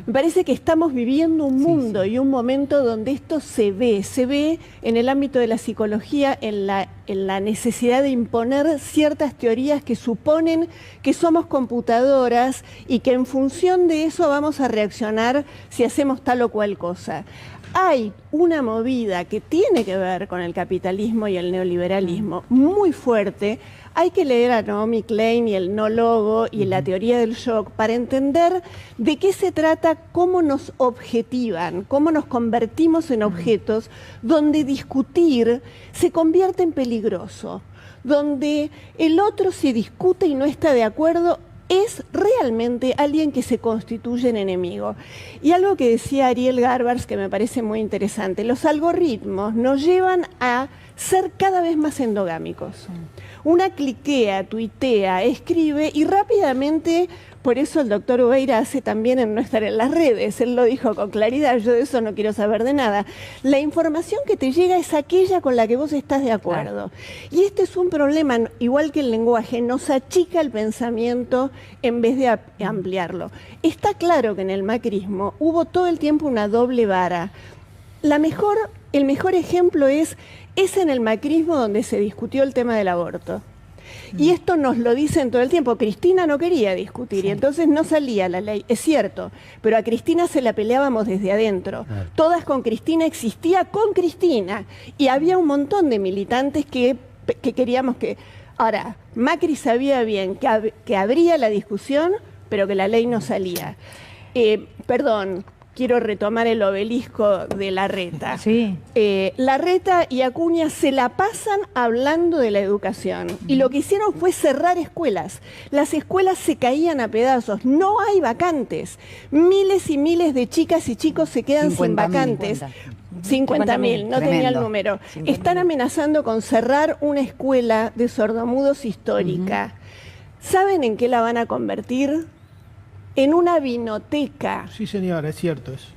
Me parece que estamos viviendo un mundo y un momento donde esto se ve en el ámbito de la psicología, en la necesidad de imponer ciertas teorías que suponen que somos computadoras y que en función de eso vamos a reaccionar si hacemos tal o cual cosa. Hay una movida que tiene que ver con el capitalismo y el neoliberalismo muy fuerte. Hay que leer a Naomi Klein y el no logo y la teoría del shock para entender de qué se trata, cómo nos objetivan, cómo nos convertimos en objetos, donde discutir se convierte en peligroso, donde el otro, si discute y no está de acuerdo, es realmente alguien que se constituye en enemigo. Y algo que decía Ariel Garbers que me parece muy interesante: los algoritmos nos llevan a ser cada vez más endogámicos. Una cliquea, tuitea, escribe y rápidamente, por eso el doctor Ubeira hace también en no estar en las redes, él lo dijo con claridad, yo de eso no quiero saber de nada. La información que te llega es aquella con la que vos estás de acuerdo. Y este es un problema, igual que el lenguaje, nos achica el pensamiento en vez de ampliarlo. Está claro que en el macrismo hubo todo el tiempo una doble vara. El mejor ejemplo es en el macrismo donde se discutió el tema del aborto. Y esto nos lo dicen todo el tiempo. Cristina no quería discutir y entonces no salía la ley, es cierto, pero a Cristina se la peleábamos desde adentro. Todas con Cristina, existía con Cristina y había un montón de militantes que queríamos que... Ahora, Macri sabía bien que habría la discusión, pero que la ley no salía. Quiero retomar el obelisco de Larreta. Sí. Larreta y Acuña se la pasan hablando de la educación. Y lo que hicieron fue cerrar escuelas. Las escuelas se caían a pedazos. No hay vacantes. Miles y miles de chicas y chicos se quedan sin vacantes. 50.000, no tenía el número. Están amenazando con cerrar una escuela de sordomudos histórica. ¿Saben en qué la van a convertir? En una vinoteca. Sí, señora, es cierto eso.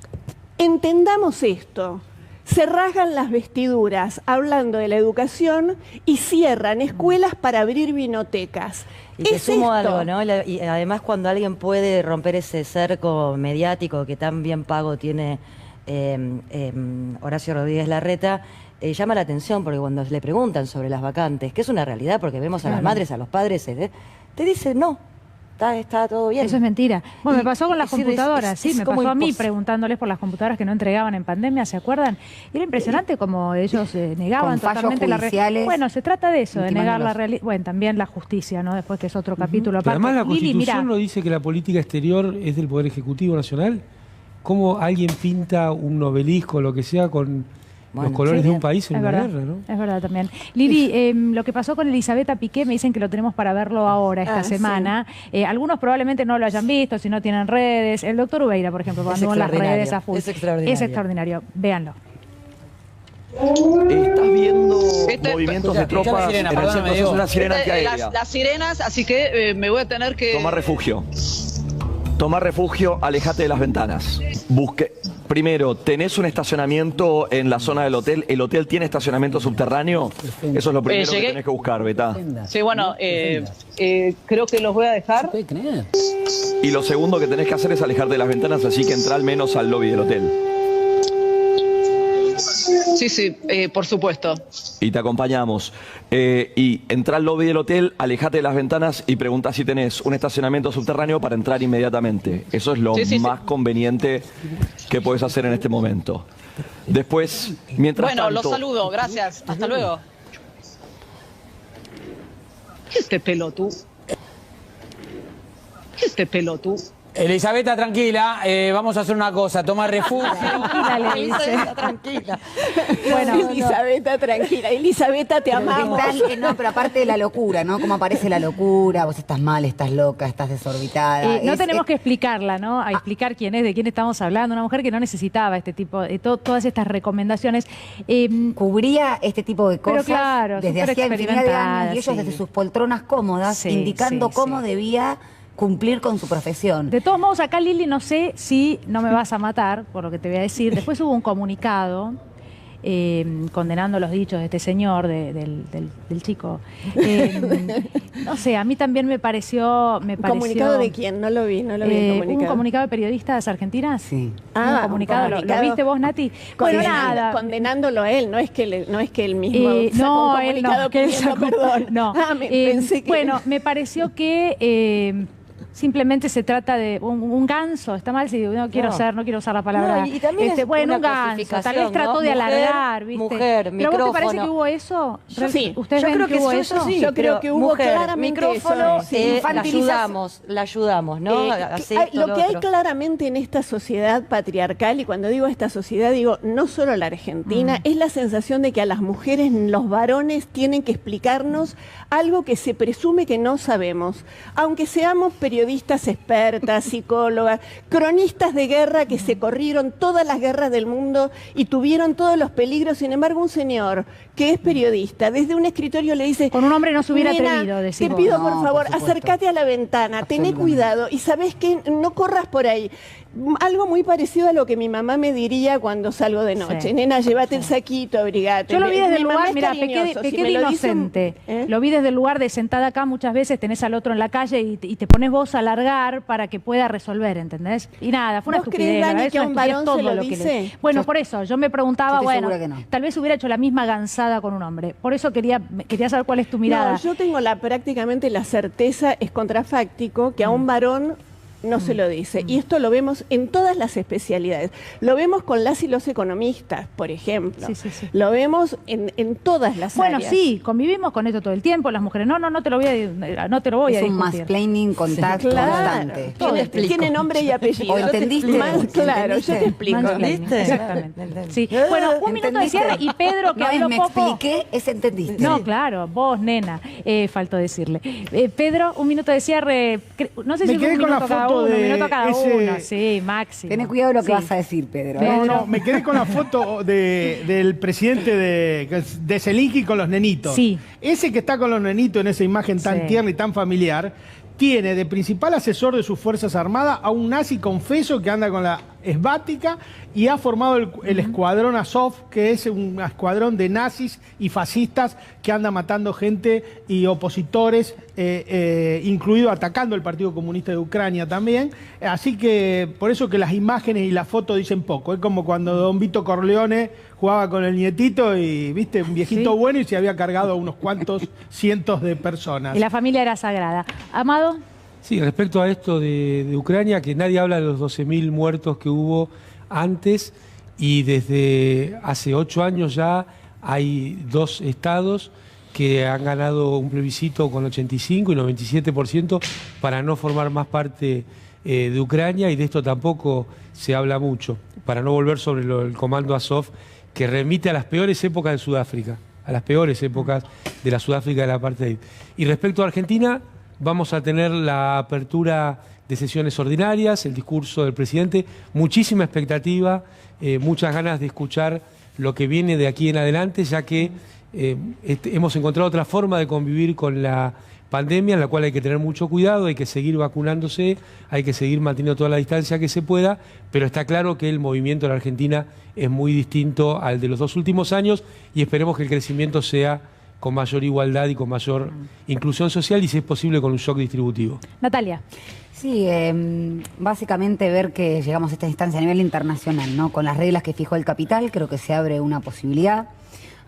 Entendamos esto. Se rasgan las vestiduras hablando de la educación y cierran escuelas para abrir vinotecas. Y te sumo algo, ¿no? Y además, cuando alguien puede romper ese cerco mediático que tan bien pago tiene Horacio Rodríguez Larreta, llama la atención, porque cuando le preguntan sobre las vacantes, que es una realidad, porque vemos a las madres, a los padres, te dicen no. Está todo bien. Eso es mentira. Bueno, me pasó con las computadoras, me pasó a mí preguntándoles por las computadoras que no entregaban en pandemia, ¿se acuerdan? Era impresionante como ellos negaban totalmente la realidad. Bueno, se trata de eso, de negar la realidad. Bueno, también la justicia, ¿no? Después, que es otro capítulo aparte. Pero además la Constitución no dice que la política exterior es del Poder Ejecutivo Nacional. ¿Cómo alguien pinta un obelisco o lo que sea con los colores de un país en una guerra, ¿no? Es verdad también. Lili, lo que pasó con Elisabetta Piqué, me dicen que lo tenemos para verlo ahora, esta semana. Sí. Algunos probablemente no lo hayan visto, si no tienen redes. El doctor Ubeira, por ejemplo, cuando en las redes a full. Es extraordinario. Es extraordinario. Véanlo. Estás viendo movimientos de tropas en el centro, es una sirena antiaérea. Las sirenas, así que me voy a tener que... Toma refugio. Toma refugio, alejate de las ventanas. Primero, ¿tenés un estacionamiento en la zona del hotel? ¿El hotel tiene estacionamiento subterráneo? Eso es lo primero que tenés que buscar, Betá. Sí, bueno, creo que los voy a dejar. Y lo segundo que tenés que hacer es alejarte de las ventanas, así que entra al menos al lobby del hotel. Sí, por supuesto. Y te acompañamos. Y entra al lobby del hotel, alejate de las ventanas y pregunta si tenés un estacionamiento subterráneo para entrar inmediatamente. Eso es lo más conveniente que puedes hacer en este momento. Después, mientras tanto... Bueno, los saludo, gracias. Hasta luego. ¿Qué es este pelotudo? ¿Qué es este pelotudo? Elisabetta, tranquila, vamos a hacer una cosa, toma refugio. Tranquila, le dice. Tranquila. Bueno, Elisabetta, tranquila. Elisabetta, te amamos. No, pero aparte de la locura, ¿no? Cómo aparece la locura, vos estás mal, estás loca, estás desorbitada. No tenemos que explicarla, ¿no? A explicar quién es, de quién estamos hablando. Una mujer que no necesitaba este tipo, de todas estas recomendaciones. Cubría este tipo de cosas pero claro, desde hacía infinidad de años y ellos desde sus poltronas cómodas, indicando cómo debía cumplir con su profesión. De todos modos, acá, Lili, no sé si no me vas a matar por lo que te voy a decir. Después hubo un comunicado condenando los dichos de este señor, del chico. No sé, a mí también me pareció... ¿Comunicado de quién? No lo vi el comunicado. ¿Un comunicado de periodistas argentinas? Sí. Un comunicado. ¿Lo viste vos, Nati? Bueno, nada. Condenándolo a él, no es que él mismo no, un comunicado pidiendo perdón. No. Pensé que... Bueno, me pareció que... simplemente se trata de un ganso, está mal si no quiero usar la palabra. No, y también es bueno, un ganso, tal vez trató de alargar, ¿viste? Mujer, ¿Pero vos te parece que hubo eso? Sí, ¿Ustedes ven que hubo eso? Sí, yo creo que hubo claramente micrófono, eso. la ayudamos, ¿no? Lo que hay claramente en esta sociedad patriarcal, y cuando digo esta sociedad digo no solo la Argentina, es la sensación de que a las mujeres, los varones tienen que explicarnos algo que se presume que no sabemos, aunque seamos periodistas expertas, psicólogas, cronistas de guerra que se corrieron todas las guerras del mundo y tuvieron todos los peligros. Sin embargo, un señor que es periodista, desde un escritorio le dice... Con un hombre no se hubiera atrevido, decir. Te pido, por favor, acércate a la ventana, tené cuidado y sabés que no corras por ahí. Algo muy parecido a lo que mi mamá me diría cuando salgo de noche. Nena, llévate el saquito, abrigate. Yo lo vi desde el lugar, mira, pequé de inocente. Lo vi desde el lugar de sentada acá muchas veces, tenés al otro en la calle y te pones vos a largar para que pueda resolver, ¿entendés? Y nada, fue una estupidez. ¿Vos crees, Dani, que a un varón se lo dice? Bueno, por eso, yo me preguntaba, bueno, tal vez hubiera hecho la misma gansada con un hombre. Por eso quería saber cuál es tu mirada. No, yo tengo prácticamente la certeza, es contrafáctico, que a un varón no se lo dice. Y esto lo vemos en todas las especialidades. Lo vemos con las y los economistas, por ejemplo. Lo vemos en todas las áreas. Bueno, sí, convivimos con esto todo el tiempo. Las mujeres, no te lo voy a discutir. Es un mansplaining constante. Tiene nombre y apellido. ¿O entendiste? Claro, yo te explico. Exactamente. Sí. Bueno, un minuto de cierre y Pedro, que habló poco... me expliqué, es entendiste. No, claro, vos, nena, faltó decirle. Pedro, un minuto de cierre. No sé si es un minuto cada uno. Un minuto cada uno, sí, máximo. Tenés cuidado de lo que vas a decir, Pedro. No, me quedé con la foto del presidente de Zelensky con los nenitos. Sí. Ese que está con los nenitos en esa imagen tan tierna y tan familiar, tiene de principal asesor de sus Fuerzas Armadas a un nazi confeso que anda con la esvática y ha formado el escuadrón Azov, que es un escuadrón de nazis y fascistas que anda matando gente y opositores, incluido atacando el Partido Comunista de Ucrania también. Así que por eso que las imágenes y la foto dicen poco. Es como cuando don Vito Corleone jugaba con el nietito y, viste, un viejito bueno y se había cargado a unos cuantos cientos de personas. Y la familia era sagrada. Amado. Sí, respecto a esto de Ucrania, que nadie habla de los 12.000 muertos que hubo antes, y desde hace 8 años ya hay 2 estados que han ganado un plebiscito con 85 y 97% para no formar más parte de Ucrania, y de esto tampoco se habla mucho, para no volver sobre el comando Azov, que remite a las peores épocas de Sudáfrica, a las peores épocas de la Sudáfrica del apartheid. Y respecto a Argentina, vamos a tener la apertura de sesiones ordinarias, el discurso del presidente, muchísima expectativa, muchas ganas de escuchar lo que viene de aquí en adelante, ya que hemos encontrado otra forma de convivir con la pandemia, en la cual hay que tener mucho cuidado, hay que seguir vacunándose, hay que seguir manteniendo toda la distancia que se pueda, pero está claro que el movimiento en la Argentina es muy distinto al de los 2 últimos años y esperemos que el crecimiento sea con mayor igualdad y con mayor inclusión social y, si es posible, con un shock distributivo. Natalia. Sí, básicamente ver que llegamos a esta instancia a nivel internacional, ¿no? Con las reglas que fijó el capital, creo que se abre una posibilidad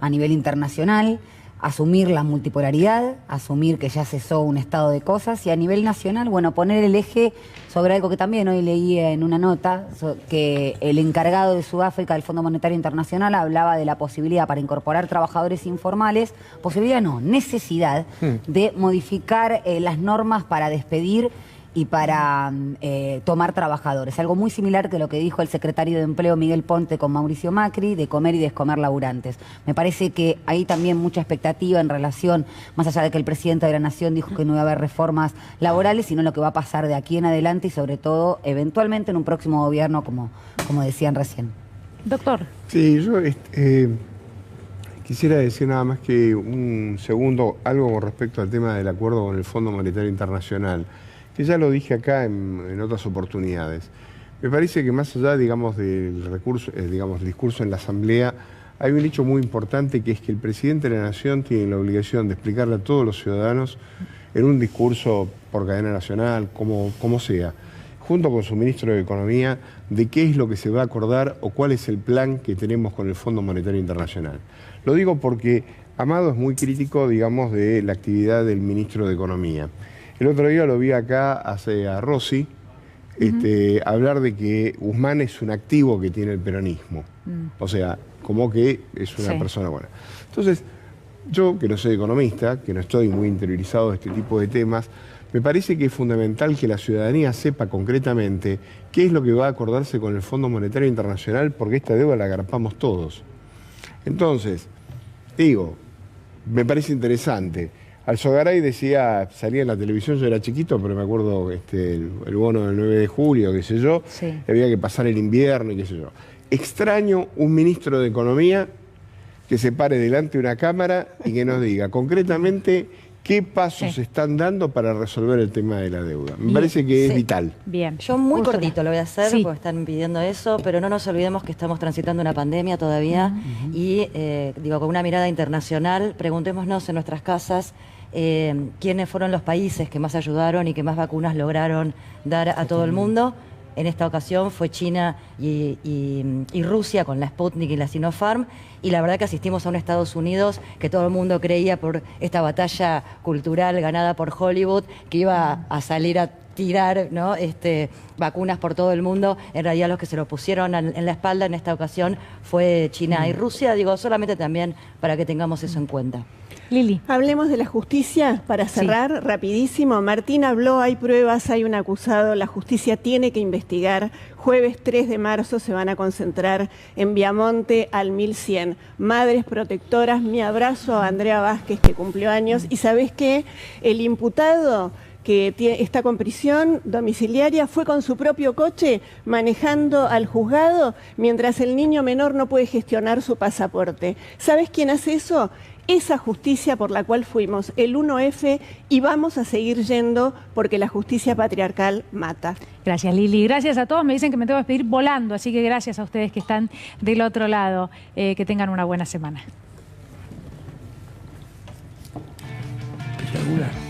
a nivel internacional, asumir la multipolaridad, asumir que ya cesó un estado de cosas y a nivel nacional, bueno, poner el eje sobre algo que también hoy leí en una nota, que el encargado de Sudáfrica del Fondo Monetario Internacional hablaba de la posibilidad para incorporar trabajadores informales, posibilidad no, necesidad de modificar las normas para despedir y para tomar trabajadores. Algo muy similar que lo que dijo el secretario de Empleo Miguel Ponte con Mauricio Macri, de comer y descomer laburantes. Me parece que hay también mucha expectativa en relación, más allá de que el presidente de la Nación dijo que no iba a haber reformas laborales, sino lo que va a pasar de aquí en adelante y sobre todo, eventualmente, en un próximo gobierno, como decían recién. Doctor. Sí, yo quisiera decir nada más que un segundo, algo con respecto al tema del acuerdo con el Fondo Monetario Internacional, que ya lo dije acá en otras oportunidades. Me parece que más allá, digamos, del recurso, digamos, el discurso en la Asamblea, hay un hecho muy importante que es que el presidente de la Nación tiene la obligación de explicarle a todos los ciudadanos en un discurso por cadena nacional, como sea, junto con su ministro de Economía, de qué es lo que se va a acordar o cuál es el plan que tenemos con el Fondo Monetario Internacional. Lo digo porque Amado es muy crítico, digamos, de la actividad del ministro de Economía. El otro día lo vi acá a Rossi hablar de que Guzmán es un activo que tiene el peronismo. O sea, como que es una persona buena. Entonces, yo, que no soy economista, que no estoy muy interiorizado de este tipo de temas, me parece que es fundamental que la ciudadanía sepa concretamente qué es lo que va a acordarse con el Fondo Monetario Internacional, porque esta deuda la agarpamos todos. Entonces, digo, me parece interesante. Alzogaray decía, salía en la televisión, yo era chiquito, pero me acuerdo el bono del 9 de julio, qué sé yo, había que pasar el invierno y qué sé yo. Extraño un ministro de Economía que se pare delante de una cámara y que nos diga concretamente qué pasos se están dando para resolver el tema de la deuda. Me parece que es vital. Bien. Yo muy cortito lo voy a hacer porque están pidiendo eso, pero no nos olvidemos que estamos transitando una pandemia todavía y, digo, con una mirada internacional, preguntémonos en nuestras casas quiénes fueron los países que más ayudaron y que más vacunas lograron dar a todo el mundo. En esta ocasión fue China y Rusia con la Sputnik y la Sinopharm, y la verdad que asistimos a un Estados Unidos que todo el mundo creía por esta batalla cultural ganada por Hollywood que iba a salir a tirar, ¿no? Vacunas por todo el mundo. En realidad los que se lo pusieron en la espalda en esta ocasión fue China y Rusia, digo, solamente también para que tengamos eso en cuenta. Lili. Hablemos de la justicia para cerrar rapidísimo. Martín habló, hay pruebas, hay un acusado, la justicia tiene que investigar. Jueves 3 de marzo se van a concentrar en Viamonte al 1100. Madres protectoras, mi abrazo a Andrea Vázquez que cumplió años. Y ¿sabés qué? El imputado que está con prisión domiciliaria fue con su propio coche manejando al juzgado mientras el niño menor no puede gestionar su pasaporte. ¿Sabés quién hace eso? Esa justicia por la cual fuimos, el 1F, y vamos a seguir yendo porque la justicia patriarcal mata. Gracias, Lili. Gracias a todos. Me dicen que me tengo que despedir volando, así que gracias a ustedes que están del otro lado. Que tengan una buena semana. Espectacular.